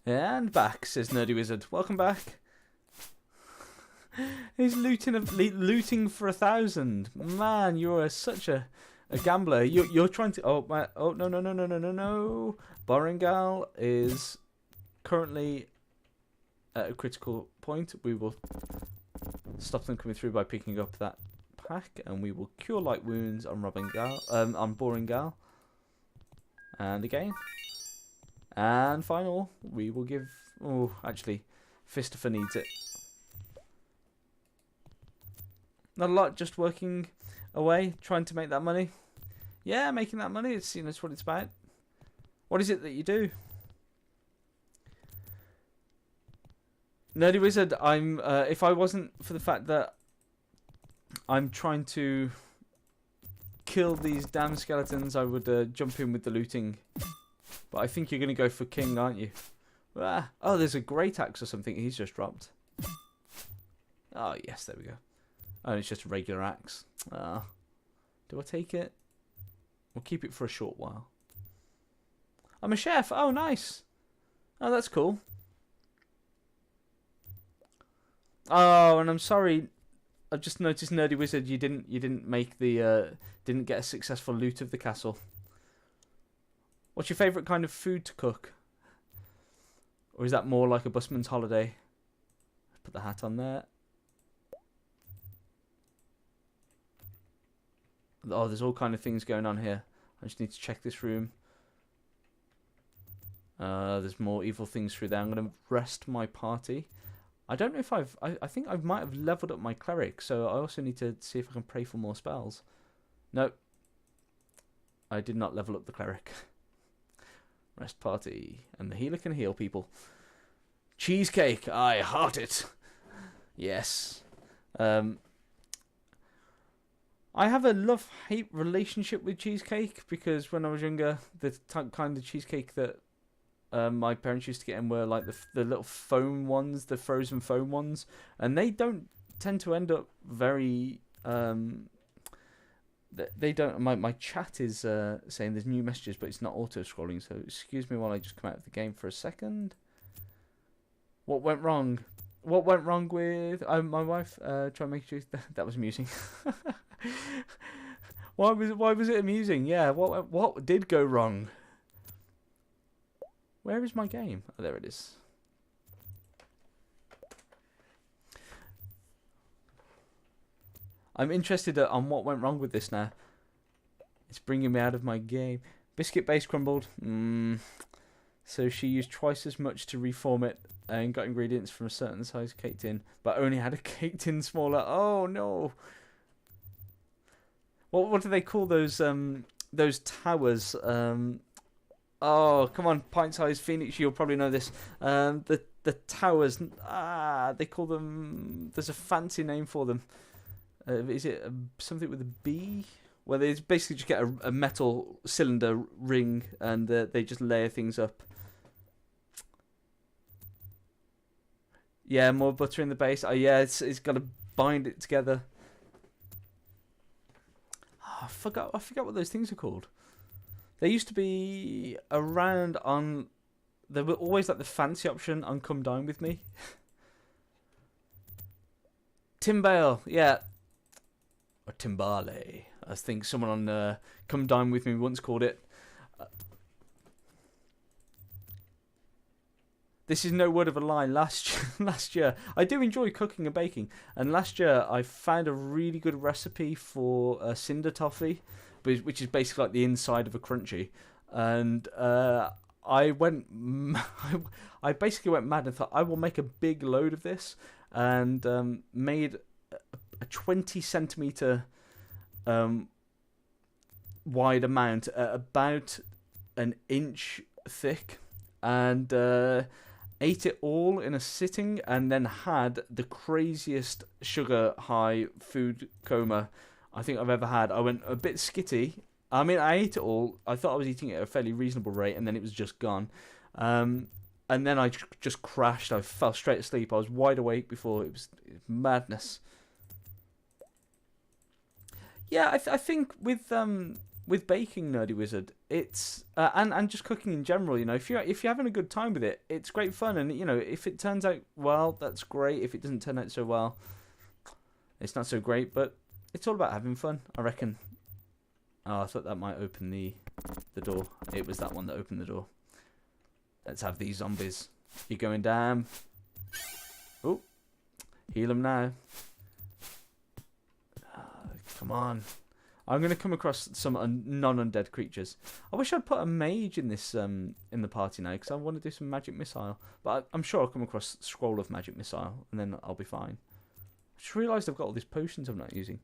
And back, says Nerdy Wizard. Welcome back. He's looting for 1,000. Man, you are such a gambler. You're trying to. Oh my! Oh no no no no no no no! Boringal is currently at a critical point. We will stop them coming through by picking up that pack, and we will cure light wounds on on Boringal. And again. And final, we will give... Oh, actually, Fistifer needs it. Not a lot, just working away, trying to make that money. Yeah, making that money, it's, that's what it's about. What is it that you do? Nerdy Wizard, I'm... if I wasn't for the fact that I'm trying to kill these damn skeletons, I would jump in with the looting. But I think you're going to go for King, aren't you? Ah, oh, there's a great axe or something he's just dropped. Oh, yes, there we go. Oh, it's just a regular axe. Ah, do I take it? We'll keep it for a short while. I'm a chef. Oh, nice. Oh, that's cool. Oh, and I'm sorry. I've just noticed, Nerdy Wizard, you didn't make the didn't get a successful loot of the castle. What's your favourite kind of food to cook? Or is that more like a busman's holiday? Put the hat on there. Oh, there's all kind of things going on here. I just need to check this room. There's more evil things through there. I'm going to rest my party. I don't know if I think I might have leveled up my cleric, so I also need to see if I can pray for more spells. No. I did not level up the cleric. Rest party. And the healer can heal people. Cheesecake. I heart it. Yes. I have a love-hate relationship with cheesecake because when I was younger, the kind of cheesecake that my parents used to get in were like the little foam ones, the frozen foam ones, and they don't tend to end up very. They don't. My chat is saying there's new messages, but it's not auto scrolling. So excuse me while I just come out of the game for a second. What went wrong? What went wrong with my wife? Try and make sure that was amusing. Why was it amusing? Yeah. What did go wrong? Where is my game? Oh, there it is. I'm interested on what went wrong with this now. It's bringing me out of my game. Biscuit base crumbled. So she used twice as much to reform it and got ingredients from a certain size cake tin, but only had a cake tin smaller. Oh no! What do they call those towers? Oh, come on, pint-sized Phoenix, you'll probably know this. The towers, they call them... There's a fancy name for them. Is it something with a B? Where they basically just get a metal cylinder ring and they just layer things up. Yeah, more butter in the base. Oh yeah, it's got to bind it together. Oh, I forgot what those things are called. They used to be around on... They were always like the fancy option on Come Dine With Me. Timbale, yeah. Or Timbale. I think someone on Come Dine With Me once called it. This is no word of a lie. Last year, I do enjoy cooking and baking. And last year, I found a really good recipe for cinder toffee, which is basically like the inside of a crunchy. And I basically went mad and thought, I will make a big load of this. And made a 20 centimeter wide amount, about an inch thick. And ate it all in a sitting, and then had the craziest sugar high food coma I think I've ever had. I went a bit skitty. I mean, I ate it all. I thought I was eating it at a fairly reasonable rate, and then it was just gone. And then I just crashed. I fell straight asleep. I was wide awake before. It was madness. Yeah, I think with with baking, Nerdy Wizard, it's and just cooking in general. You know, if you're having a good time with it, it's great fun. And you know, if it turns out well, that's great. If it doesn't turn out so well, it's not so great. But it's all about having fun, I reckon. Oh, I thought that might open the door. It was that one that opened the door. Let's have these zombies. You're going down. Oh, heal them now. Come on. I'm going to come across some non-undead creatures. I wish I'd put a mage in this in the party now, because I want to do some magic missile. But I'm sure I'll come across a scroll of magic missile, and then I'll be fine. I just realised I've got all these potions I'm not using.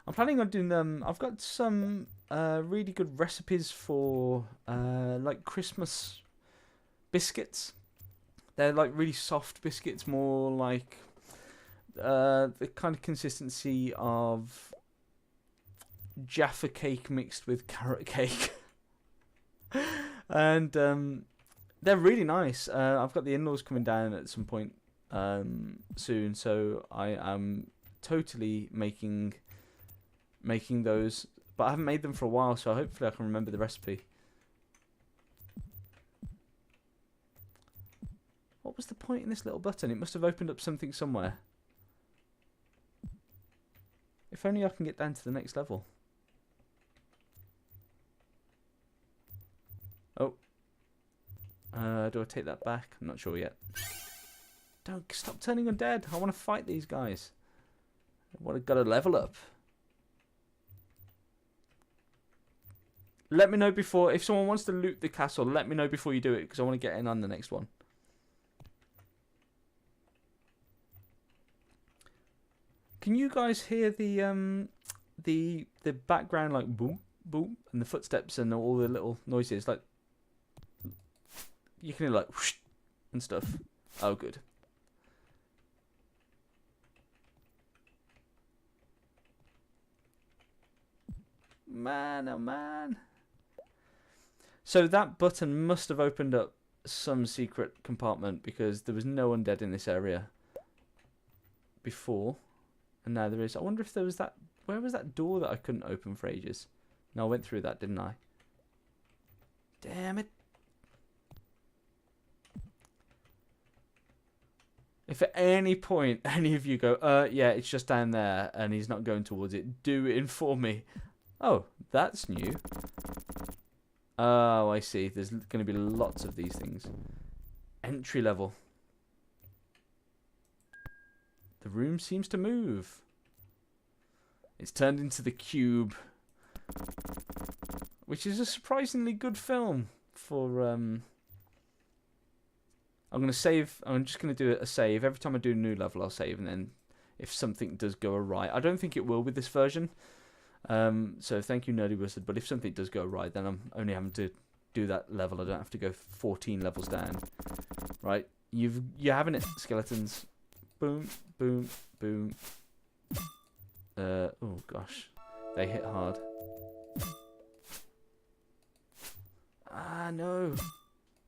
I'm planning on doing I've got some really good recipes for like Christmas biscuits. They're like really soft biscuits, more like the kind of consistency of Jaffa cake mixed with carrot cake. And they're really nice. I've got the in-laws coming down at some point soon, so I am totally making those, but I haven't made them for a while, so hopefully I can remember the recipe. What was the point in this little button? It must have opened up something somewhere. If only I can get down to the next level. Oh. Do I take that back? I'm not sure yet. Don't stop turning undead. I want to fight these guys. I've got to level up. Let me know before, if someone wants to loot the castle, let me know before you do it, because I want to get in on the next one. Can you guys hear the background, like boom, boom, and the footsteps and all the little noises? Like, you can hear like whoosh and stuff. Oh, good. Man, oh man. So that button must have opened up some secret compartment, because there was no undead in this area before. And now there is. I wonder if there was that... Where was that door that I couldn't open for ages? No, I went through that, didn't I? Damn it. If at any point any of you go, yeah, it's just down there, and he's not going towards it, do inform me. Oh, that's new. Oh, I see. There's going to be lots of these things. Entry level. The room seems to move. It's turned into the Cube, which is a surprisingly good film for... I'm going to save... I'm just going to do a save. Every time I do a new level, I'll save, and then if something does go awry... I don't think it will with this version. So thank you, Nerdy Wizard. But if something does go right, then I'm only having to do that level. I don't have to go 14 levels down. Right? You're having it, skeletons. Boom, boom, boom. Oh gosh, they hit hard. Ah no.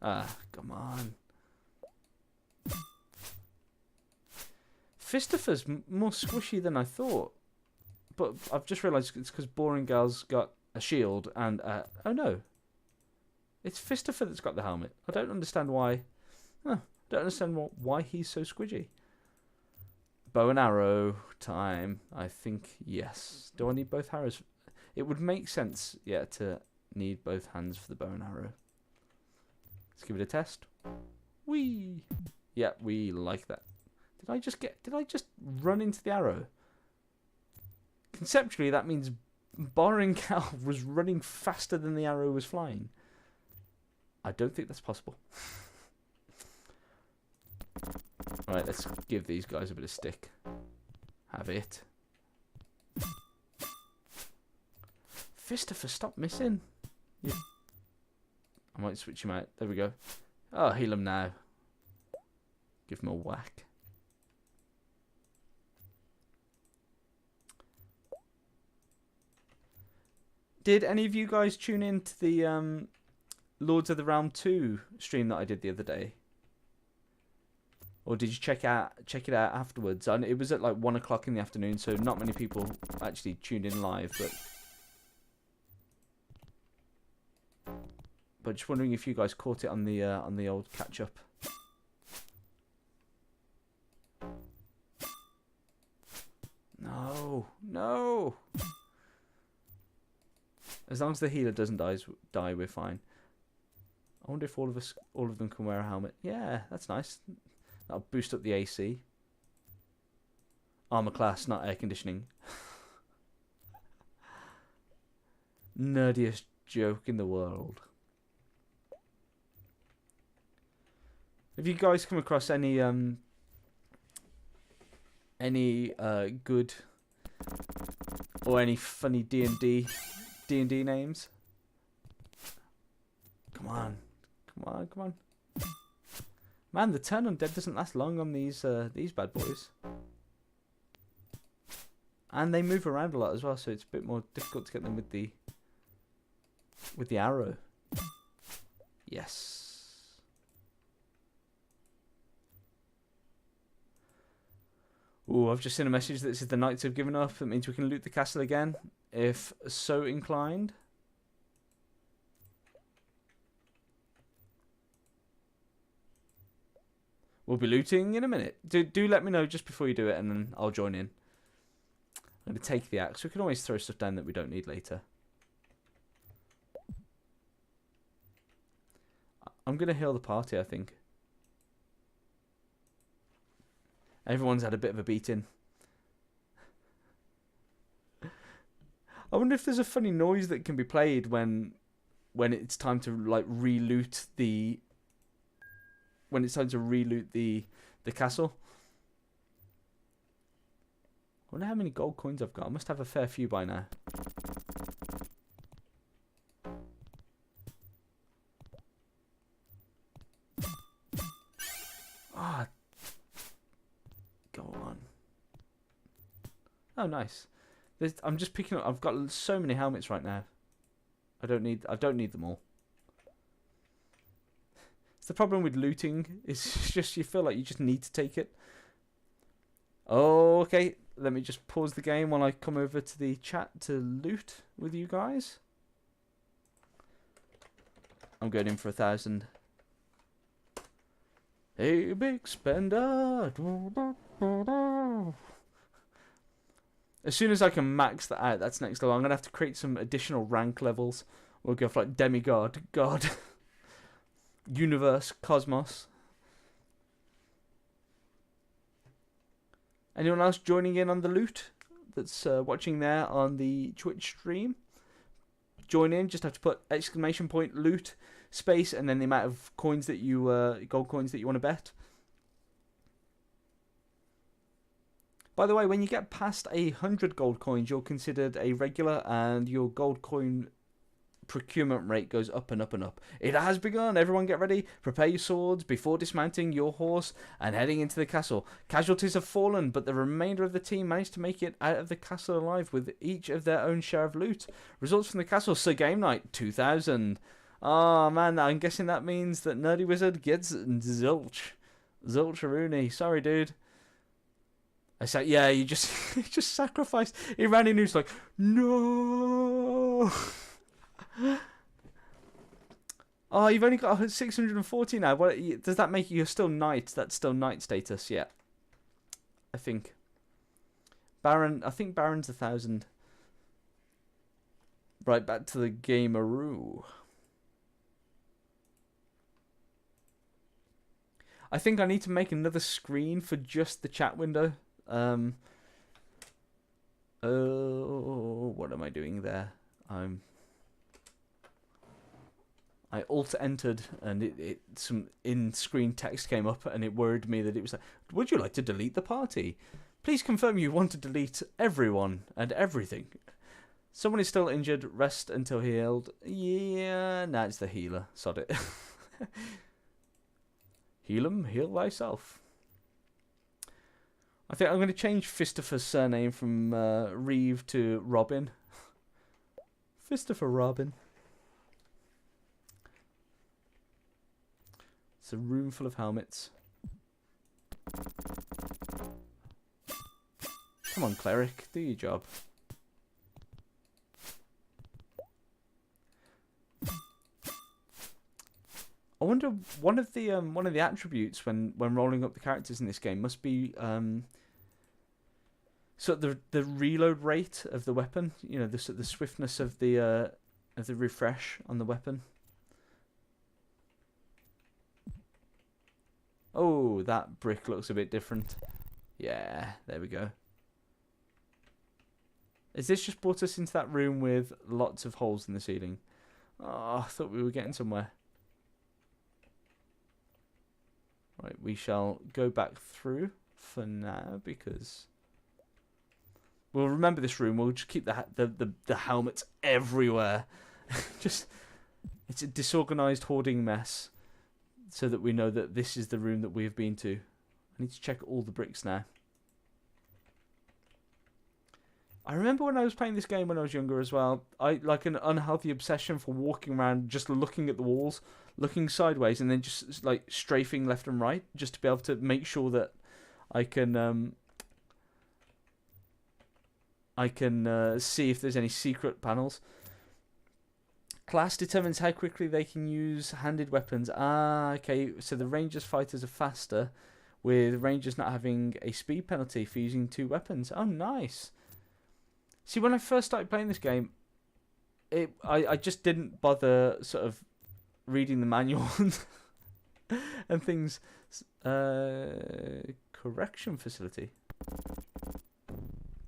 Ah, come on. Fistifer's more squishy than I thought. But I've just realised it's because Boring Gal's got a shield and... oh no. It's Fistifer that's got the helmet. I don't understand why... Huh, don't understand why he's so squidgy. Bow and arrow time. I think yes. Do I need both arrows? It would make sense, yeah, to need both hands for the bow and arrow. Let's give it a test. Whee! Yeah, we like that. Did I just run into the arrow? Conceptually, that means Boringal was running faster than the arrow was flying. I don't think that's possible. Alright, let's give these guys a bit of stick. Have it. Fistifer, stop missing. Yeah. I might switch him out. There we go. Oh, heal him now. Give him a whack. Did any of you guys tune in to the Lords of the Realm 2 stream that I did the other day? Or did you check it out afterwards? And it was at like 1 o'clock in the afternoon, so not many people actually tuned in live. But just wondering if you guys caught it on the old catch up. No, no. As long as the healer doesn't die, we're fine. I wonder if all of them can wear a helmet. Yeah, that's nice. That'll boost up the AC. Armor class, not air conditioning. Nerdiest joke in the world. Have you guys come across any good or any funny D&D names? Come on. Man, the turn undead doesn't last long on these bad boys. And they move around a lot as well, so it's a bit more difficult to get them with the arrow. Yes. Ooh, I've just seen a message that says the knights have given up. That means we can loot the castle again, if so inclined. We'll be looting in a minute. Do let me know just before you do it, and then I'll join in. I'm going to take the axe. We can always throw stuff down that we don't need later. I'm going to heal the party, I think. Everyone's had a bit of a beating. I wonder if there's a funny noise that can be played when it's time to like re-loot the... When it's time to re-loot the castle. I wonder how many gold coins I've got. I must have a fair few by now. Ah, go on. Oh, nice. I'm just picking up. I've got so many helmets right now. I don't need them all. The problem with looting is just you feel like you just need to take it. Oh, okay. Let me just pause the game while I come over to the chat to loot with you guys. I'm going in for 1,000. Hey, big spender. As soon as I can max that out, that's next level. I'm going to have to create some additional rank levels. We'll go for like demigod, god. Universe, cosmos. Anyone else joining in on the loot that's watching there on the Twitch stream? Join in. Just have to put exclamation point loot space and then the amount of coins that you gold coins that you want to bet. By the way, when you get past 100 gold coins, you're considered a regular, and your gold coin procurement rate goes up and up and up. It has begun. Everyone get ready. Prepare your swords before dismounting your horse and heading into the castle. Casualties have fallen, but the remainder of the team managed to make it out of the castle alive with each of their own share of loot. Results from the castle. Sir Game Night 2000. Oh man, I'm guessing that means that Nerdy Wizard gets zilch. Zilch-a-rooney. Sorry, dude. I said, yeah, you just he just sacrificed. He ran in and he was like, no. Oh, you've only got 640 now. What does that make you? You're still knight. That's still knight status. Yeah, I think. Baron. I think Baron's 1,000. Right back to the gameroo. I think I need to make another screen for just the chat window. Oh, what am I doing there? I alt-entered and some in-screen text came up and it worried me that it was like, would you like to delete the party? Please confirm you want to delete everyone and everything. Someone is still injured. Rest until healed. Yeah, nah, it's the healer. Sod it. Heal him, heal thyself. I think I'm going to change Christopher's surname from Reeve to Robin. Christopher Robin. It's a room full of helmets. Come on, cleric, do your job. I wonder one of the attributes when rolling up the characters in this game must be sort of the reload rate of the weapon. You know, the swiftness of the refresh on the weapon. Oh, that brick looks a bit different. Yeah, there we go. Has this just brought us into that room with lots of holes in the ceiling? Oh, I thought we were getting somewhere. Right, we shall go back through for now because we'll remember this room. We'll just keep the helmets everywhere. Just it's a disorganized hoarding mess, so that we know that this is the room that we have been to. I need to check all the bricks now. I remember when I was playing this game when I was younger as well, I like an unhealthy obsession for walking around just looking at the walls, looking sideways, and then just like strafing left and right, just to be able to make sure that I can see if there's any secret panels. Class determines how quickly they can use handed weapons. Ah, okay, so the Rangers fighters are faster, with Rangers not having a speed penalty for using 2 weapons. Oh, nice. See, when I first started playing this game, I just didn't bother sort of reading the manual and things. Correction facility.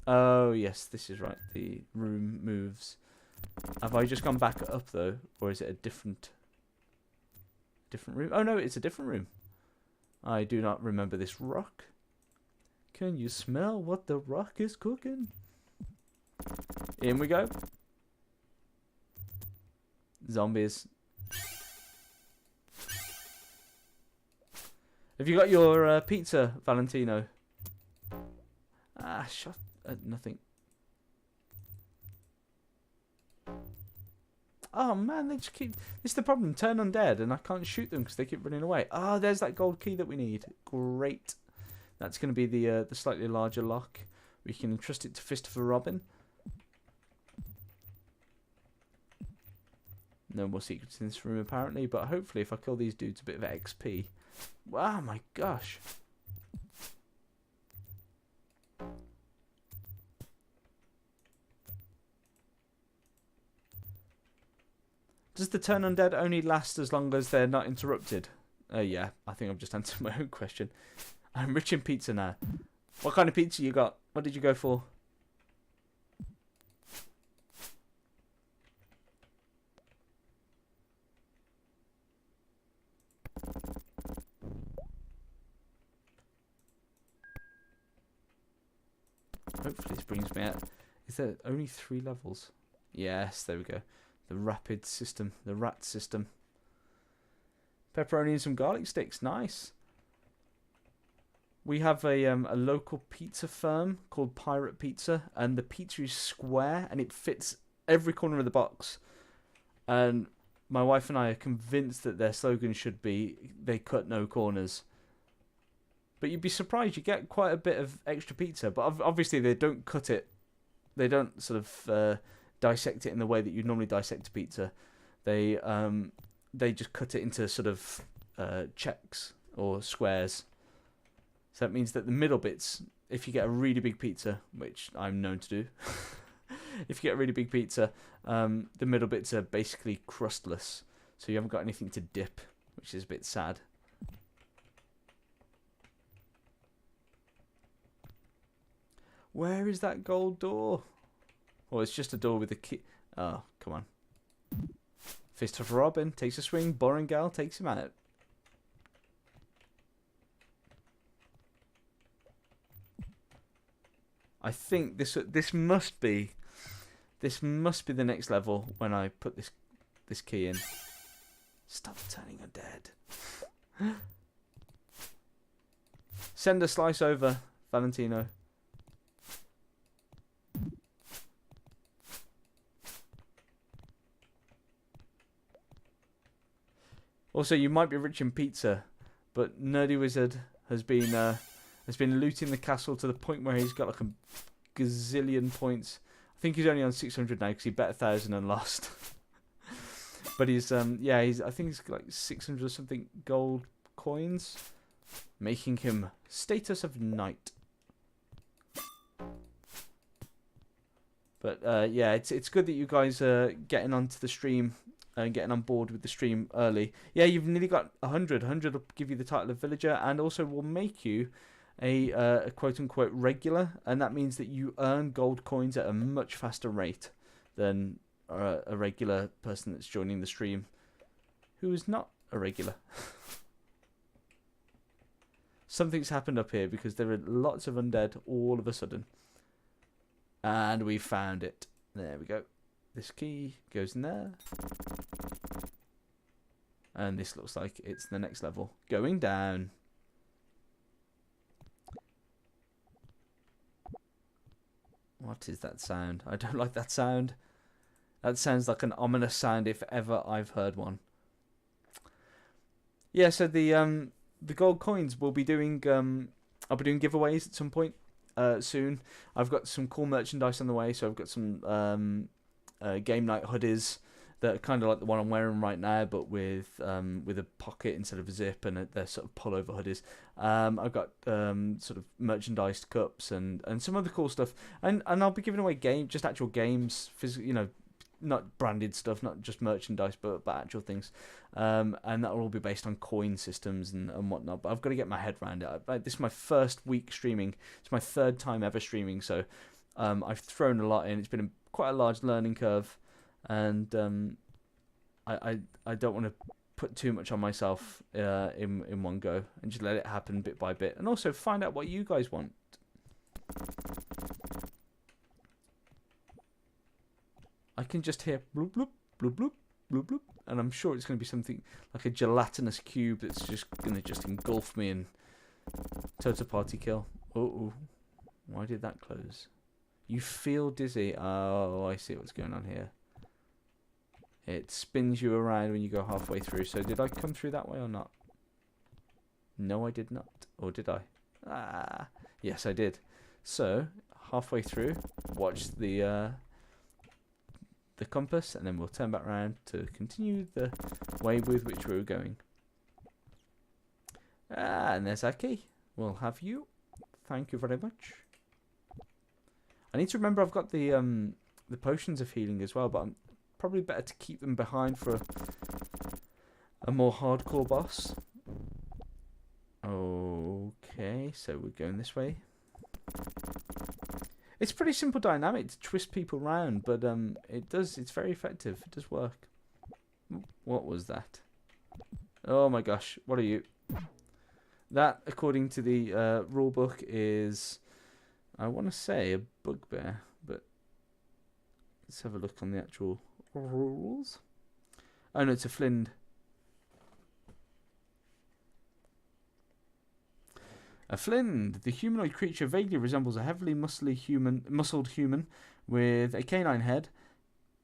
Oh, yes, this is right. The room moves. Have I just gone back up, though? Or is it a different room? Oh, no, it's a different room. I do not remember this rock. Can you smell what the rock is cooking? In we go. Zombies. Have you got your pizza, Valentino? Ah, shut... nothing. Oh man, they just keep... This is the problem. Turn undead and I can't shoot them because they keep running away. Ah, there's that gold key that we need. Great. That's going to be the slightly larger lock. We can entrust it to Christopher Robin. No more secrets in this room apparently, but hopefully if I kill these dudes a bit of XP. Wow, my gosh. Does the turn undead only last as long as they're not interrupted? Yeah, I think I've just answered my own question. I'm rich in pizza now. What kind of pizza you got? What did you go for? Hopefully this brings me out. Is there only 3 levels? Yes, there we go. The rapid system, the rat system. Pepperoni and some garlic sticks, nice. We have a local pizza firm called Pirate Pizza, and the pizza is square and it fits every corner of the box. And my wife and I are convinced that their slogan should be, they cut no corners. But you'd be surprised, you get quite a bit of extra pizza, but obviously they don't cut it. They don't sort of dissect it in the way that you'd normally dissect a pizza. They just cut it into sort of checks or squares. So that means that the middle bits, if you get a really big pizza, which I'm known to do, if you get a really big pizza, the middle bits are basically crustless. So you haven't got anything to dip, which is a bit sad. Where is that gold door? Oh, it's just a door with a key. Oh, come on. Fist of Robin takes a swing. Boring Gal takes him out. I think this must be the next level when I put this key in. Stop turning undead. Send a slice over, Valentino. Also, you might be rich in pizza, but Nerdy Wizard has been looting the castle to the point where he's got like a gazillion points. I think he's only on 600 now because he bet 1,000 and lost. But he's yeah, I think he's like 600 or something gold coins, making him status of knight. But yeah, it's good that you guys are getting onto the stream and getting on board with the stream early. Yeah, you've nearly got 100. 100 will give you the title of villager, and also will make you a quote-unquote regular, and that means that you earn gold coins at a much faster rate than a regular person that's joining the stream who is not a regular. Something's happened up here because there are lots of undead all of a sudden. And we found it. There we go. This key goes in there. And this looks like it's the next level. Going down. What is that sound? I don't like that sound. That sounds like an ominous sound if ever I've heard one. Yeah, so the gold coins will be doing I'll be doing giveaways at some point soon. I've got some cool merchandise on the way, so I've got some game night hoodies that are kind of like the one I'm wearing right now, but with a pocket instead of a zip, and they're sort of pullover hoodies. I've got sort of merchandised cups and some other cool stuff, and I'll be giving away just actual games, you know, not branded stuff, not just merchandise, but actual things, and that will all be based on coin systems and whatnot. But I've got to get my head around it. This is my first week streaming. It's my third time ever streaming, so I've thrown a lot in. It's been quite a large learning curve, and I don't want to put too much on myself in one go, and just let it happen bit by bit, and also find out what you guys want. I can just hear bloop bloop bloop bloop bloop bloop, and I'm sure it's going to be something like a gelatinous cube that's just going to just engulf me and total party kill. Oh, why did that close? You feel dizzy. Oh, I see what's going on here. It spins you around when you go halfway through. So did I come through that way or not? No, I did not. Or did I? Yes, I did. So halfway through, watch the compass, and then we'll turn back around to continue the way with which we were going. And there's our key. We'll have you. Thank you very much. I need to remember I've got the potions of healing as well, but I'm probably better to keep them behind for a more hardcore boss. Okay, so we're going this way. It's pretty simple dynamic to twist people around, but it's very effective. It does work. What was that? Oh my gosh, what are you? That, according to the rule book, is, I want to say, a bugbear, but let's have a look on the actual rules. Oh no, it's a flind. A flind. The humanoid creature vaguely resembles a heavily muscled human with a canine head.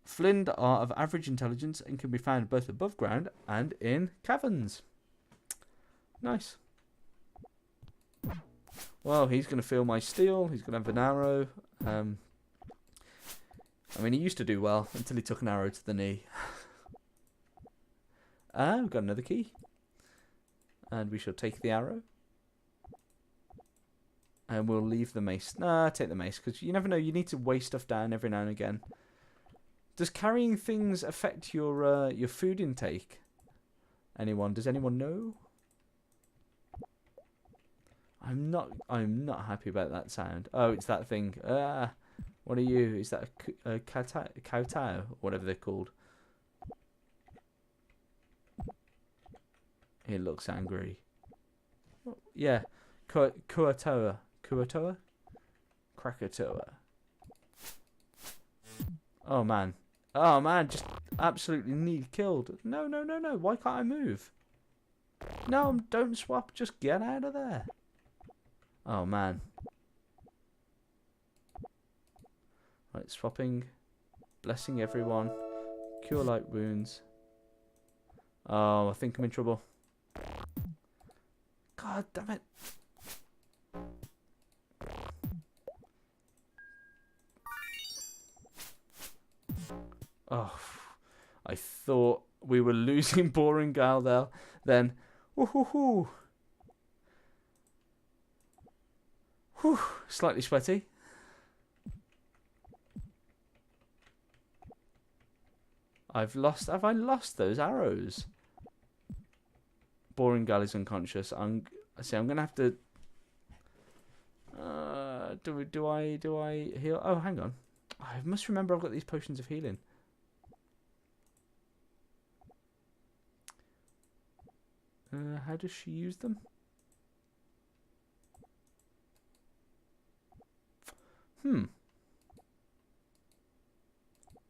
Flind are of average intelligence and can be found both above ground and in caverns. Nice. Well, he's going to feel my steel. He's going to have an arrow. I mean, he used to do well until he took an arrow to the knee. We've got another key. And we shall take the arrow. And we'll leave the mace. Nah, take the mace, because you never know. You need to weigh stuff down every now and again. Does carrying things affect your food intake? Anyone? Does anyone know? I'm not happy about that sound. Oh, it's that thing. What are you? Is that a kowtow? Whatever they're called. It looks angry. Yeah. Krakatoa. Oh man, just absolutely need killed. No. Why can't I move? No, don't swap. Just get out of there. Oh man. Right, swapping. Blessing everyone. Cure light wounds. Oh, I think I'm in trouble. God damn it. Oh, I thought we were losing Boring Gal there. Then, woohoo! Whew, slightly sweaty. Have I lost those arrows? Boring Gal is unconscious. I'm gonna have to. Do I heal? Oh, hang on. I must remember I've got these potions of healing. How does she use them?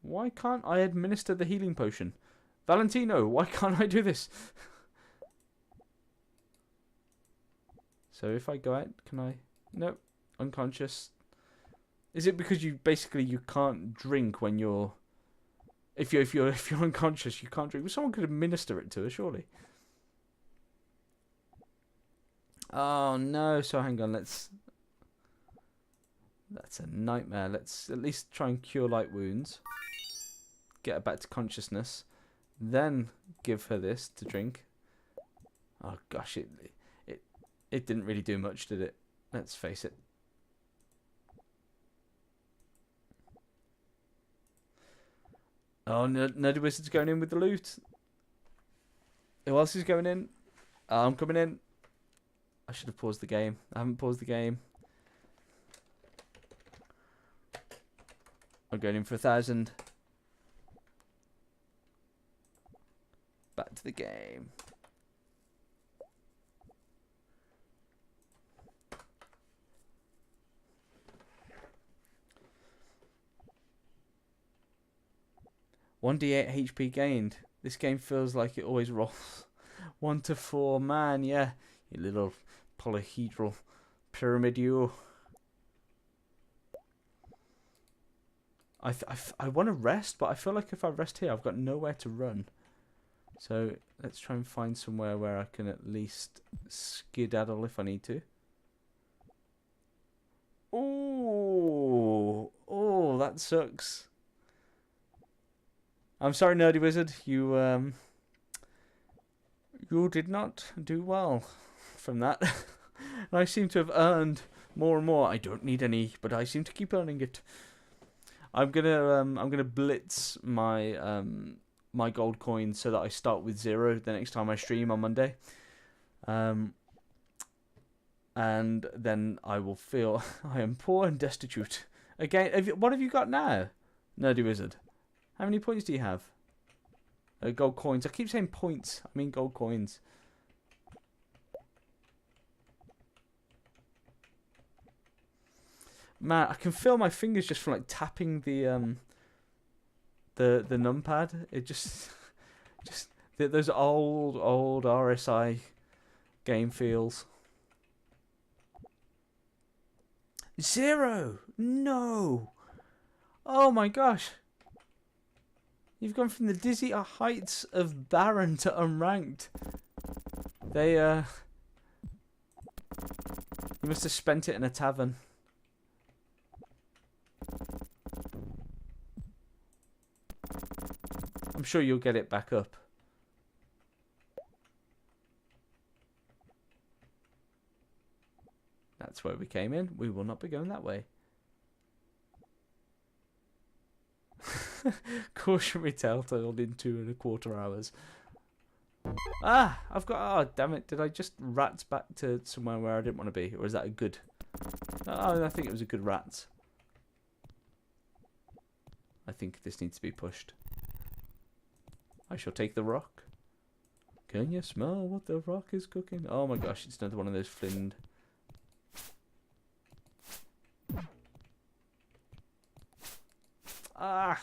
Why can't I administer the healing potion? Valentino, why can't I do this? So if I go out, can I? Nope. Unconscious. Is it because you can't drink when you're if you're unconscious, you can't drink? Well, someone could administer it to her, surely. Oh no, so hang on, that's a nightmare. Let's at least try and cure light wounds. Get her back to consciousness. Then give her this to drink. Oh gosh, it didn't really do much, did it? Let's face it. Oh, Nerdy Wizard's going in with the loot. Who else is going in? I'm coming in. I should have paused the game. I haven't paused the game. I'm going in for 1,000. Back to the game. $1d8 HP gained. This game feels like it always rolls 1 to 4. Man, yeah. You little polyhedral pyramid, you. I want to rest, but I feel like if I rest here, I've got nowhere to run. So let's try and find somewhere where I can at least skedaddle if I need to. Oh, that sucks. I'm sorry, Nerdy Wizard. You did not do well from that. I seem to have earned more and more. I don't need any, but I seem to keep earning it. I'm gonna blitz my my gold coins so that I start with 0 the next time I stream on Monday. And then I will feel I am poor and destitute. Again, what have you got now, Nerdy Wizard? How many points do you have? Gold coins. I keep saying points. I mean gold coins. Man, I can feel my fingers just from like tapping the numpad. It just those old RSI game feels. 0. No. Oh my gosh. You've gone from the dizzy heights of Baron to unranked. You must have spent it in a tavern. I'm sure you'll get it back up. That's where we came in. We will not be going that way. Cautionary telltale in 2.25 hours. Ah, I've got. Oh, damn it! Did I just rat back to somewhere where I didn't want to be, or is that a good? Oh, I think it was a good rat. I think this needs to be pushed. I shall take the rock. Can you smell what the rock is cooking? Oh my gosh, it's another one of those flinned. Ah!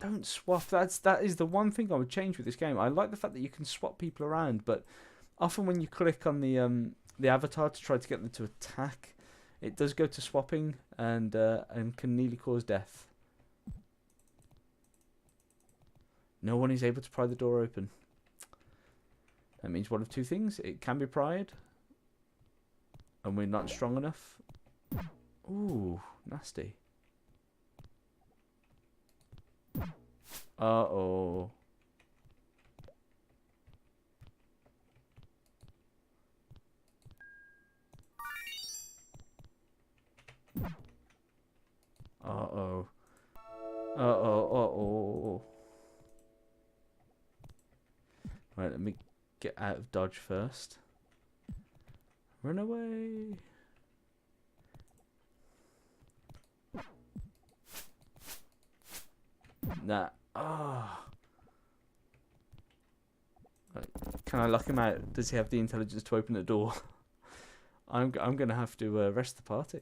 Don't swap. That is the one thing I would change with this game. I like the fact that you can swap people around, but often when you click on the avatar to try to get them to attack, it does go to swapping and can nearly cause death. No one is able to pry the door open. That means one of two things. It can be pried, and we're not strong enough. Ooh, nasty. Uh-oh. Uh-oh. Uh-oh. Uh-oh. Right, let me get out of dodge first. Run away. Nah. Ah. Right. Can I lock him out? Does he have the intelligence to open the door? I'm gonna have to rest the party.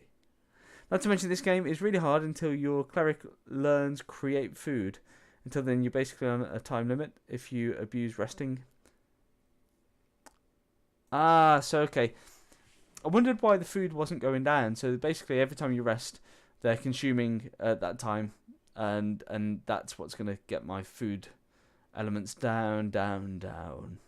Not to mention, this game is really hard until your cleric learns create food. Until then, you're basically on a time limit if you abuse resting. Ah, so okay. I wondered why the food wasn't going down. So basically, every time you rest, they're consuming at that time, and that's what's gonna get my food elements down, down, down.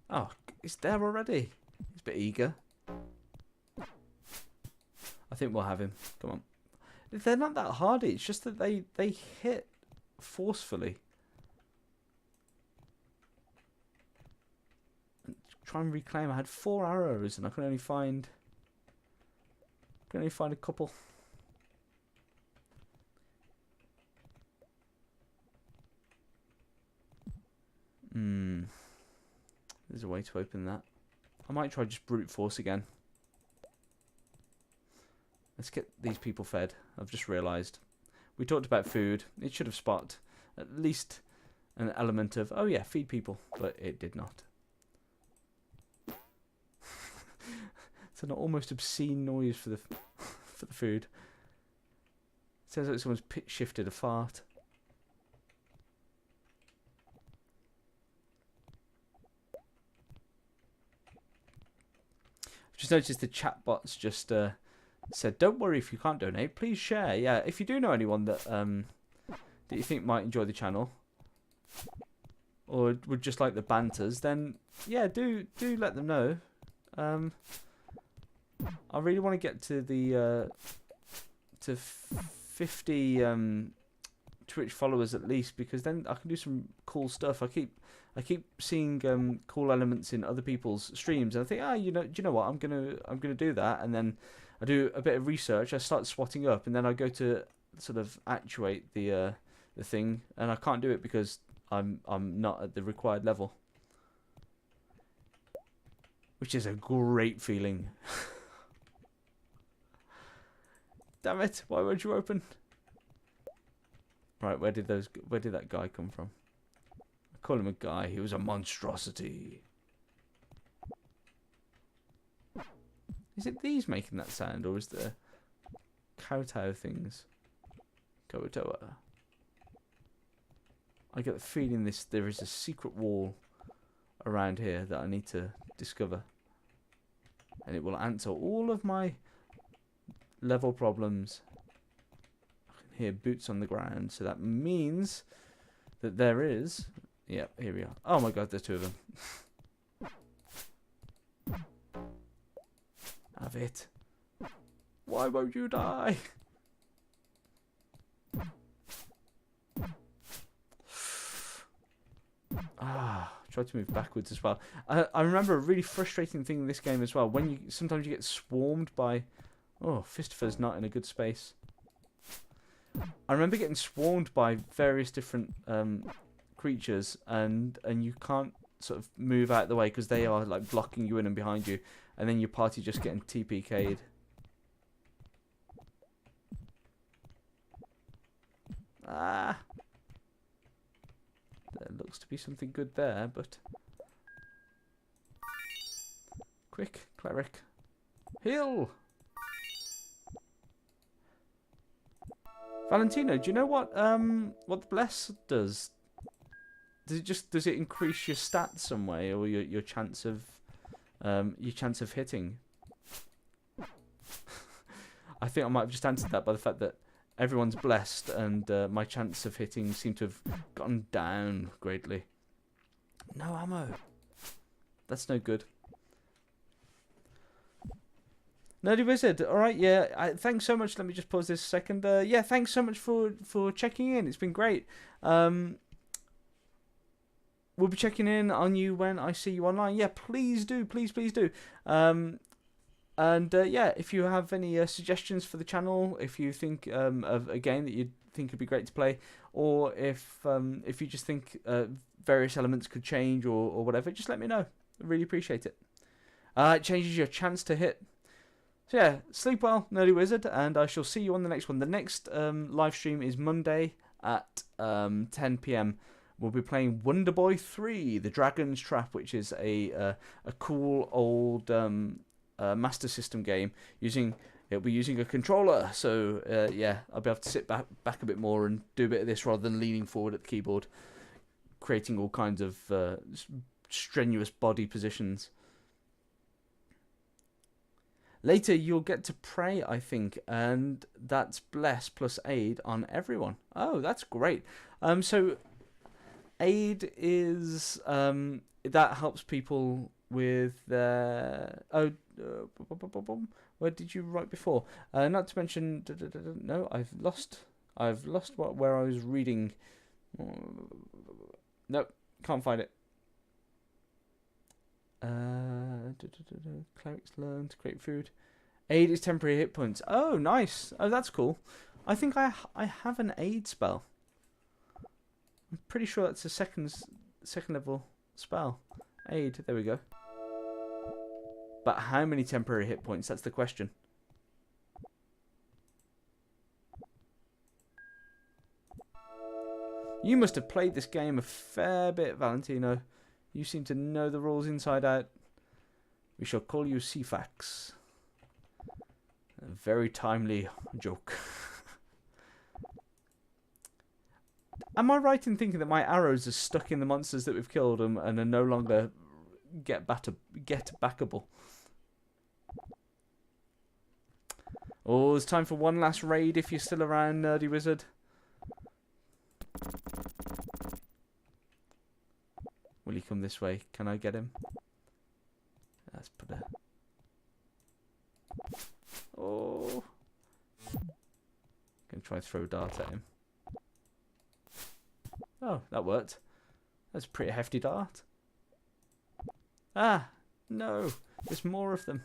Oh, it's there already. He's a bit eager. I think we'll have him. Come on. They're not that hardy. It's just that they hit forcefully. Try and reclaim. I had 4 arrows and I can only find a couple. There's a way to open that. I might try just brute force again. Let's get these people fed. I've just realised. We talked about food. It should have spotted at least an element of, oh yeah, feed people. But it did not. It's an almost obscene noise for the for the food. It sounds like someone's pitch shifted a fart. I've just noticed the chat bots just said, "Don't worry if you can't donate. Please share." Yeah, if you do know anyone that that you think might enjoy the channel, or would just like the banters, then yeah, do let them know. I really want to get to the to 50 Twitch followers at least, because then I can do some cool stuff. I keep seeing cool elements in other people's streams, and I think, do you know what? I'm gonna do that, and then I do a bit of research. I start swatting up, and then I go to sort of actuate the thing, and I can't do it because I'm not at the required level, which is a great feeling. Damn it! Why won't you open? Right, where did that guy come from? I call him a guy. He was a monstrosity. Is it these making that sound, or is the kowtow things? Kowtoa. I get the feeling there is a secret wall around here that I need to discover, and it will answer all of my level problems. I can hear boots on the ground, so that means that there is. Yeah, here we are. Oh my god, there's 2 of them. Have it. Why won't you die? Try to move backwards as well. I remember a really frustrating thing in this game as well. When sometimes you get swarmed by. Oh, Fistifer's not in a good space. I remember getting swarmed by various different creatures, and you can't sort of move out of the way because they are like blocking you in and behind you, and then your party just getting TPK'd. There looks to be something good there, but quick, cleric, heal. Valentino, do you know what the bless does? Does it increase your stats some way, or your chance of hitting? I think I might have just answered that by the fact that everyone's blessed, and my chance of hitting seemed to have gone down greatly. No ammo. That's no good. Nerdy Wizard. All right, yeah. Thanks so much. Let me just pause this a second. Yeah, thanks so much for checking in. It's been great. We'll be checking in on you when I see you online. Yeah, please do. Please do. Yeah, if you have any suggestions for the channel, if you think of a game that you think would be great to play, or if you just think various elements could change or whatever, just let me know. I really appreciate it. It changes your chance to hit. So yeah, sleep well, Nerdy Wizard, and I shall see you on the next one. The next live stream is Monday at 10 p.m. We'll be playing Wonder Boy 3, The Dragon's Trap, which is a cool old Master System game. It'll be using a controller, so yeah, I'll be able to sit back a bit more and do a bit of this rather than leaning forward at the keyboard, creating all kinds of strenuous body positions. Later, you'll get to pray, I think, and that's bless plus aid on everyone. Oh, that's great. So aid is that helps people with their where did you write before? Not to mention, no, I've lost where I was reading. Nope, can't find it. Clerics learn to create food. Aid is temporary hit points. Oh, nice. Oh, that's cool. I think I have an aid spell. I'm pretty sure that's a second level spell. Aid. There we go. But how many temporary hit points? That's the question. You must have played this game a fair bit, Valentino. You seem to know the rules inside out. We shall call you Cefax. A very timely joke. Am I right in thinking that my arrows are stuck in the monsters that we've killed and are no longer get backable? Oh, it's time for one last raid if you're still around, Nerdy Wizard. Will he come this way? Can I get him? Let's put a... Oh. Gonna try and throw a dart at him. Oh, that worked. That's a pretty hefty dart. Ah, no. There's more of them.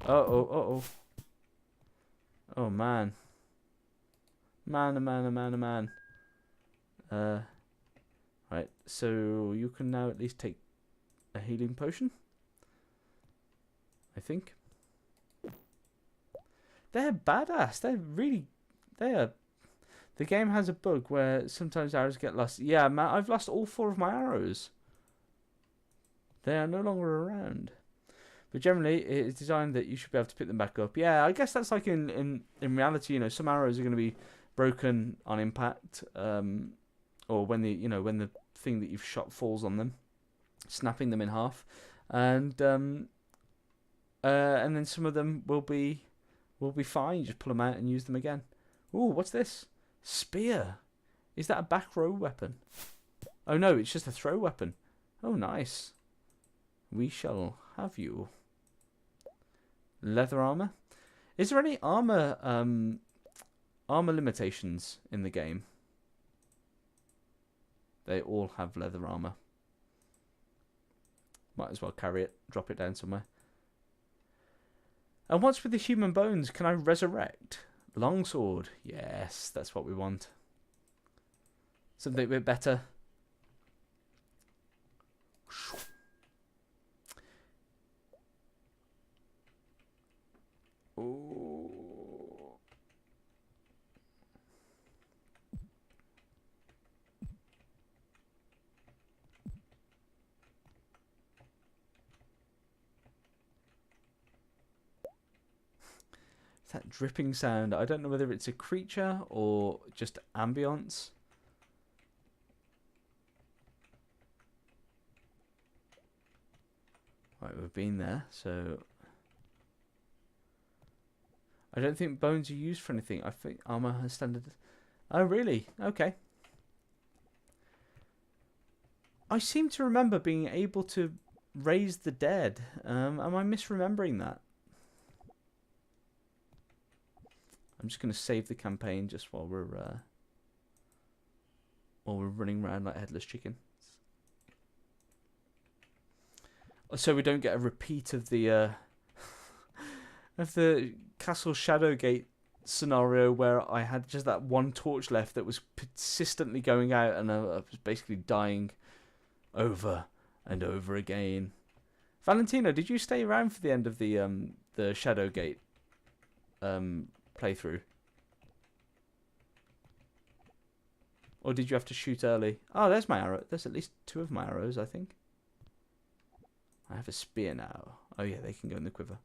Uh-oh. Oh, man. Man. Right, so you can now at least take a healing potion. I think. They're badass. The game has a bug where sometimes arrows get lost. Yeah, man, I've lost all 4 of my arrows. They are no longer around. But generally, it is designed that you should be able to pick them back up. Yeah, I guess that's like in reality, you know, some arrows are going to be broken on impact, or when the thing that you've shot falls on them, snapping them in half, and then some of them will be fine. You just pull them out and use them again. Ooh, what's this? Spear. Is that a back row weapon? Oh no, it's just a throw weapon. Oh, nice. We shall have you. Leather armor. Is there any armor limitations in the game? They all have leather armor. Might as well carry it. Drop it down somewhere. And what's with the human bones? Can I resurrect? Longsword. Yes, that's what we want. Something a bit better. Ooh. That dripping sound, I don't know whether it's a creature or just ambience. Right, we've been there, so I don't think bones are used for anything. I think armor has standard. Oh, really? Okay. I seem to remember being able to Raise the dead. Am I misremembering that? I'm just going to save the campaign just while we're running around like headless chickens. So we don't get a repeat of the of the Castle Shadowgate scenario where I had just that one torch left that was persistently going out, and I was basically dying over and over again. Valentino, did you stay around for the end of the Shadowgate playthrough? Or did you have to shoot early? Oh, there's my arrow. There's at least 2 of my arrows, I think. I have a spear now. Oh yeah, they can go in the quiver.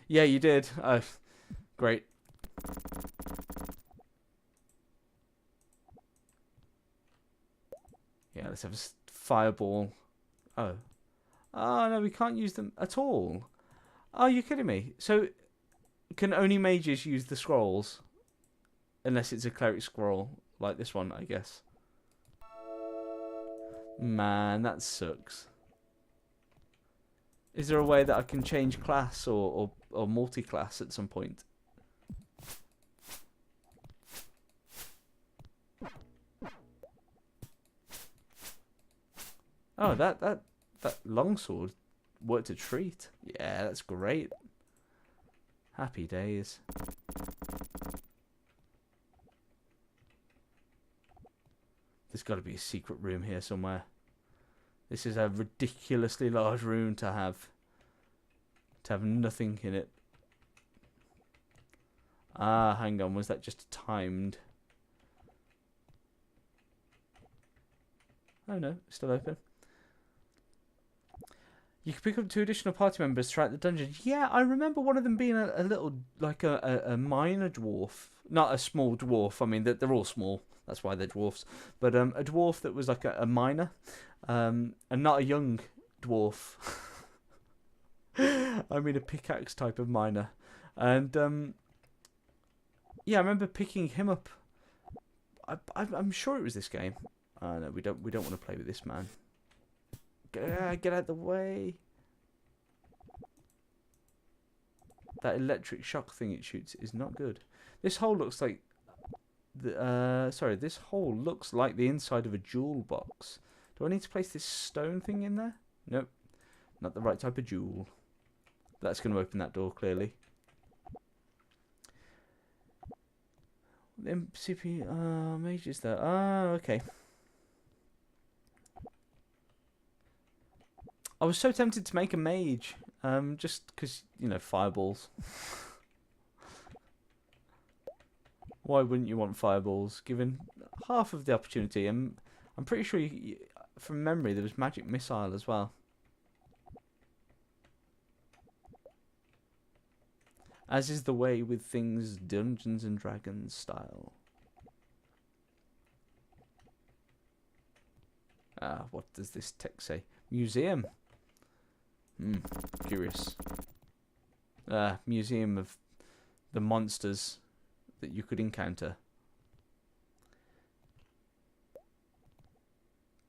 Yeah, you did. Oh, great. Yeah, let's have a fireball. Oh. Oh, no, we can't use them at all. Oh, you're kidding me. So, can only mages use the scrolls? Unless it's a cleric scroll, like this one, I guess. Man, that sucks. Is there a way that I can change class or multi-class at some point? Oh, that longsword worked a treat. Yeah, that's great. Happy days. There's got to be a secret room here somewhere. This is a ridiculously large room to have nothing in it. Ah, hang on. Was that just timed? Oh no, still open. You can pick up 2 additional party members throughout the dungeon. Yeah, I remember one of them being a little, like a minor dwarf. Not a small dwarf. I mean, they're all small. That's why they're dwarfs. But a dwarf that was like a minor. And not a young dwarf. I mean a pickaxe type of miner. And yeah, I remember picking him up. I'm sure it was this game. No, we don't want to play with this man. Get out the way. That electric shock thing it shoots is not good. This hole looks like this hole looks like the inside of a jewel box. Do I need to place this stone thing in there? Nope. Not the right type of jewel. That's going to open that door, clearly. MCP, mage is there. Okay. I was so tempted to make a mage. Just because, you know, fireballs. Why wouldn't you want fireballs, given half of the opportunity? And I'm pretty sure, from memory, there was magic missile as well. As is the way with things Dungeons and Dragons style. What does this text say? Museum. Curious. Museum of the monsters that you could encounter.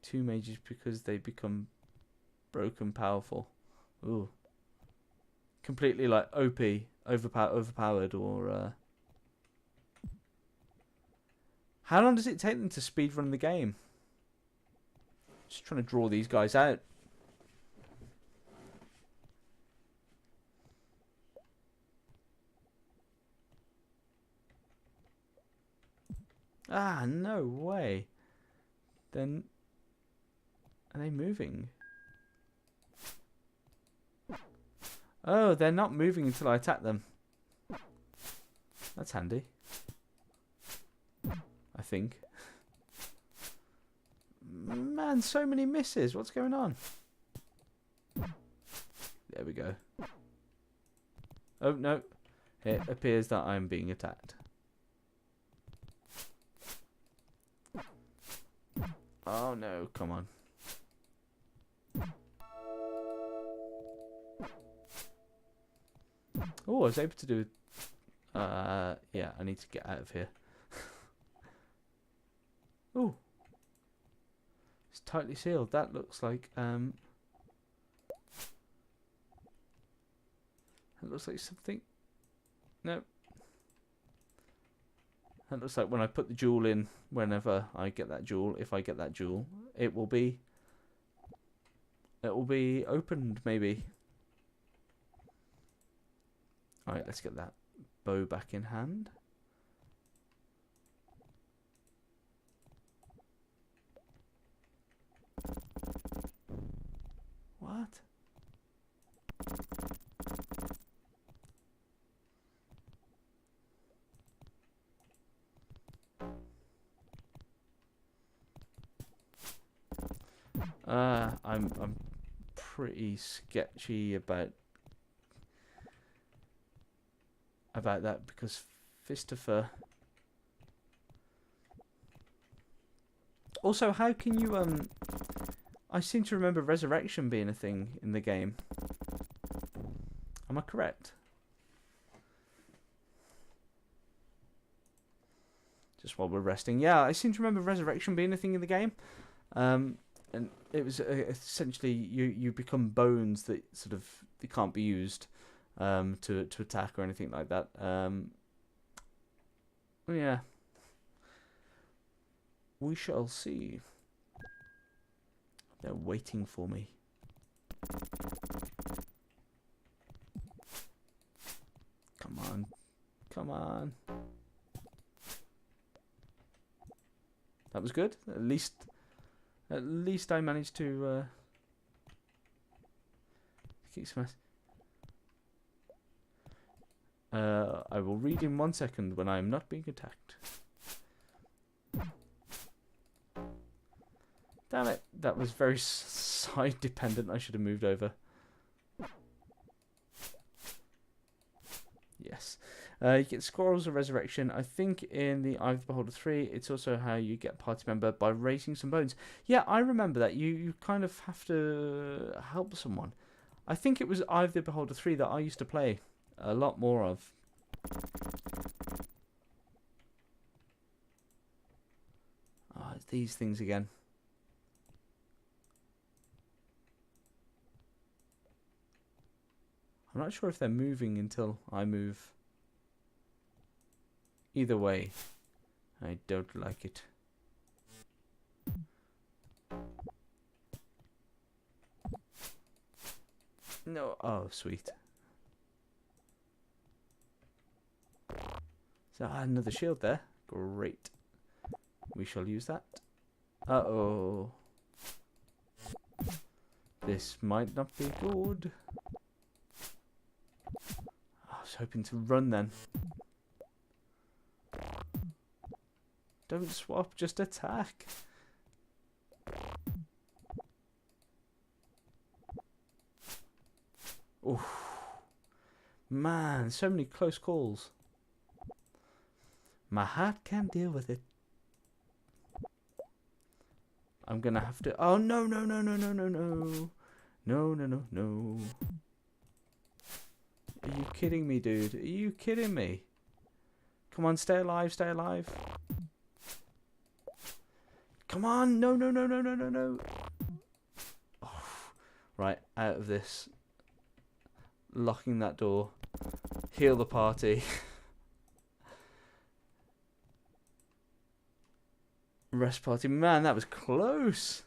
2 mages because they become broken powerful. Ooh. Completely like OP, overpowered, or how long does it take them to speedrun the game? Just trying to draw these guys out. Ah, no way. Then are they moving? Oh, they're not moving until I attack them. That's handy. I think. Man, so many misses. What's going on? There we go. Oh, no. It appears that I'm being attacked. Oh, no. Come on. Oh, I was able to do... yeah, I need to get out of here. Oh. It's tightly sealed. That looks like... That looks like something. No. That looks like when I put the jewel in, whenever I get that jewel, if I get that jewel, it will be opened, maybe. Alright, let's get that bow back in hand. What? I'm pretty sketchy about that because Christopher. Also, how can you I seem to remember resurrection being a thing in the game. Am I correct? Just while we're resting. Yeah, I seem to remember resurrection being a thing in the game. And it was essentially you become bones that sort of they can't be used to attack or anything like that. Yeah. We shall see. They're waiting for me. Come on. Come on. That was good. At least I managed to keep some. I will read in 1 second when I am not being attacked. Damn it, that was very side dependent. I should have moved over. Yes. You get Squirrels of Resurrection. I think in the Eye of the Beholder 3, it's also how you get party member by raising some bones. Yeah, I remember that. You kind of have to help someone. I think it was Eye of the Beholder 3 that I used to play a lot more of. Oh, it's these things again. I'm not sure if they're moving until I move. Either way, I don't like it. No, oh sweet. So another shield there. Great. We shall use that. Uh-oh. This might not be good. I was hoping to run then. Don't swap, just attack. Oh, man, so many close calls. My heart can't deal with it. I'm gonna have to. Oh no no no no no no no no no no no! Are you kidding me, dude? Are you kidding me? Come on, stay alive, stay alive. Come on! No no no no no no no! Oh, right, out of this. Locking that door. Heal the party. Rest party. Man, that was close.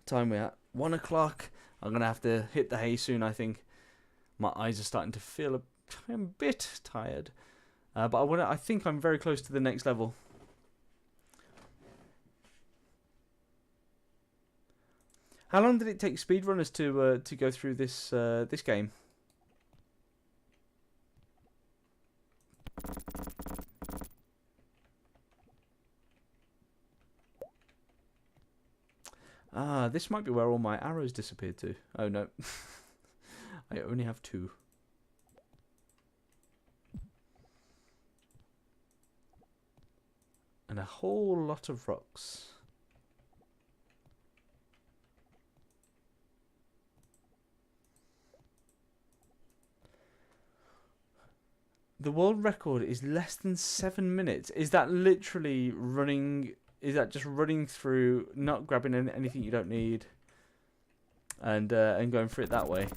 Time we're at 1 o'clock. I'm going to have to hit the hay soon, I think. My eyes are starting to feel a bit tired. But I think I'm very close to the next level. How long did it take speedrunners to go through this this game? Ah, this might be where all my arrows disappeared to. Oh no. I only have 2. And a whole lot of rocks. The world record is less than 7 minutes. Is that literally running? Is that just running through, not grabbing anything you don't need? and going for it that way.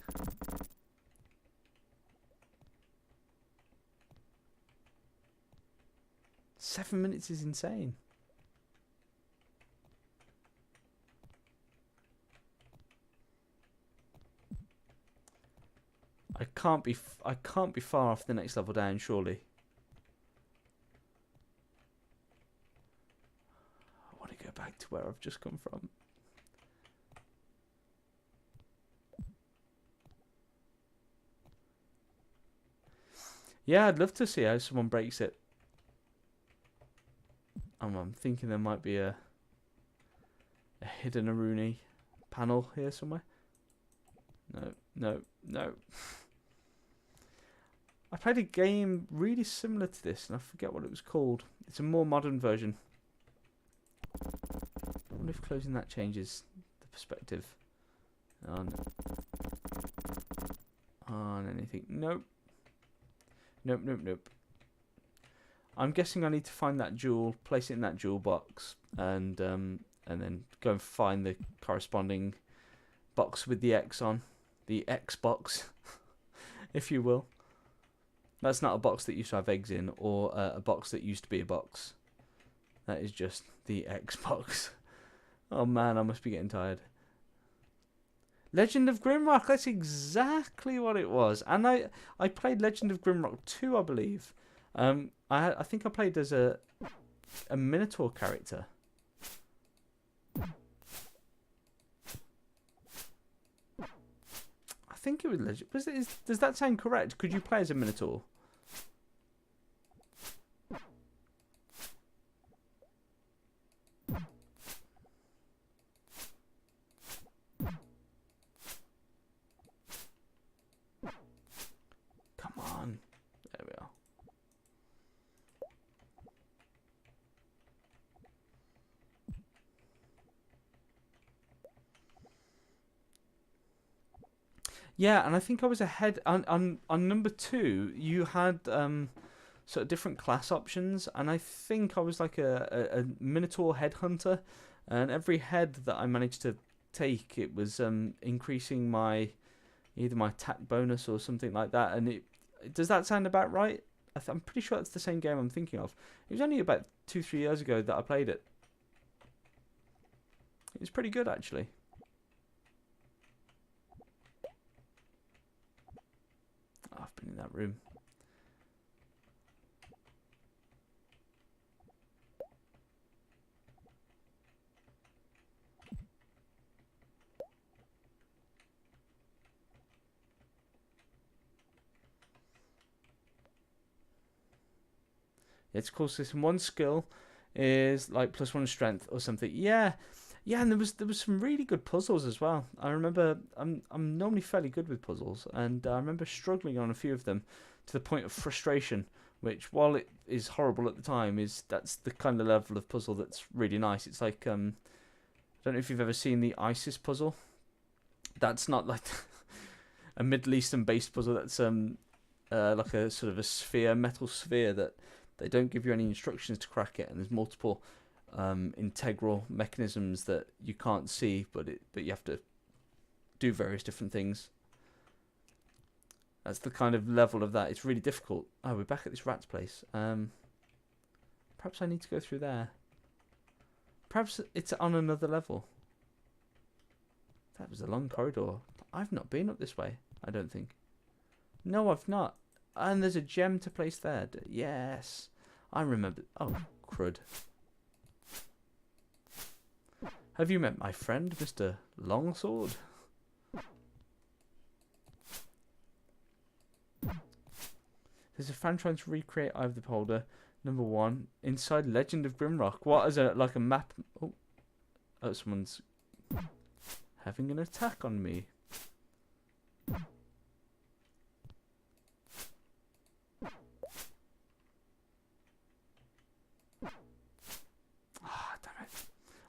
Seven minutes is insane. I can't be far off the next level down, surely. I want to go back to where I've just come from. Yeah, I'd love to see how someone breaks it. I'm thinking there might be a hidden Aruni panel here somewhere. No, no, no. I played a game really similar to this, and I forget what it was called. It's a more modern version. I wonder if closing that changes the perspective on anything. Nope. Nope, nope, nope. I'm guessing I need to find that jewel, place it in that jewel box, and then go and find the corresponding box with the X on. The X box, if you will. That's not a box that used to have eggs in, or a box that used to be a box. That is just the Xbox. Oh man, I must be getting tired. Legend of Grimrock, that's exactly what it was. And I played Legend of Grimrock 2, I believe. I think I played as a Minotaur character. I think it was Legend. Does that sound correct? Could you play as a Minotaur? Come on. There we are. Yeah, and I think I was ahead on number 2. You had sort of different class options, and I think I was like a Minotaur headhunter, and every head that I managed to take, it was increasing my either my attack bonus or something like that. And does that sound about right? I'm pretty sure that's the same game I'm thinking of. It was only about 2-3 years ago that I played it. It was pretty good actually. I've been in that room. It's cool system. One skill is like +1 strength or something. Yeah, yeah, and there was some really good puzzles as well. I remember I'm normally fairly good with puzzles, and I remember struggling on a few of them to the point of frustration. Which, while it is horrible at the time, that's the kind of level of puzzle that's really nice. It's like I don't know if you've ever seen the ISIS puzzle. That's not like a Middle Eastern based puzzle. That's like a sort of a sphere, metal sphere that they don't give you any instructions to crack it, and there's multiple integral mechanisms that you can't see, but you have to do various different things. That's the kind of level of that. It's really difficult. Oh, we're back at this rat's place. Perhaps I need to go through there. Perhaps it's on another level. That was a long corridor. I've not been up this way, I don't think. No, I've not. And there's a gem to place there. Yes. I remember. Oh, crud. Have you met my friend, Mr. Longsword? There's a fan trying to recreate Eye of the Beholder, number 1, inside Legend of Grimrock. What is it, like a map? Oh, someone's having an attack on me.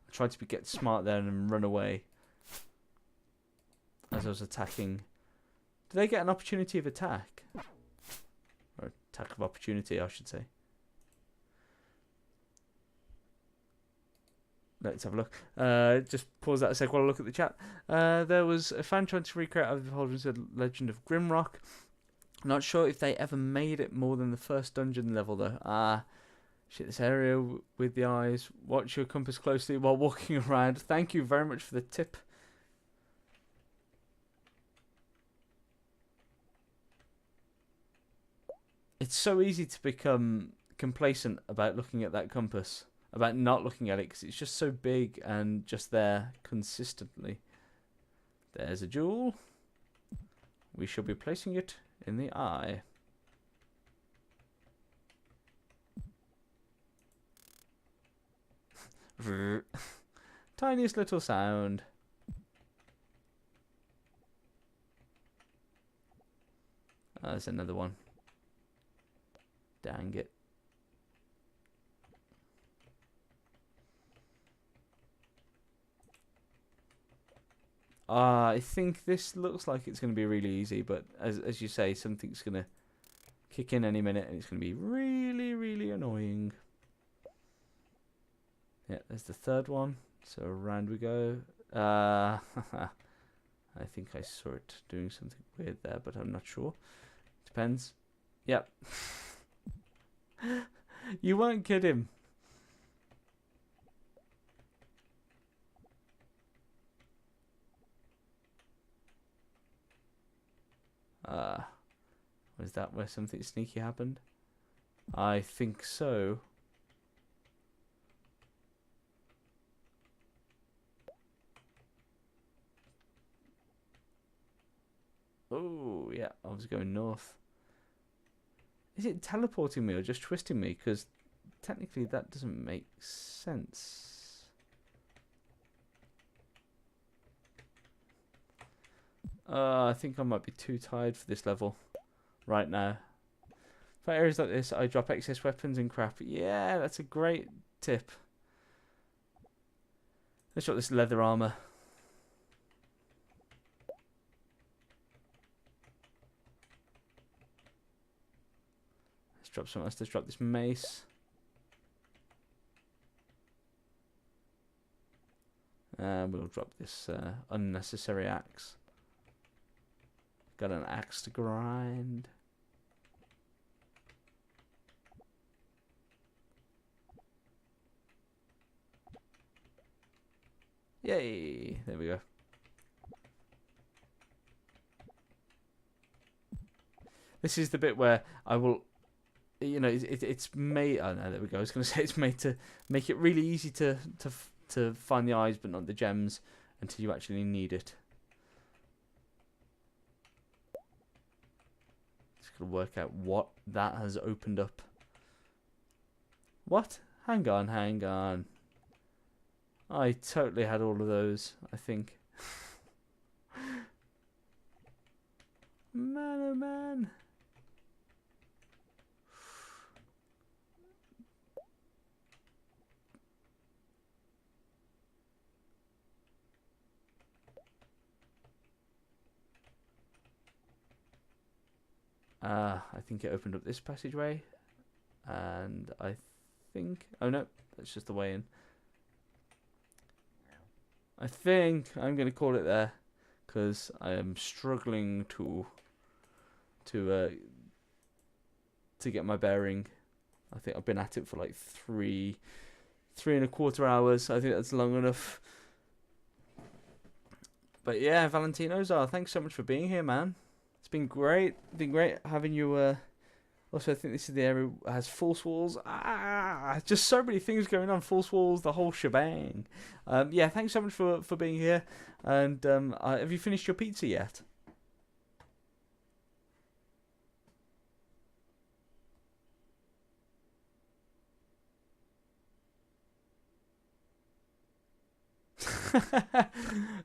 Tried to get smart there and run away as I was attacking. Do they get an opportunity of attack? Or attack of opportunity, I should say. let's have a look. Just pause that a sec while I look at the chat. There was a fan trying to recreate the Beholder's Legend of Grimrock. Not sure if they ever made it more than the first dungeon level though. Shit, this area with the eyes. Watch your compass closely while walking around. Thank you very much for the tip. It's so easy to become complacent about looking at that compass, about not looking at it, because it's just so big and just there consistently. There's a jewel. We shall be placing it in the eye. Tiniest little sound. There's another one. Dang it. I think this looks like it's going to be really easy, but as you say, something's going to kick in any minute and it's going to be really, really annoying. Yeah, there's the third one. So around we go. I think I saw it doing something weird there, but I'm not sure. Depends. Yep. You won't kid him. Was that where something sneaky happened? I think so. Oh, yeah, I was going north. Is it teleporting me or just twisting me? Because technically that doesn't make sense. I think I might be too tired for this level right now. For areas like this, I drop excess weapons and crap. Yeah, that's a great tip. Let's drop this leather armor. Let's drop something else. Let's drop this mace. We'll drop this unnecessary axe. Got an axe to grind. Yay! There we go. This is the bit where I will, you know, it's made. Oh no, there we go. I was going to say it's made to make it really easy to find the eyes, but not the gems until you actually need it. Just gotta work out what that has opened up. What? Hang on, hang on. I totally had all of those, I think. Man, oh man. I think it opened up this passageway. And I think... Oh no, that's just the way in. I think I'm going to call it there. Because I am struggling to get my bearing. I think I've been at it for like 3.25 hours. I think that's long enough. But yeah, Valentino's thanks so much for being here, man. It's been great. Been great having you. Also, I think this is the area that has false walls. Just so many things going on. False walls, the whole shebang. Yeah, thanks so much for being here. And have you finished your pizza yet?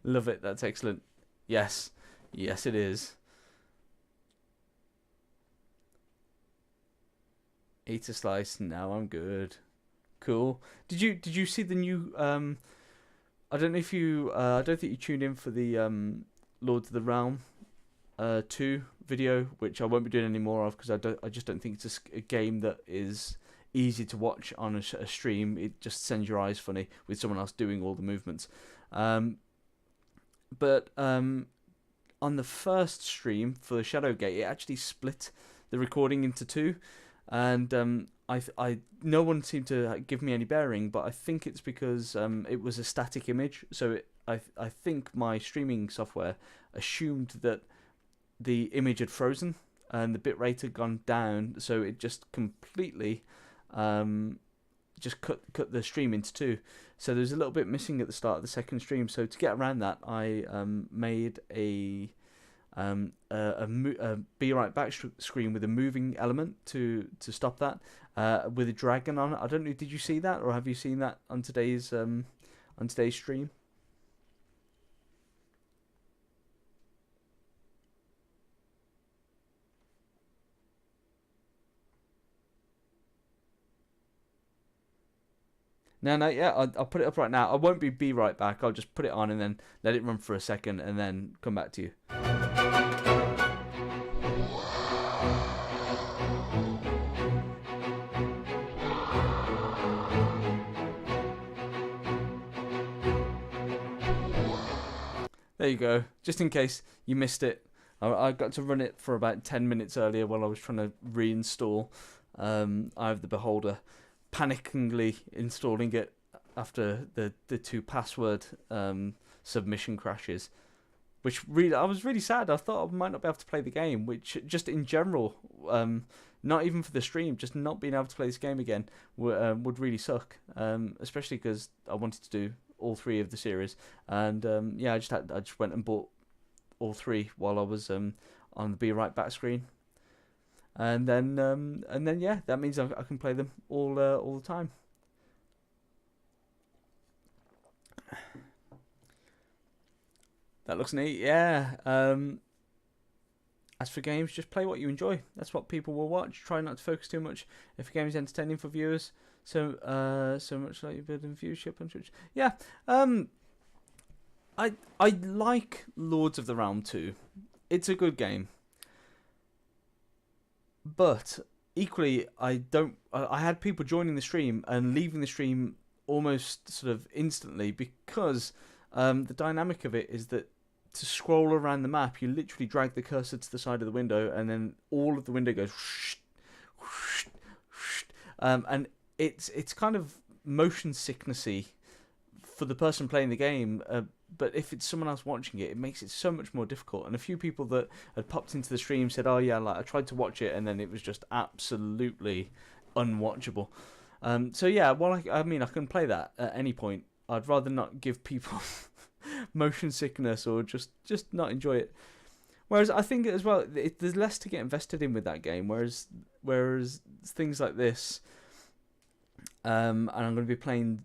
Love it. That's excellent. Yes. Yes, it is. Eat a slice. Now I'm good. Cool. Did you see the new I don't know if you I don't think you tuned in for the Lords of the Realm 2 video, which I won't be doing any more of because I just don't think it's a game that is easy to watch on a stream. It just sends your eyes funny with someone else doing all the movements. But on the first stream for Shadowgate, it actually split the recording into two, and no one seemed to give me any bearing, but I think it's because it was a static image, so I think my streaming software assumed that the image had frozen and the bitrate had gone down, so it just completely just cut the stream into two. So there's a little bit missing at the start of the second stream. So to get around that, I made a be right back screen with a moving element to stop that, with a dragon on it. I don't know. Did you see that, or have you seen that on today's stream? No, yeah, I'll put it up right now. I won't be right back. I'll just put it on and then let it run for a second and then come back to you. There you go. Just in case you missed it, I got to run it for about 10 minutes earlier while I was trying to reinstall Eye of the Beholder, panickingly installing it after the two password submission crashes, which really, I was really sad. I thought I might not be able to play the game, which just in general, not even for the stream, just not being able to play this game again would really suck, especially because I wanted to do all three of the series, and yeah, I just went and bought all three while I was on the Be Right Back screen. And then yeah, that means I can play them all the time. That looks neat, yeah. As for games, just play what you enjoy. That's what people will watch. Try not to focus too much. If a game is entertaining for viewers, so much like you're building viewership on Twitch. Yeah. I like Lords of the Realm 2. It's a good game. But equally, I had people joining the stream and leaving the stream almost sort of instantly, because the dynamic of it is that to scroll around the map, you literally drag the cursor to the side of the window, and then all of the window goes whoosh, whoosh, whoosh, and it's kind of motion sicknessy for the person playing the game. But if it's someone else watching it, it makes it so much more difficult. And a few people that had popped into the stream said, "Oh yeah, like I tried to watch it, and then it was just absolutely unwatchable." So yeah, well, I mean, I can play that at any point. I'd rather not give people motion sickness or just not enjoy it. Whereas I think as well, there's less to get invested in with that game. Whereas things like this, and I'm going to be playing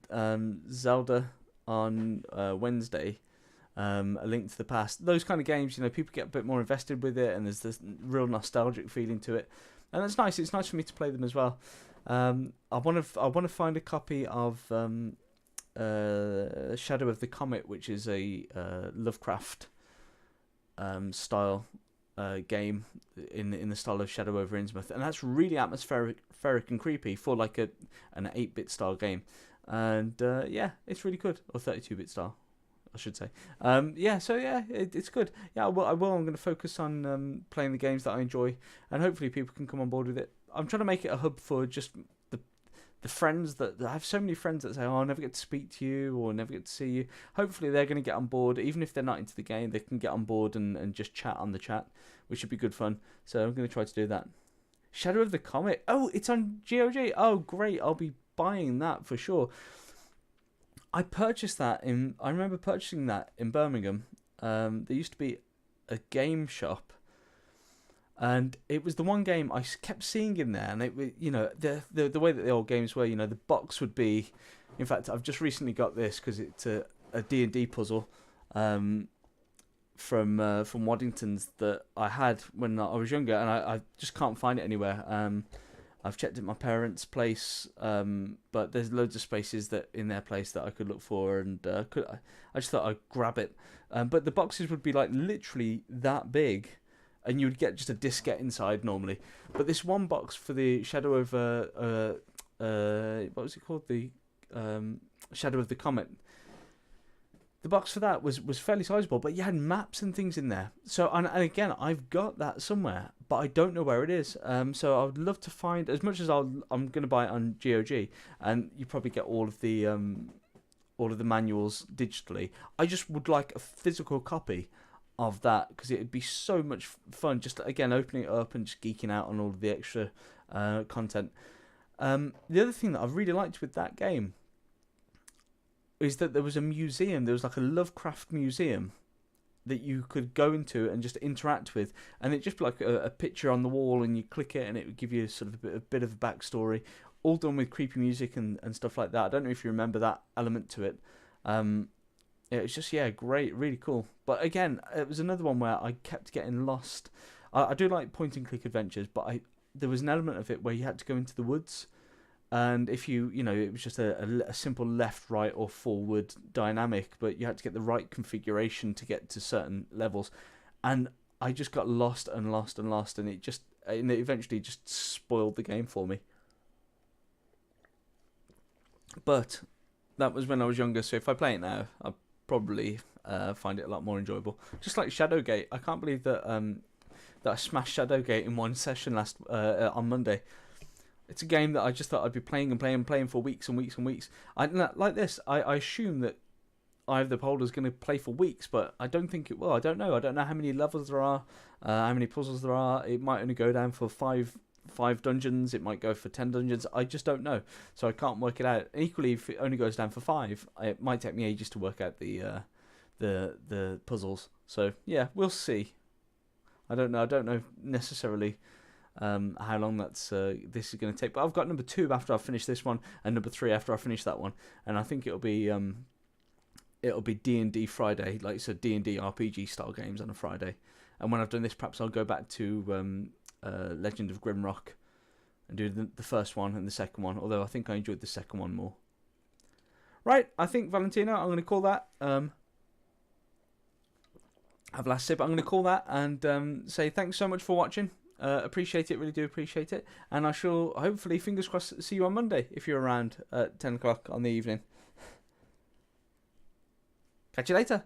Zelda on Wednesday, A Link to the Past. Those kind of games, people get a bit more invested with it, and there's this real nostalgic feeling to it, and that's nice. It's nice for me to play them as well. I want to find a copy of Shadow of the Comet, which is a Lovecraft style game in the style of Shadow over Innsmouth, and that's really atmospheric and creepy for like an 8-bit style game. And yeah, it's really good, or 32-bit style, I should say. Yeah, so yeah, it's good. Yeah, I'm going to focus on playing the games that I enjoy, and hopefully people can come on board with it. I'm trying to make it a hub for just the friends that I have. So many friends that say, "Oh, I never get to speak to you, or never get to see you." Hopefully they're going to get on board, even if they're not into the game. They can get on board and just chat on the chat, which should be good fun. So I'm going to try to do that. Shadow of the Comet. Oh, it's on GOG. Oh, great! I'll be buying that for sure. I purchased that I remember purchasing that in Birmingham. There used to be a game shop, and it was the one game I kept seeing in there, and it was, the way that the old games were, the box would be, in fact, I've just recently got this because it's a D&D puzzle from Waddington's that I had when I was younger, and I just can't find it anywhere. I've checked at my parents' place, but there's loads of spaces that in their place that I could look for, and I just thought I'd grab it. But the boxes would be like literally that big, and you would get just a diskette inside normally. But this one box for the Shadow over what was it called? The Shadow of the Comet. The box for that was fairly sizable, but you had maps and things in there. So, and again, I've got that somewhere, but I don't know where it is. So I would love to find, as much as I'm going to buy it on GOG, and you probably get all of the manuals digitally. I just would like a physical copy of that, because it'd be so much fun, just again opening it up and just geeking out on all of the extra content. The other thing that I really liked with that game is that there was a museum. There was like a Lovecraft museum that you could go into and just interact with, and it just be like a picture on the wall, and you click it and it would give you sort of a bit of a backstory, all done with creepy music and stuff like that. I don't know if you remember that element to it. It was just, yeah, great, really cool. But again, it was another one where I kept getting lost. I do like point and click adventures, but there was an element of it where you had to go into the woods, and if it was just a simple left, right, or forward dynamic, but you had to get the right configuration to get to certain levels, and I just got lost and lost and lost, and it eventually just spoiled the game for me. But that was when I was younger, so if I play it now, I'll probably find it a lot more enjoyable. Just like Shadowgate, I can't believe that I smashed Shadowgate in one session on Monday. It's a game that I just thought I'd be playing and playing and playing for weeks and weeks and weeks. Like this, I assume that Eye of the Beholder is going to play for weeks, but I don't think it will. I don't know. I don't know how many levels there are, how many puzzles there are. It might only go down for five dungeons. It might go for 10 dungeons. I just don't know, so I can't work it out. Equally, if it only goes down for 5, it might take me ages to work out the puzzles. So yeah, we'll see. I don't know necessarily how long this is going to take, but I've got number 2 after I finish this one, and number 3 after I finish that one, and I think it'll be D&D Friday, like so D&D RPG style games on a Friday. And when I've done this, perhaps I'll go back to Legend of Grimrock and do the first one and the second one, although I think I enjoyed the second one more. Right, I think, Valentina, I'm going to call that have last sip. I'm going to call that and say thanks so much for watching. Appreciate it, really do appreciate it, and I shall hopefully, fingers crossed, see you on Monday if you're around at 10 o'clock on the evening. Catch you later.